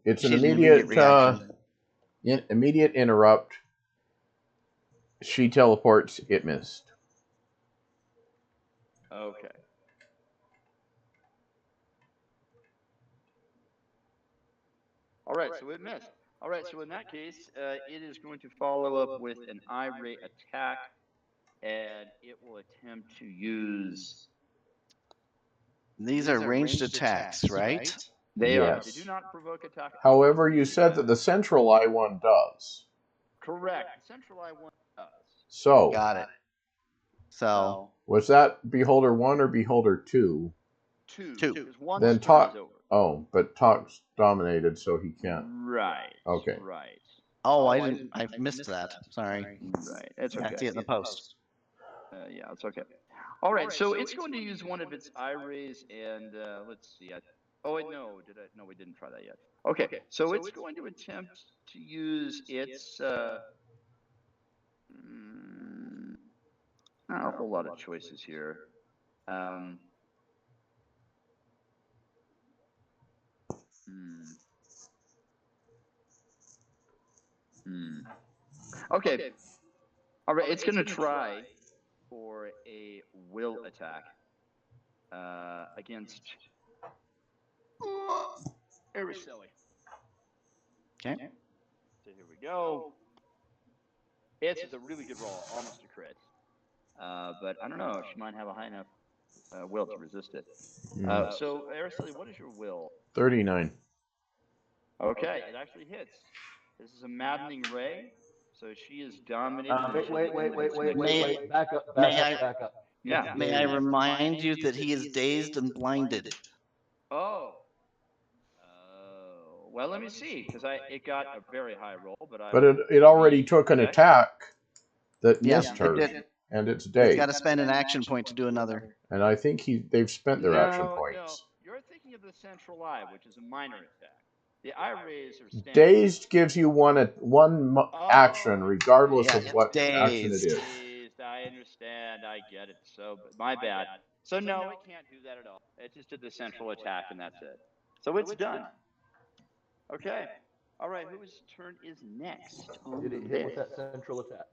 it's an she's immediate reaction. immediate interrupt. She teleports, it missed. Okay. All right, so it missed. All right, so in that case, it is going to follow up with an eye ray attack, and it will attempt to use. These are ranged attacks, right? They are. Yes. They do not provoke attack. However, you said that the central eye one does. Correct. The central eye one does. So, Got it. So was that Beholder 1 or Beholder 2? Two. Two. Because one Then turn Talk. is over. Oh, but Talk's dominated, so he can't. Right. Okay. Right. I missed that. Sorry. Right. It's okay. I see it in the post. Yeah, it's okay. All right, so it's going to use one of its eye rays, and let's see. Oh wait, no, No, we didn't try that yet. Okay, so it's going to attempt to use its. Not a whole lot of choices here. Okay. All right, it's going to try for a will attack against Araceli. Okay. So here we go. It's a really good roll, almost a crit. But I don't know, she might have a high enough will to resist it. So, Araceli, what is your will? 39. Okay, it actually hits. This is a maddening ray, so she is dominated. Wait. Back up. Yeah. May I remind you that he is dazed and blinded? Oh. Well, let me see, because it got a very high roll, but it already took an attack that missed her, it did. and it's He's dazed. got to spend an action point to do another. And I think they've spent their action points. No, you're thinking of the central eye, which is a minor attack. The eye rays are standard. Dazed gives you one action, regardless of what action it is. Dazed, I understand. I get it. So, my bad. So, no, it can't do that at all. It just did the central attack, and that's it. So, it's done. Okay. All right, whose turn is next? Did it hit with that central attack?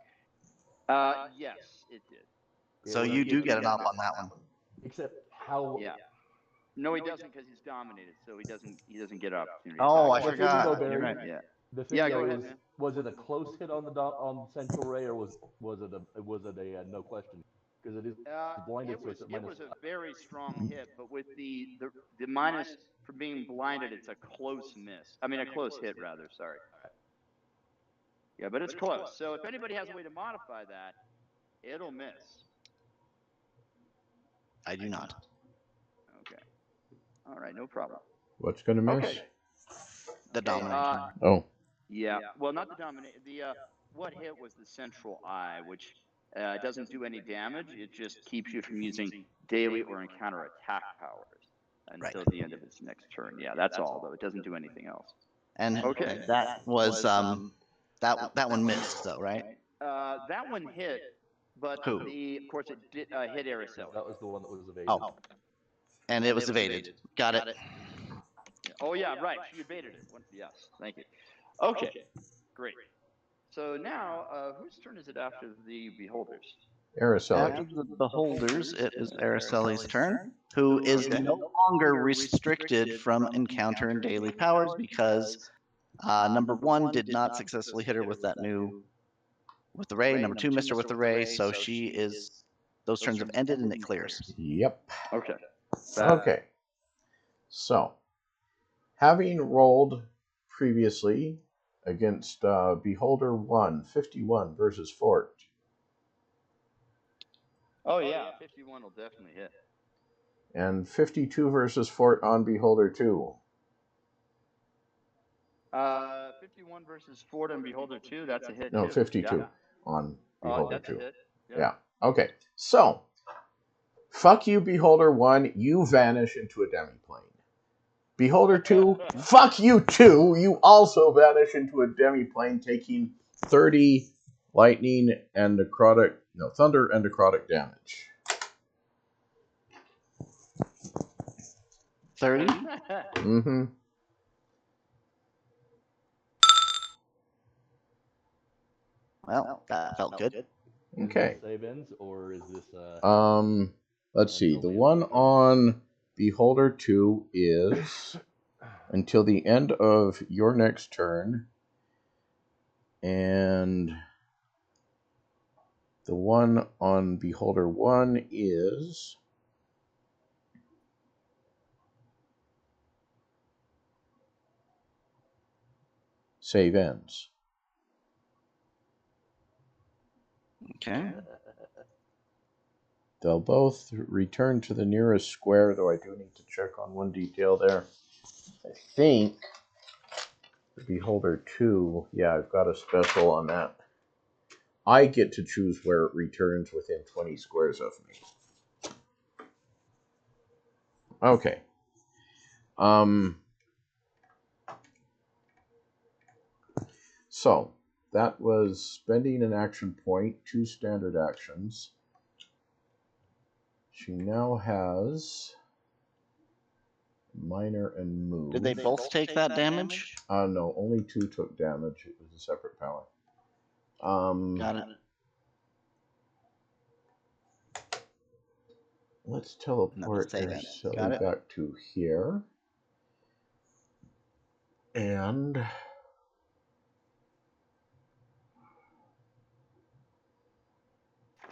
Yes, it did. So you do get an up on that one. Except how? Yeah. No, he doesn't, because he's dominated, so he doesn't get opportunity. Oh, I Well, forgot. so You're right. Yeah. The thing Yeah, though go ahead, is, man. was it a close hit on the central ray, or was it a no question? Because it is blinded, so it's at It was a very strong hit, but with the minus for being blinded, it's a close miss. I mean, a close hit, rather. Sorry. Yeah, but it's close. So if anybody has a way to modify that, it'll miss. I do not. Okay. All right, no problem. What's going to miss? Okay. The domination. Oh. Yeah. Well, not the dominate. What hit was the central eye, which doesn't do any damage. It just keeps you from using daily or encounter attack powers until the end of its next turn. Yeah, that's all, though. It doesn't do anything else. And that was that one missed though, right? That one hit, but Who? of course it did hit Araceli. That was the one that was evaded. Oh. And it was evaded. Got it. Oh yeah, right. She evaded it. Yes, thank you. Okay, great. So now, whose turn is it after the beholders? Araceli. After the beholders, it is Araceli's turn, who is no longer restricted from encountering daily powers because number 1 did not successfully hit her with the ray. Number 2 missed her with the ray, so she is Those turns have ended and it clears. Yep. Okay. Okay. So, having rolled previously against Beholder 1, 51 versus Fort. Oh yeah, 51 will definitely hit. And 52 versus Fort on Beholder 2. 51 versus Ford and Beholder 2, that's a hit No, too. 52 Yeah. on Beholder That's 2. a hit. Yeah. Okay. So, fuck you, Beholder 1. You vanish into a demiplane. Beholder 2, fuck you too. You also vanish into a demiplane, taking 30 lightning and thunder and necrotic damage. 30? Mm-hmm. Well, that felt good. Okay. Is this save ends, or is this Let's see. until The the end one of my turn? on Beholder 2 is until the end of your next turn. And the one on Beholder 1 is save ends. Okay. They'll both return to the nearest square, though I do need to check on one detail there. I think the Beholder 2, yeah, I've got a special on that. I get to choose where it returns within 20 squares of me. Okay. So, that was spending an action point, 2 standard actions. She now has minor and move. Did they both take that damage? No, only 2 took damage. It was a separate power. Got it. Let's teleport save it. Araceli Got it. back to here. And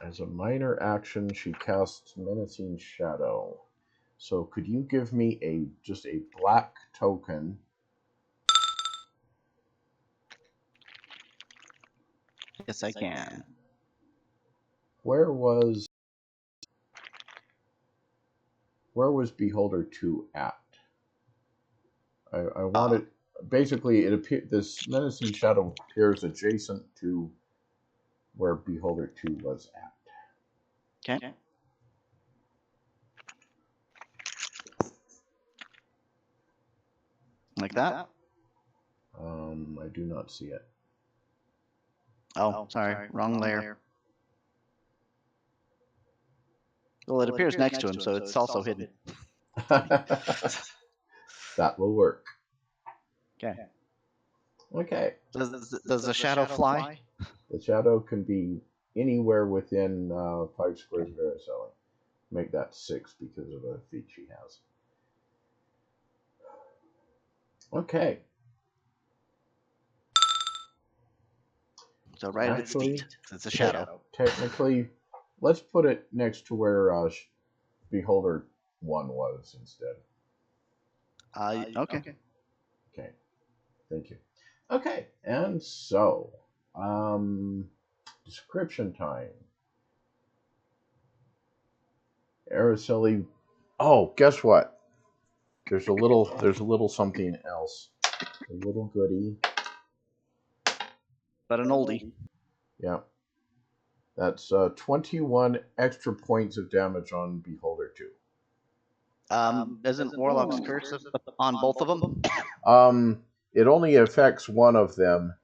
as a minor action, she casts Menacing Shadow. So could you give me just a black token? Yes, I can. Where was Beholder 2 at? I wanted basically this Menacing Shadow appears adjacent to where Beholder 2 was at. Okay. Like that? I do not see it. Oh, sorry. Wrong layer. Well, it appears next to him, so it's also hidden. That will work. Okay. Okay. Does the shadow fly? The shadow can be anywhere within 5 squares of Araceli. Make that 6 because of a feat she has. Okay. So right at its feet. It's a shadow. Technically, let's put it next to where Beholder 1 was instead. Okay. Okay. Thank you. Okay. And so, description time. Araceli. Oh, guess what? There's a little something else. A little goodie. But an oldie. Yeah. That's 21 extra points of damage on Beholder 2. Isn't Warlock's Curse on both of them? It only affects one of them.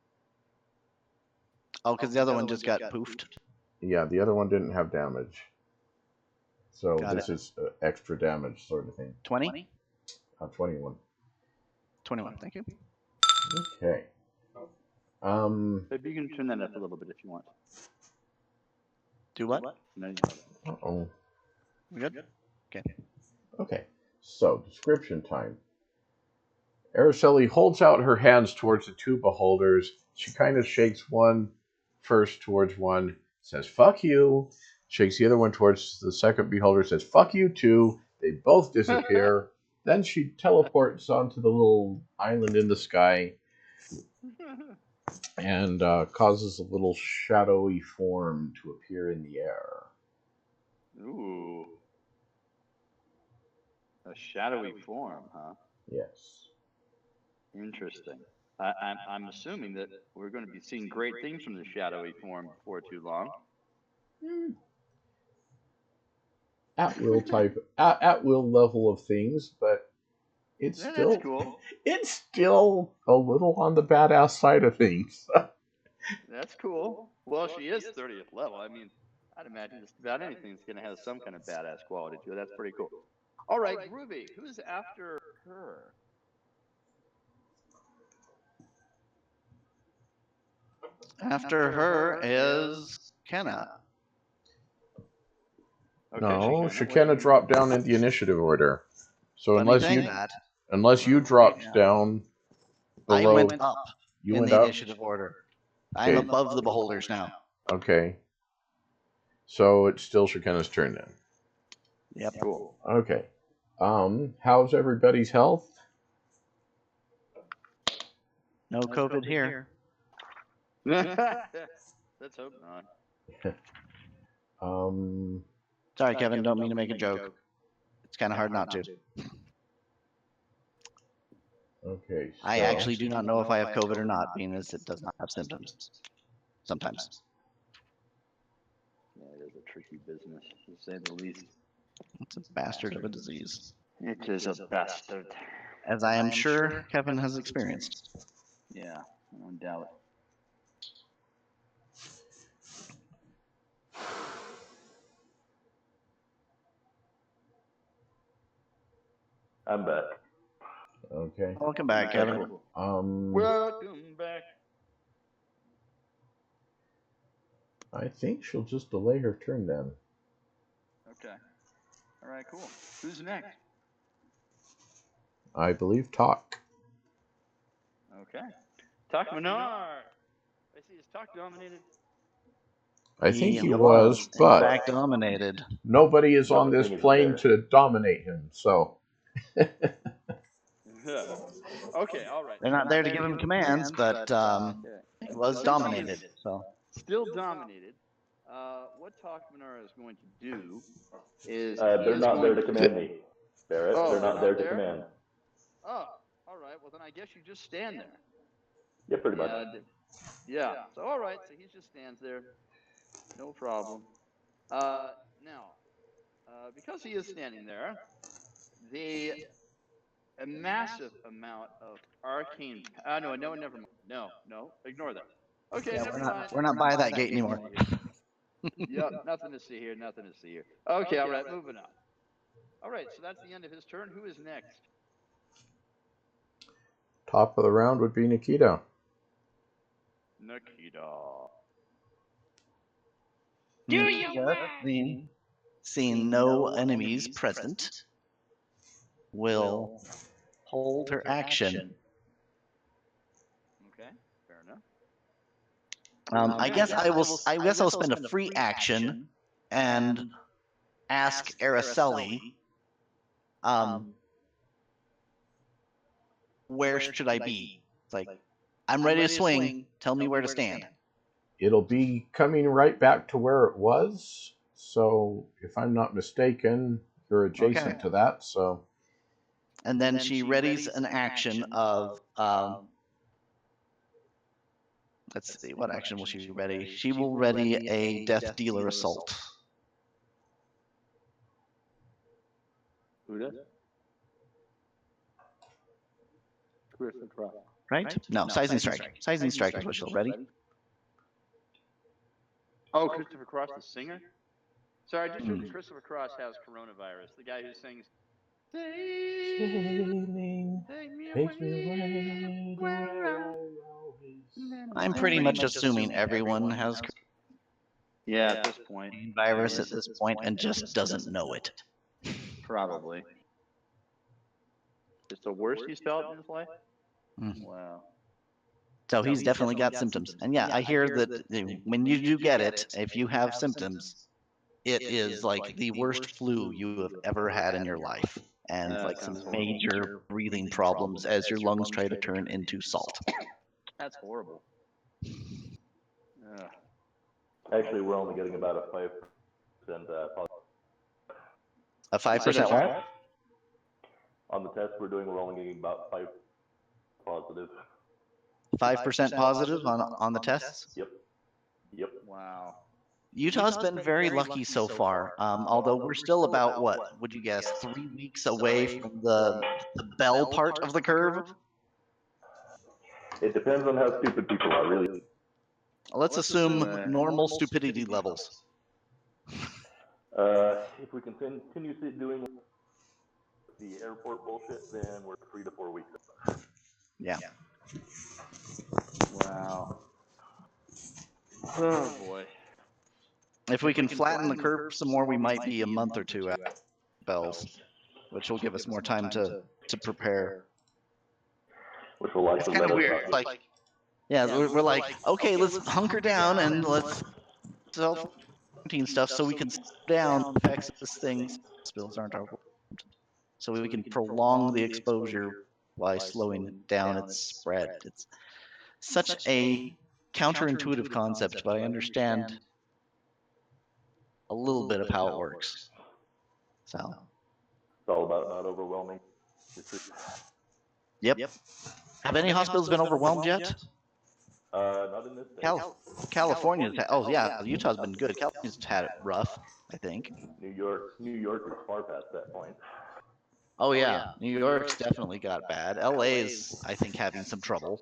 Oh, because the other one just got poofed. Yeah, the other one didn't have damage. So Got this is extra damage sort of thing. 20? 21. 21, thank you. Okay. Maybe you can turn that up a little bit if you want. Do what? No, Uh-oh. We good? Okay. Okay. So, description time. Araceli holds out her hands towards the 2 beholders. She kind of shakes one first towards one, says, "Fuck you." shakes the other one towards the second beholder, says, "Fuck you too." They both disappear. Then she teleports onto the little island in the sky and causes a little shadowy form to appear in the air. Ooh. A shadowy form, huh? Yes. Interesting. I'm assuming that we're going to be seeing great things from the shadowy form before too long. At will type, at will level of things, but it's Yeah, still that's cool. it's still a little on the badass side of things. That's cool. Well, she is 30th level. I mean, I'd imagine just about anything's going to have some kind of badass quality to it. That's pretty cool. All right, Groovy, who's after her? After her is Kenna. Okay, No, Shekinah, Shekinah dropped down in the initiative order. So Funny thing that unless you dropped Yeah. down I below, went up you in went the up. initiative order. I'm Okay. above the beholders now. Okay. So it's still Shekinah's turn then. Yep. Cool. Okay. How's everybody's health? No COVID here. Let's hope not. Sorry, Kevin, don't mean to make a joke. It's kind of hard not to. Okay. So, I actually do not know if I have COVID or not, being as it does not have symptoms. Sometimes. Yeah, it is a tricky business, to say the least. It's a bastard of a disease. It is a bastard. As I am sure Kevin has experienced. Yeah, no doubt. I'm back. okay. Welcome back, Kevin. Welcome back. I think she'll just delay her turn then. Okay. All right, cool. Who's next? I believe Talk. Okay. Talk Menard. I see, is Talk dominated? I think he was, was, but in fact, dominated. nobody is But on the this thing is plane there. to dominate him. So Okay, all right. They're not there to give him commands, but it was dominated. So Still dominated. What Talk Menard is going to do is They're not there to command me, Barrett. Oh, they're they're not not there there? to command. Oh, all right. Well, then I guess you just stand there. Yeah, pretty much. Yeah. So all right. So he just stands there. No problem. Now, because he is standing there, a massive amount of arcane. No, never mind. No, ignore that. Okay, yeah, never mind. we're not by that gate anymore. Yep, nothing to see here. Nothing to see here. Okay, all right, moving on. All right, so that's the end of his turn. Who is next? top of the round would be Nikita. Nikita. Seeing no enemies present, will hold her action. Okay, fair enough. I guess I'll spend a free action and ask Araceli, where should I be? It's like, I'm ready to swing. Tell me where to stand. It'll be coming right back to where it was. So if I'm not mistaken, you're adjacent to that. So. And then she readies an action of, let's see, what action will she ready? She will ready a Death Dealer Assault. Who does? Right? No, Sizing Strike. Sizing Strike is what she'll ready. Oh, Christopher Cross, the singer? Sorry, I just heard that Christopher Cross has coronavirus. The guy who sings, Sailing, take me away to where I always. I'm pretty much assuming everyone has yeah, at this point. virus at this point and just doesn't know it. Probably. It's the worst he's felt in his life? Wow. So he's definitely got symptoms. And yeah, I hear that when you do get it, if you have symptoms, it is like the worst flu you have ever had in your life, and like some major breathing problems as your lungs try to turn into salt. That's horrible. Actually, we're only getting about a 5% A 5% what? on the test we're doing. We're only getting about 5 positive. 5% positive on the tests? Yep. Wow. Utah's been very lucky so far, although we're still about, what would you guess, 3 weeks away from the bell part of the curve? It depends on how stupid people are, really. Let's assume normal stupidity levels. If we continue doing the airport bullshit, then we're 3 to 4 weeks. Yeah. Wow. Oh boy. If we can flatten the curve some more, we might be a month or two at bells, which will give us more time to prepare. Which will likely It's kind of weird. It's like, yeah, we're like, okay, let's hunker down and let's self-quarantine stuff so we can slow down the effects of this thing. Spills aren't our fault. So we can prolong the exposure while slowing down its spread. It's such a counterintuitive concept, but I understand a little bit of how it works. So It's all about not overwhelming. Yep. Have any hospitals been overwhelmed yet? Not in this state. California's oh yeah, Utah's been good. California's had it rough, I think. New York is far past that point. Oh yeah, New York's definitely got bad. LA's, I think, having some trouble.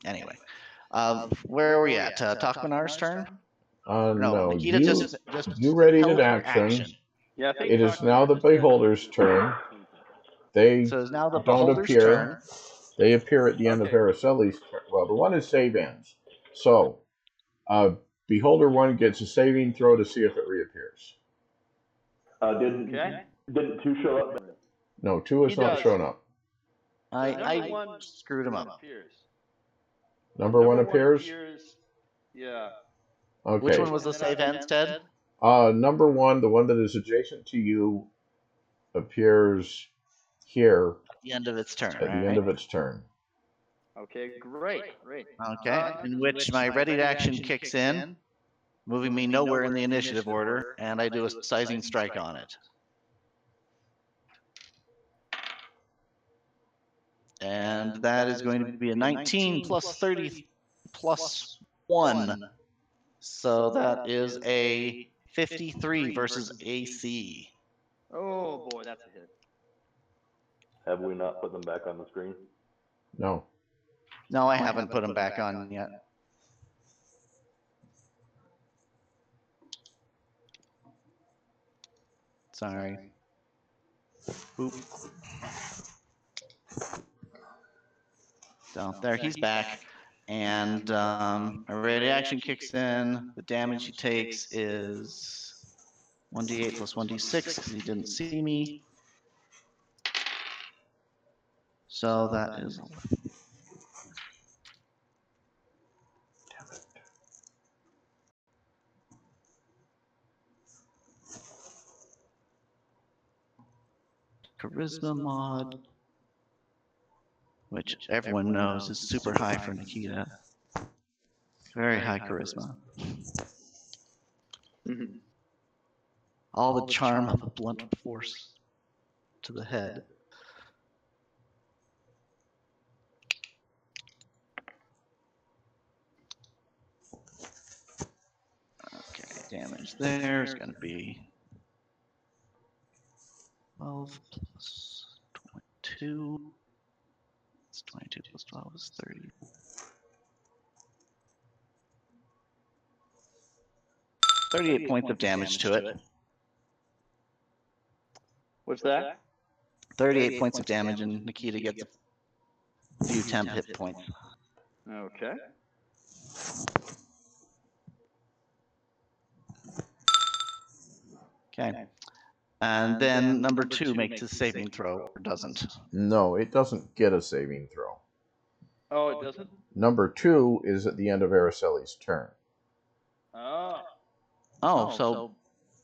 Anyway, where are we at? Talkmanar's turn? No, Nikita just you ready held to her action. Yeah, I think It is now the beholder's turn. They So it's now the don't beholder's appear. turn. They appear at the end of Araceli's turn. Well, the one is save ends. So, beholder 1 gets a saving throw to see if it reappears. Didn't 2 show up? No, 2 has not shown up. I screwed him up. Number 1 appears? Yeah. Okay. Which one was the save ends, Ted? Number 1, the one that is adjacent to you, appears here. At the end of its turn. At the end of its turn. Okay, great. Okay, in which my ready to action kicks in, moving me nowhere in the initiative order, and I do a sizing strike on it. And that is going to be a 19 plus 30 plus 1. So that is a 53 versus AC. Oh boy, that's a hit. Have we not put them back on the screen? No. No, I haven't put them back on yet. Sorry. Boop. So there, he's back. And a ready action kicks in. The damage he takes is 1d8 plus 1d6 because he didn't see me. So that is 11. Charisma mod, which everyone knows is super high for Nikita. Very high charisma. All the charm of a blunt force to the head. Okay, damage there is going to be 12 plus 22. It's 22 plus 12 is 30. 38 points of damage to it. What's that? 38 points of damage, and Nikita gets a few temp hit points. Okay. Okay. And then number 2 makes a saving throw, or doesn't. No, it doesn't get a saving throw. Oh, it doesn't? Number 2 is at the end of Araceli's turn.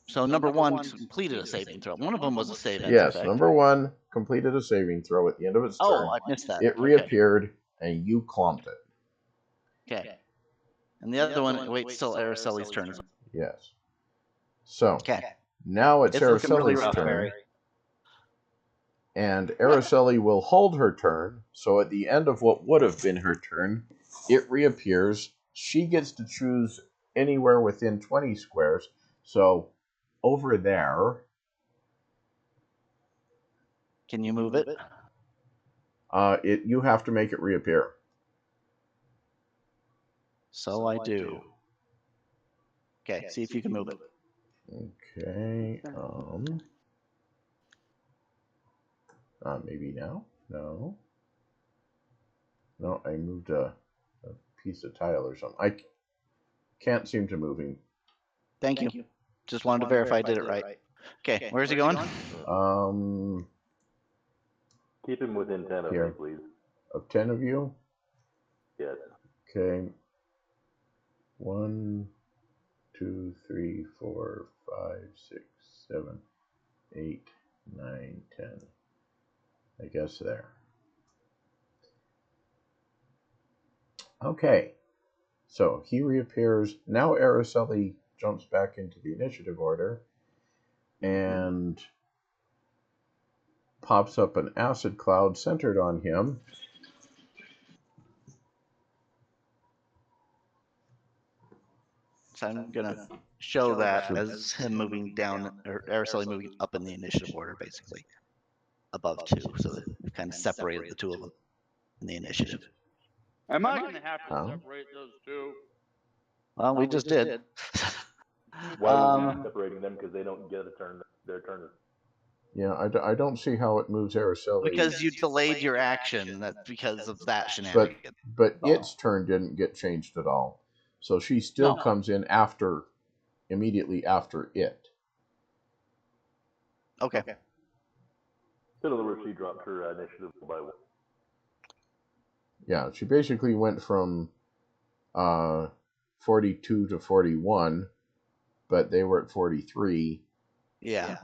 So number 1 completed a saving throw. One of them was a save. Yes, number 1 completed a saving throw at the end of its turn. I missed that. It reappeared, and you clomped it. Okay. And the other one waits till Araceli's turn is. Yes. So now it's Araceli's really rough, turn. Barry. And Araceli will hold her turn. So at the end of what would have been her turn, it reappears. She gets to choose anywhere within 20 squares. So over there. Can you move it? You have to make it reappear. So I do. Okay, see if you can move it. Okay. Maybe now? No. No, I moved a piece of tile or something. I can't seem to move him. Thank you. Just wanted to verify I did it right. Okay, where's he going? Keep him within 10 of me, Here. please. Of 10 of you? Yes. Okay. 1, 2, 3, 4, 5, 6, 7, 8, 9, 10. I guess there. Okay. So he reappears. Now Araceli jumps back into the initiative order and pops up an acid cloud centered on him. So I'm going to show that as him moving down, or Araceli moving up in the initiative order, basically. Above 2, so that we've kind of separated the two of them in the initiative. Am I going to have to separate those two? Well, we just did. Why are we separating them? Because they don't get a turn. Their turn is. Yeah, I don't see how it moves Araceli. Because you delayed your action, that's because of that shenanigan. But its turn didn't get changed at all. So she still comes in immediately after it. Okay. In other words, she dropped her initiative by 1. Yeah, she basically went from 42 to 41, but they were at 43. Yeah.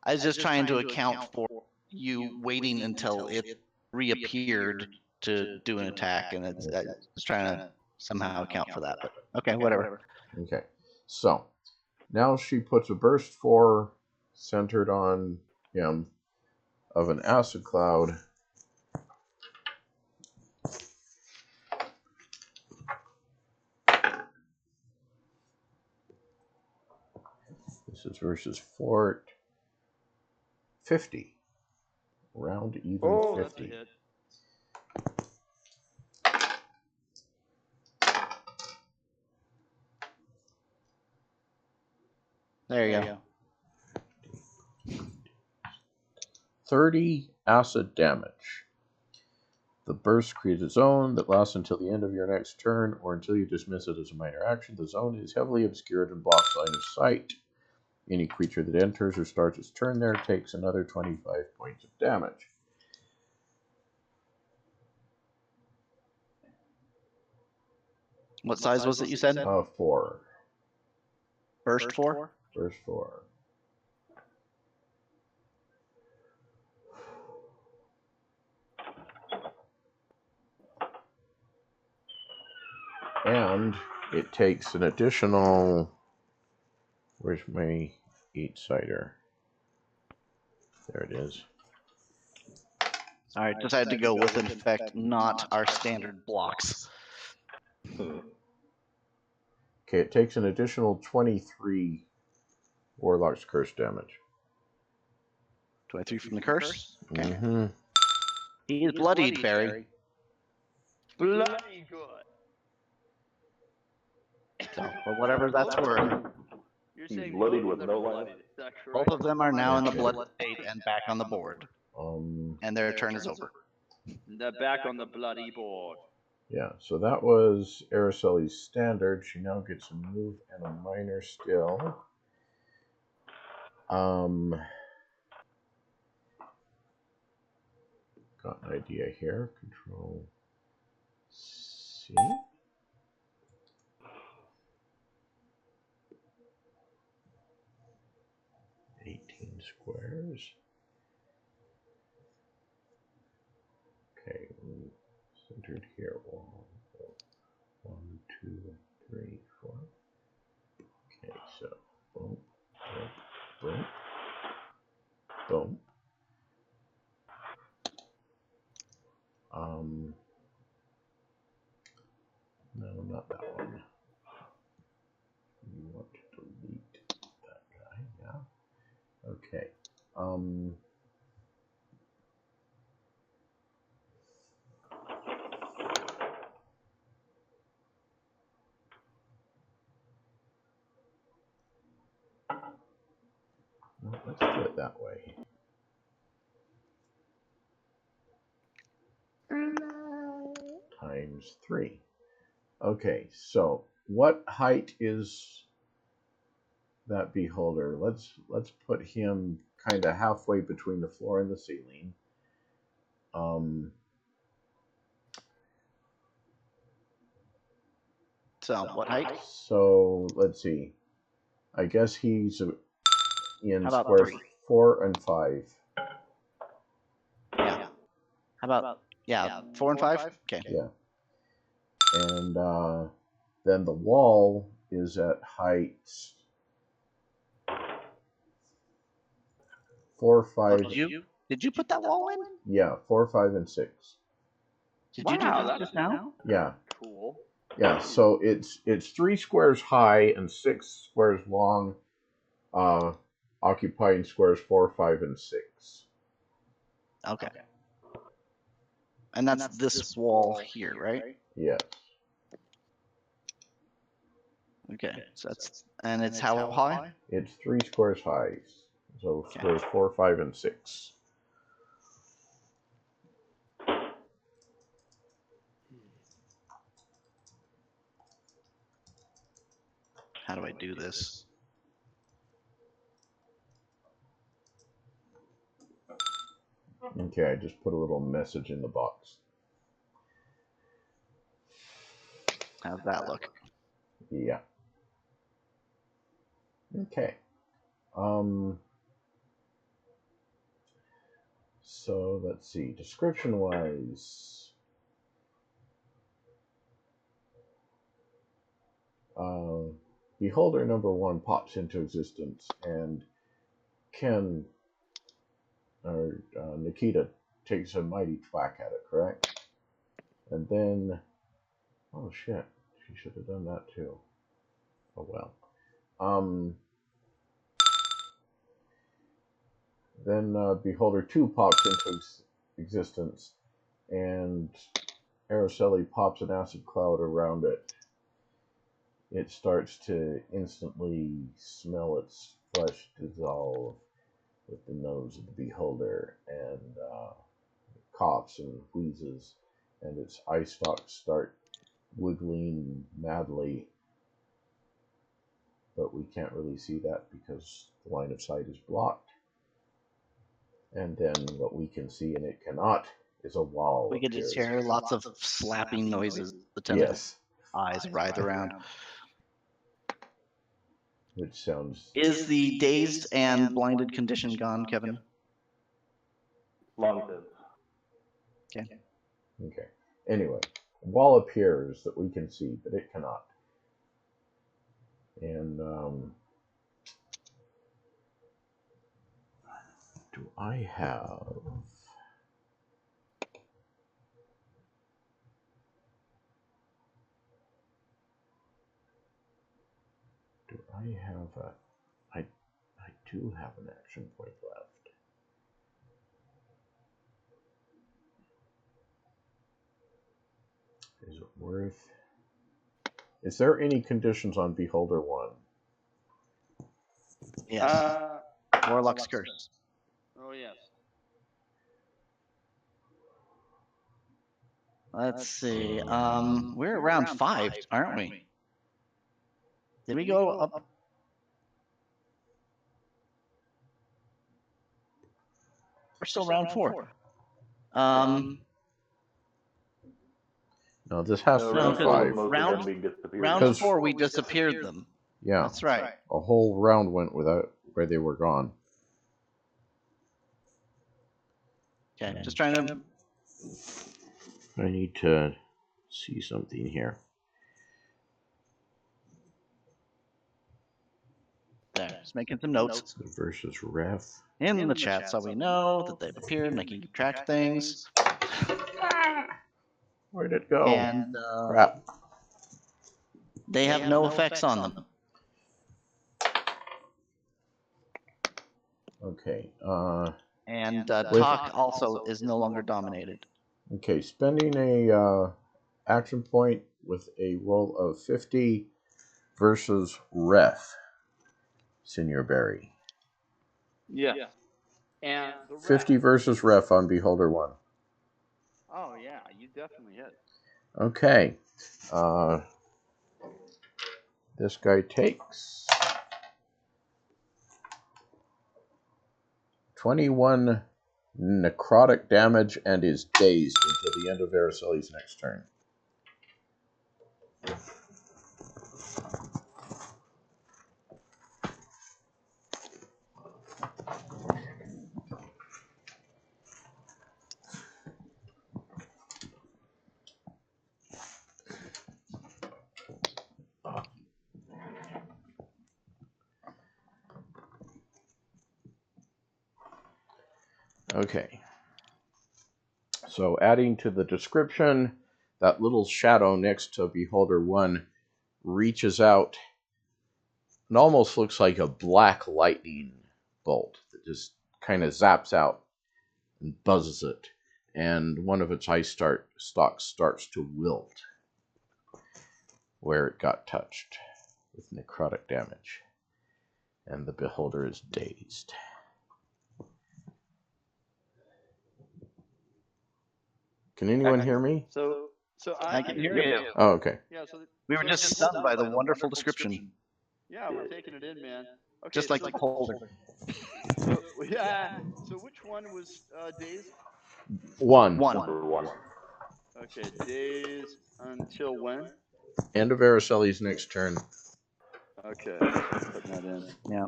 I was just trying to account for you waiting until it reappeared to do an attack, and I was trying to somehow account for that, but okay, whatever. Okay, so now she puts a burst 4 centered on him of an acid cloud. This is versus Fort 50. Round even 50. That's a hit. There you go. 30 acid damage. The burst creates a zone that lasts until the end of your next turn or until you dismiss it as a minor action. The zone is heavily obscured and blocks line of sight. Any creature that enters or starts its turn there takes another 25 points of damage. What size was it you said? 4. Burst 4? Burst 4. And it takes an additional. Where's my 8-sider? There it is. All right, decided to go with an effect, not our standard blocks. Okay, it takes an additional 23 Warlock's Curse damage. 23 from the curse? Okay. Mm-hmm. He is bloodied, Barry. Bloody good. So, for whatever that's worth. You're He's saying bloodied both with of them no are life? bloodied, is that correct? Both of them are now in the blood state and back on the board. And their turn is over. They're back on the bloody board. Yeah, so that was Araceli's standard. She now gets a move and a minor skill. Got an idea here. Control see. Squares. Okay, centered here. 1, 2, 3, 4. Okay, so boom, boom, boom, boom. No, not that one. You want to delete that guy, yeah. Okay. Well, let's do it that way. Times 3. Okay, so what height is that beholder? Let's put him kind of halfway between the floor and the ceiling. So what height? So let's see. I guess he's in How about square 3? 4 and 5. Yeah. How about 4 and 5? Okay. Yeah. And then the wall is at height 4, 5. Did you put that wall in? Yeah, 4, 5, and 6. Did you do that just now? Yeah. Cool. Yeah. So it's 3 squares high and 6 squares long, occupying squares 4, 5, and 6. Okay. And that's this wall here, right? Yes. Okay. So it's how high? It's 3 squares high. So squares 4, 5, and 6. How do I do this? Okay, I just put a little message in the box. How's that look? Yeah. Okay. So let's see. Description wise, beholder number 1 pops into existence, and Ken or Nikita takes a mighty whack at it, correct? And then, oh shit, she should have done that too. Oh well. Then beholder 2 pops into existence, and Araceli pops an acid cloud around it. It starts to instantly smell its flesh dissolve with the nose of the beholder, and coughs and wheezes, and its eye stalks start wiggling madly, but we can't really see that because the line of sight is blocked. And then what we can see and it cannot is a wall. We could just hear lots of slapping noises. The yes, eyes writhe around. which sounds. Is the dazed and blinded condition gone, Kevin? Long since. Okay. Okay. Anyway, a wall appears that we can see, but it cannot. And do I have? Do I have a? I do have an action point left. Is it worth? Is there any conditions on Beholder 1? Yes. Warlock's Curse. Oh, yes. Let's see. We're around 5, aren't we? Did we go up? We're still round 4. No, this has to No, be because 5. Most of them being disappeared. Round Because- 4, we disappeared them. Yeah, That's right. a whole round went without where they were gone. Okay, just trying to. I need to see something here. There, just making some notes Versus ref. in the chat so we know that they've appeared, making keep track of things. Where'd it go? And Crap. they have no effects on them. Okay. And talk also is no longer dominated. Okay, spending a action point with a roll of 50 versus ref, Senior Barry. Yeah. And the ref. 50 versus ref on Beholder 1. Oh yeah, you definitely hit. Okay. This guy takes 21 necrotic damage and is dazed until the end of Araceli's next turn. Okay. So adding to the description, that little shadow next to Beholder 1 reaches out and almost looks like a black lightning bolt that just kind of zaps out and buzzes it. And one of its eye stalks starts to wilt where it got touched with necrotic damage. And the Beholder is dazed. Can anyone hear me? So I can hear you. Oh, okay. Yeah. So We were just stunned by the wonderful description. yeah, we're taking it in, man. Okay, Just like so, the beholder. So, yeah. So which one was dazed? One. Number 1. Okay, dazed until when? End of Araceli's next turn. Okay, putting that in. Yeah.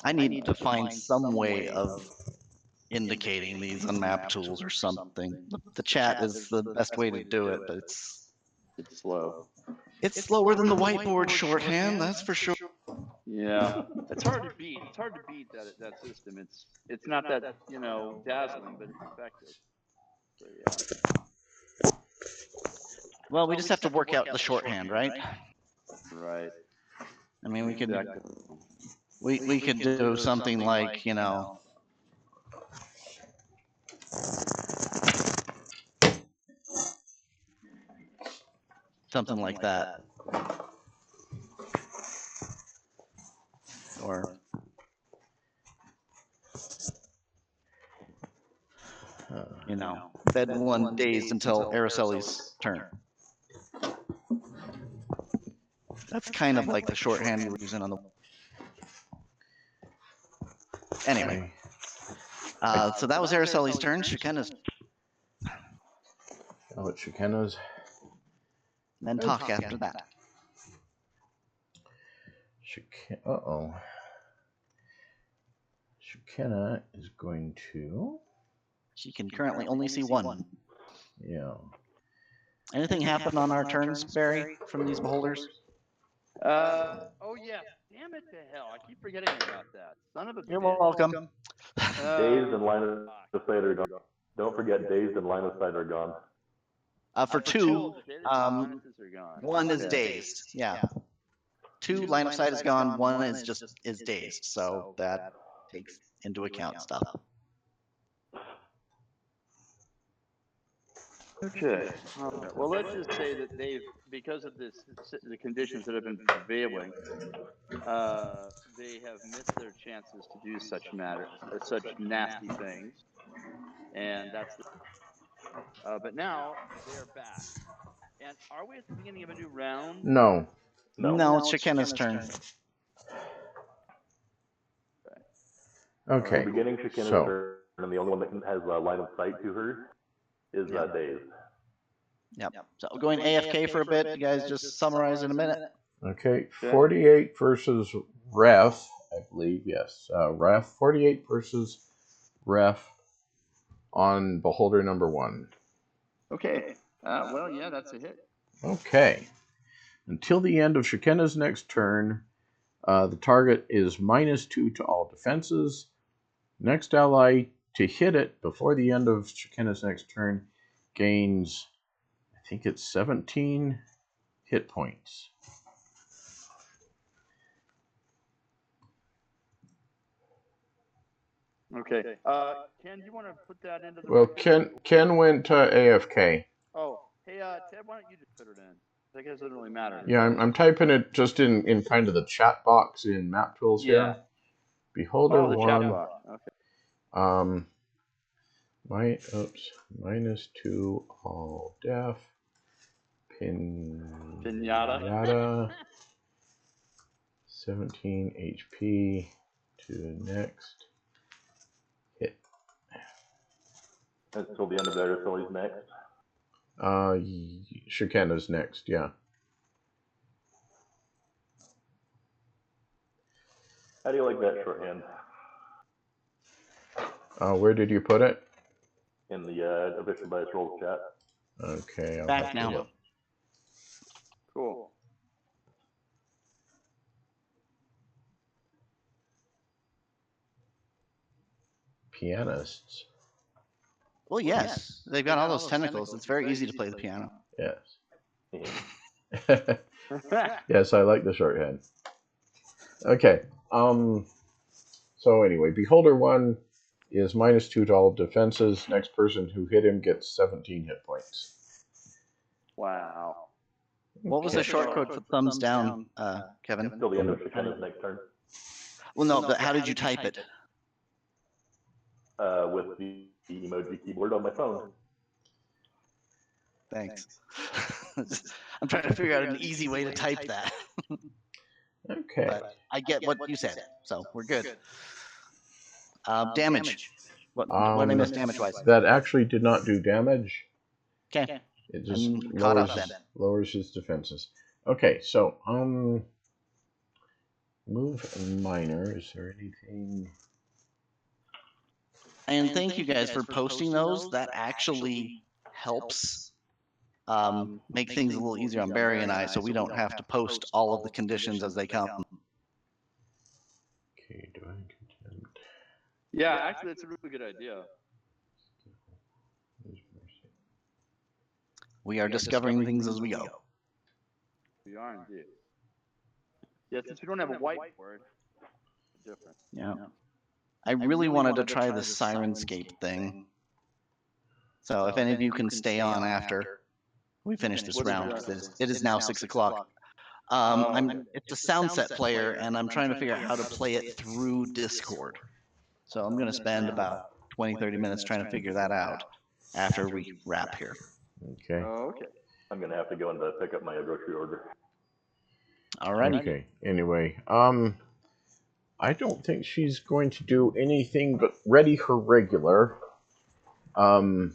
I need to find some way of indicating these unmapped tools or something. The chat is the best way to do it, but it's slow. It's slower than the whiteboard shorthand, that's for sure. Yeah, it's hard to beat. It's hard to beat that system. It's not that dazzling, but it's effective. So yeah. Well, we just have to work out the shorthand, right? Right. I mean, we could Exactly. we could do something like, something like that. Or bed one dazed until Araceli's turn. That's kind of like the shorthand you were using on the. Anyway, so that was Araceli's turn. Shekinah's. Oh, it's Shekinah's. Then talk after that. Uh-oh. Shekinah is going to. She can currently only see one. Yeah. Anything happen on our turns, Barry, from these beholders? Oh yeah. Damn it to hell! I keep forgetting about that. Son of a. You're bitch. welcome. Dazed and line of sight are gone. Don't forget, dazed and line of sight are gone. For two, bonuses are gone. one is Okay. dazed. Yeah. Two, line of sight is gone. One is dazed. So that takes into account stuff. Okay. Well, let's just say that because of the conditions that have been prevailing, they have missed their chances to do such nasty things, and that's. But now they are back. And are we at the beginning of a new round? No. No, it's Shekinah's turn. Okay. Beginning Shekinah's turn, and the only one that has a line of sight to her is dazed. Yep. So going AFK for a bit. You guys just summarize in a minute. Okay, 48 versus Ref, I believe, yes. Ref, 48 versus Ref on Beholder number 1. Okay. Well, yeah, that's a hit. Okay. Until the end of Shekinah's next turn, the target is -2 to all defenses. Next ally to hit it before the end of Shekinah's next turn gains, I think it's 17 hit points. Okay. Ken, do you want to put that into the Well, record? Ken went to AFK. Oh, hey, Ted, why don't you just put it in? I guess it doesn't really matter. Yeah, I'm typing it just in kind of the chat box in Map Tools here. Beholder the 1. chat box. Okay. -2 all def. Pinata. 17 HP to next hit. Until the end of their Philly's next. Shekinah's next, yeah. How do you like that shorthand? Where did you put it? In the official dice roll chat. Okay, I'll Back have to now. look. Cool. Pianists. Well, yes. They've got all those tentacles. It's very easy to play the piano. Yes. Yes, I like the shorthand. Okay. So anyway, Beholder 1 is -2 to all defenses. Next person who hit him gets 17 hit points. Wow. What was the short code for thumbs down, Kevin? Until the end of Shekinah's next turn. Well, no, but how did you type it? With the emoji keyboard on my phone. Thanks. I'm trying to figure out an easy way to type that. Okay. But I get what you said, so we're good. Damage. What did I miss damage-wise? That actually did not do damage. Okay. It just I'm caught up then. lowers his defenses. Okay, so move minor. Is there anything? And thank you guys for posting those. That actually helps make things a little easier on Barry and I, so we don't have to post all of the conditions as they come. Okay, divine contempt. Yeah, actually, that's a really good idea. We are discovering things as we go. We are indeed. Yeah, since we don't have a whiteboard, it's different. Yeah. I really wanted to try the Sirenscape thing. So if any of you can stay on after we finish this round, it is now 6 o'clock. It's a sound set player, and I'm trying to figure out how to play it through Discord. So I'm going to spend about 20-30 minutes trying to figure that out after we wrap here. Okay. Oh, okay. I'm gonna have to go and pick up my grocery order. Alrighty. Okay. Anyway, I don't think she's going to do anything but ready her regular. And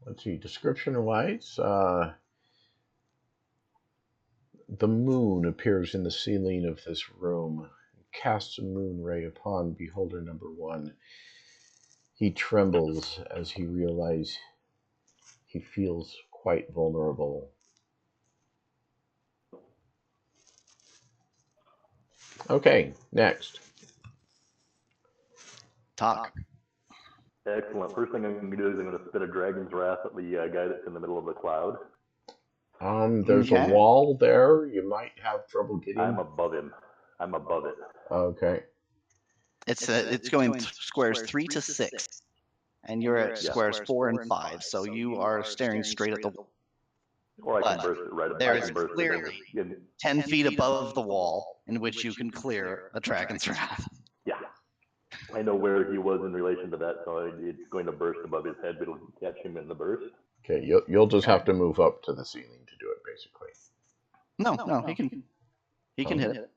let's see, description-wise, the moon appears in the ceiling of this room, casts a moon ray upon Beholder number 1. He trembles as he realizes he feels quite vulnerable. Okay, next. Talk. Excellent. First thing I'm going to do is I'm going to spit a dragon's wrath at the guy that's in the middle of the cloud. There's a wall there. You might have trouble getting. I'm above him. I'm above it. Okay. It's going squares 3 to 6, and you're at squares 4 and 5. So you are staring straight at the wall. Or I can burst it right. There I is can burst clearly it 10 feet above the wall in which you can clear a dragon's wrath. Yeah. I know where he was in relation to that, so it's going to burst above his head, but it'll catch him in the burst. Okay, you'll just have to move up to the ceiling to do it, basically. No, he can hit it.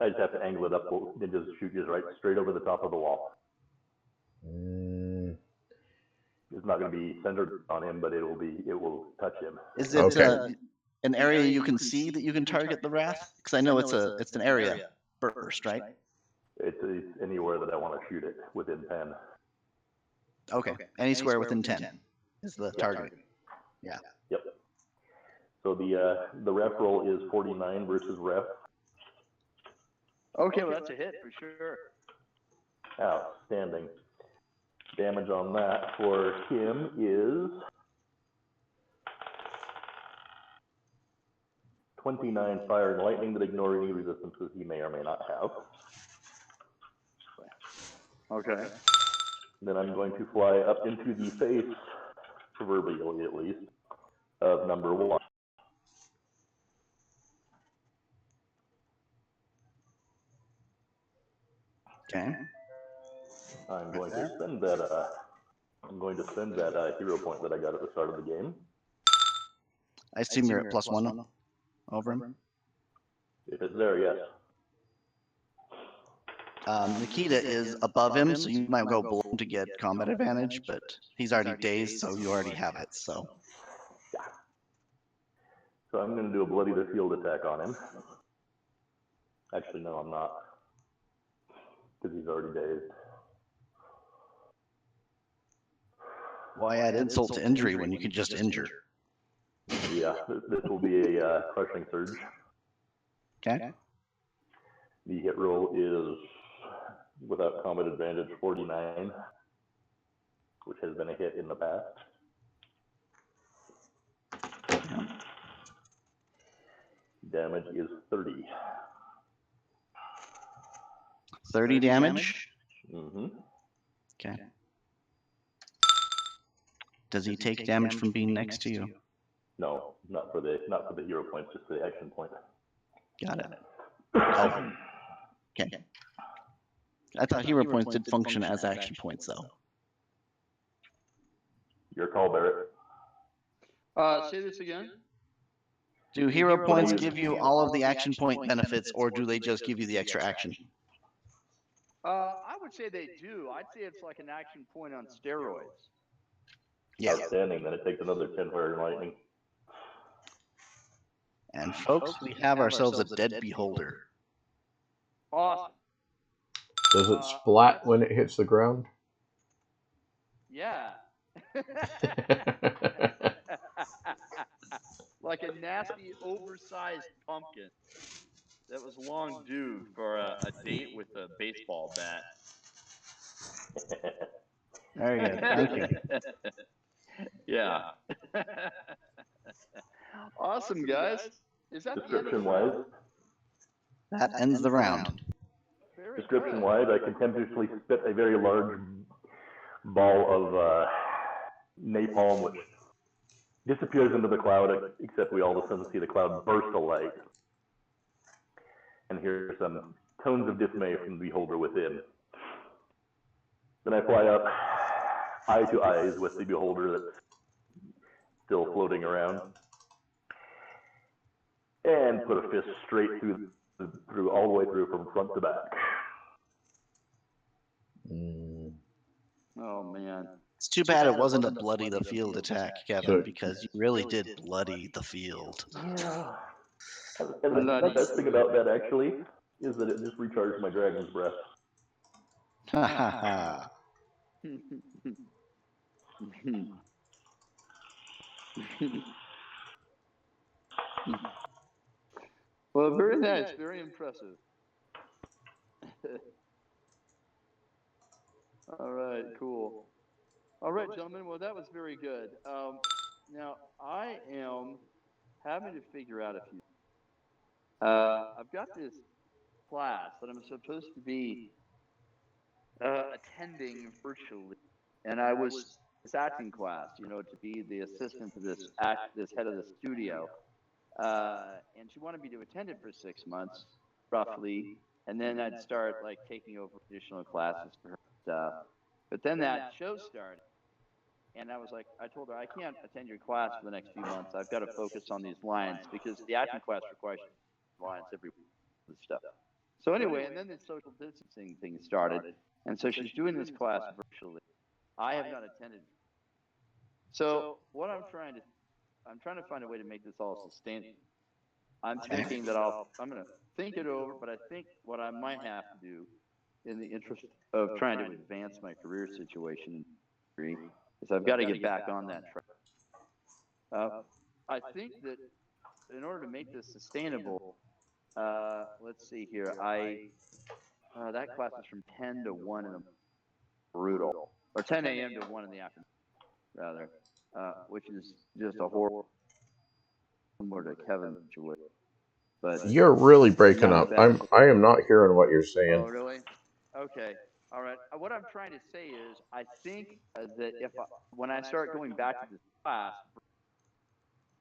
I just have to angle it up and just shoot you right straight over the top of the wall. It's not going to be centered on him, but it will touch him. Is it an area you can see that you can target the wrath? Because I know it's an area burst, right? It's anywhere that I want to shoot it within 10. Okay. Any square within 10 is the target. Yeah. Yep. So the ref roll is 49 versus ref. Okay, well that's a hit for sure. Outstanding. Damage on that for him is 29 fire and lightning that ignore any resistances he may or may not have. Okay. Then I'm going to fly up into the face, proverbially at least, of number 1. Okay. I'm going to spend that hero point that I got at the start of the game. I assume you're at +1 over him. If it's there, yes. Nikita is above him, so you might go below him to get combat advantage, but he's already dazed, so you already have it. So. Yeah. So I'm going to do a bloody the field attack on him. Actually, no, I'm not, because he's already dazed. Why add insult to injury when you could just injure? Yeah, this will be a crushing surge. Okay. The hit roll is, without combat advantage, 49, which has been a hit in the past. Damage is 30. 30 damage? Mm-hmm. Okay. Does he take damage from being next to you? No, not for the hero points, just the action point. Got it. Oh. Okay. I thought hero points did function as action points, though. Your call, Barrett. Say this again. Do hero points give you all of the action point benefits, or do they just give you the extra action? I would say they do. I'd say it's like an action point on steroids. Yeah. Outstanding. Then it takes another 10 fire and lightning. And folks, we have ourselves a dead beholder. Awesome. Does it splat when it hits the ground? Yeah. Like a nasty, oversized pumpkin that was long due for a date with a baseball bat. Very good. Thank you. Yeah. Awesome, guys. Is that Description-wise? That ends the round. Description-wise, I contemptuously spit a very large ball of napalm, which disappears into the cloud, except we all of a sudden see the cloud burst of light. And hear some tones of dismay from the beholder within. Then I fly up, eye to eyes with the beholder that's still floating around, and put a fist straight through all the way through from front to back. Oh, man. It's too bad it wasn't a bloody the field attack, Kevin, because you really did bloody the field. Yeah. And the best thing about that, actually, is that it just recharged my dragon's breath. Ha ha ha. Well, very nice, very impressive. All right, cool. All right, gentlemen, well, that was very good. Now, I am having to figure out a few. I've got this class that I'm supposed to be attending virtually, and I was this acting class, you know, to be the assistant to this head of the studio, and she wanted me to attend it for 6 months, roughly, and then I'd start like taking over additional classes for her stuff. But then that show started, and I was like, I told her I can't attend your class for the next few months. I've got to focus on these lines because the acting class requires lines every stuff. So anyway, and then the social distancing thing started, and so she's doing this class virtually. I have not attended So what I'm trying to find a way to make this all sustainable. I'm thinking that I'm going to think it over, but I think what I might have to do, in the interest of trying to advance my career situation, is I've got to get back on that track. I think that in order to make this sustainable, let's see here. That class is from 10 to 1 in the brutal, or 10 a.m. to 1 in the afternoon, rather, which is just a horrible, similar to Kevin's situation. But You're really breaking up. I am not hearing what you're saying. Oh, really? Okay. All right. What I'm trying to say is, I think that when I start going back to this class,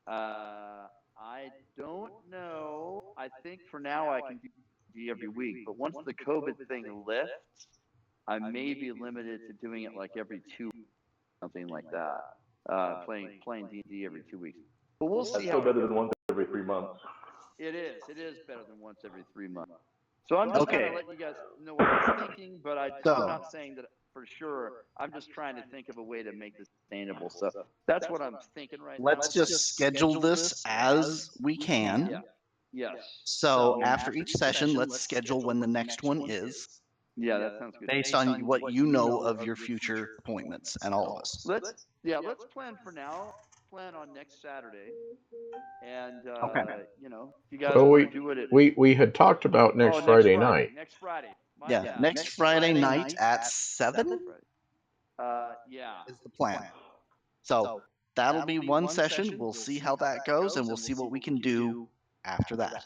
I don't know. I think for now I can do every week, but once the COVID thing lifts, I may be limited to doing it like every 2 weeks, something like that. Playing D&D every 2 weeks. But we'll see. That's still better than once every 3 months. It is. It is better than once every 3 months. So I'm just kind of letting you guys know what I'm thinking, but I'm not saying that for sure. I'm just trying to think of a way to make this sustainable. So that's what I'm thinking right now. Let's just schedule this as we can. Yeah. Yes. So after each session, let's schedule when the next one is. Yeah, that sounds good. Based on what you know of your future appointments and all of us. Let's plan for now. Plan on next Saturday. And you know, if you guys want to do it we had talked about next Friday night. Next Friday. Next Friday night at 7? Yeah. Is the plan. So that'll be one session. We'll see how that goes, and we'll see what we can do after that.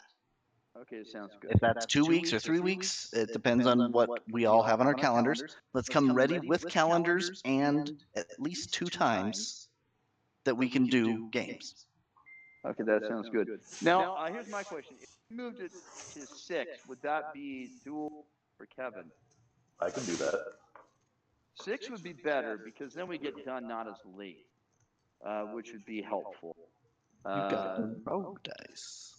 Okay, sounds good. If that's 2 weeks or 3 weeks, it depends on what we all have on our calendars. Let's come ready with calendars and at least 2 times that we can do games. Okay, that sounds good. Now, here's my question. If you moved it to 6, would that be doable for Kevin? I can do that. 6 would be better because then we get done not as late, which would be helpful. You've got the rogue dice.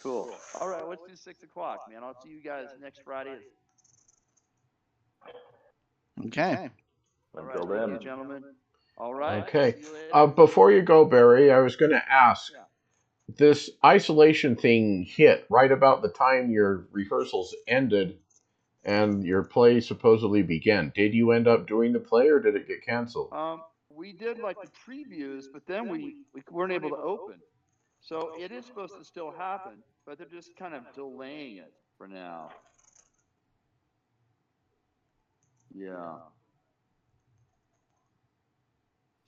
Cool. All right, let's do 6 o'clock, man. I'll see you guys next Friday. Okay. Until then, then. thank you, gentlemen. All right. Okay. Before you go, Barry, I was going to ask. This isolation thing hit right about the time your rehearsals ended and your play supposedly began. Did you end up doing the play or did it get canceled? We did like the previews, but then we weren't able to open. So it is supposed to still happen, but they're just kind of delaying it for now. Yeah.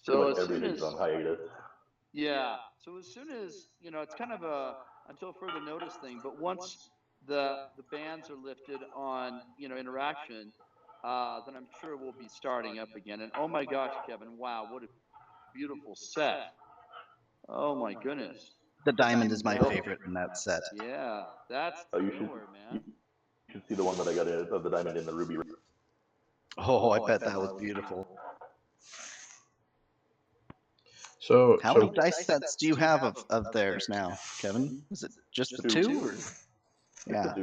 So as soon as on hiatus. Yeah. So as soon as, you know, it's kind of a until further notice thing, but once the bans are lifted on, you know, interaction, then I'm sure we'll be starting up again. And oh my gosh, Kevin, wow, what a beautiful set. Oh my goodness. The diamond is my favorite in that set. Yeah, that's killer, man. You should see the one that I got of the diamond in the ruby. Oh, I bet that was beautiful. So how many dice sets do you have of theirs now, Kevin? Is it just the 2? Or? Yeah.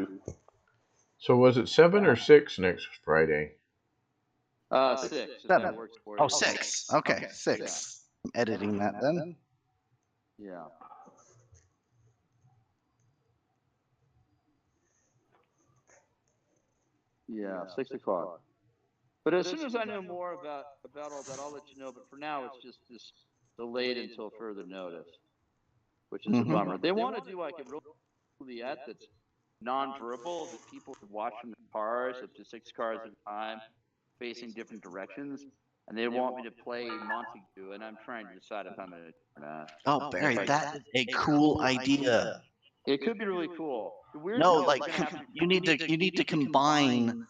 So was it 7 or 6 next Friday? 6. 7. Oh, 6. Okay, 6. I'm editing that then. Yeah. Yeah, 6 o'clock. But as soon as I know more about all that, I'll let you know. But for now, it's just delayed until further notice, which is a bummer. They want to do like a roulette that's non-verbal, that people can watch from the cars, up to 6 cars at a time, facing different directions. And they want me to play Montague, and I'm trying to decide if I'm going to do or not. Oh, Barry, that is a cool idea. It could be really cool. No, like you need to combine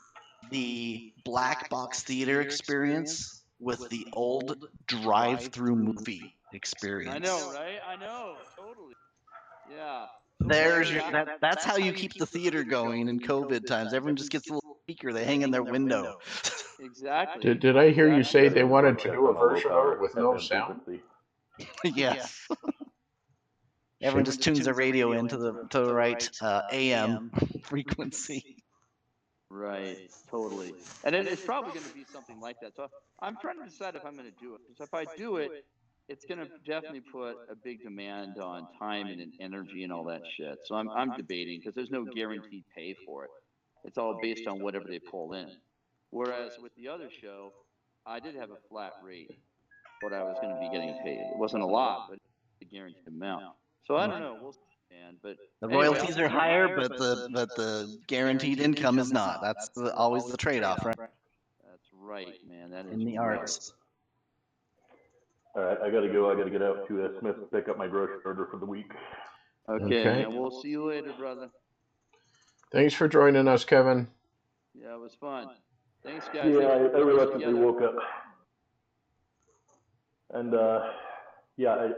the black box theater experience with the old drive-through movie experience. I know, right? I know, totally. Yeah. There's that's how you keep the theater going in COVID times. Everyone just gets a little speaker they hang in their window. Exactly. Did I hear you say they wanted to do a version of it with no sound? Yes. Everyone just tunes their radio into the right AM frequency. Right, totally. And it's probably going to be something like that. So I'm trying to decide if I'm going to do it. Because if I do it, it's gonna definitely put a big demand on time and energy and all that shit. So I'm debating because there's no guaranteed pay for it. It's all based on whatever they pull in. Whereas with the other show, I did have a flat rate, what I was going to be getting paid. It wasn't a lot, but it's a guaranteed amount. So I don't know. We'll see, man. But The anyway, royalties are higher, but the guaranteed income is not. That's always the trade-off, right? That's right, man. That is In the right. arts. All right, I gotta go. I gotta get out to Smith to pick up my grocery order for the week. Okay, man. We'll see you later, brother. Thanks for joining us, Kevin. Yeah, it was fun. Thanks, guys. Yeah, Thanks for I putting this reluctantly together. woke up. And yeah,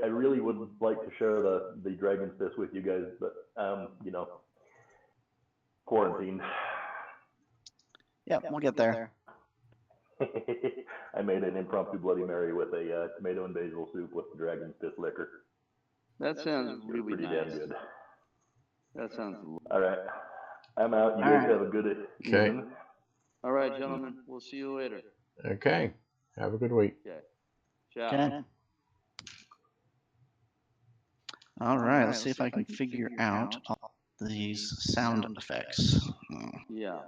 I really would like to share the Dragon's Fist with you guys, but you know, quarantine. Yep, we'll get there. I made an impromptu Bloody Mary with a tomato and basil soup with the Dragon's Fist liquor. That sounds really pretty nice. damn good. That sounds. All right, I'm out. You guys have a good evening. All right, gentlemen. We'll see you later. Okay. Have a good week. Okay. Ciao. Okay. All right, let's see if I can figure out all these sound effects. Yeah.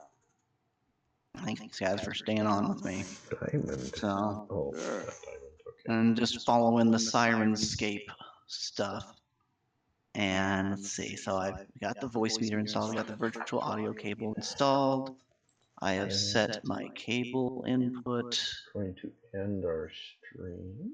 Thanks, guys, for staying on with me. Diamond. So, Oh, Sure. not diamond. Okay. and just following the Sirenscape stuff. And let's see, so I've got the voice meter installed, we got the virtual audio cable installed. I have set my cable input. Going to end our stream.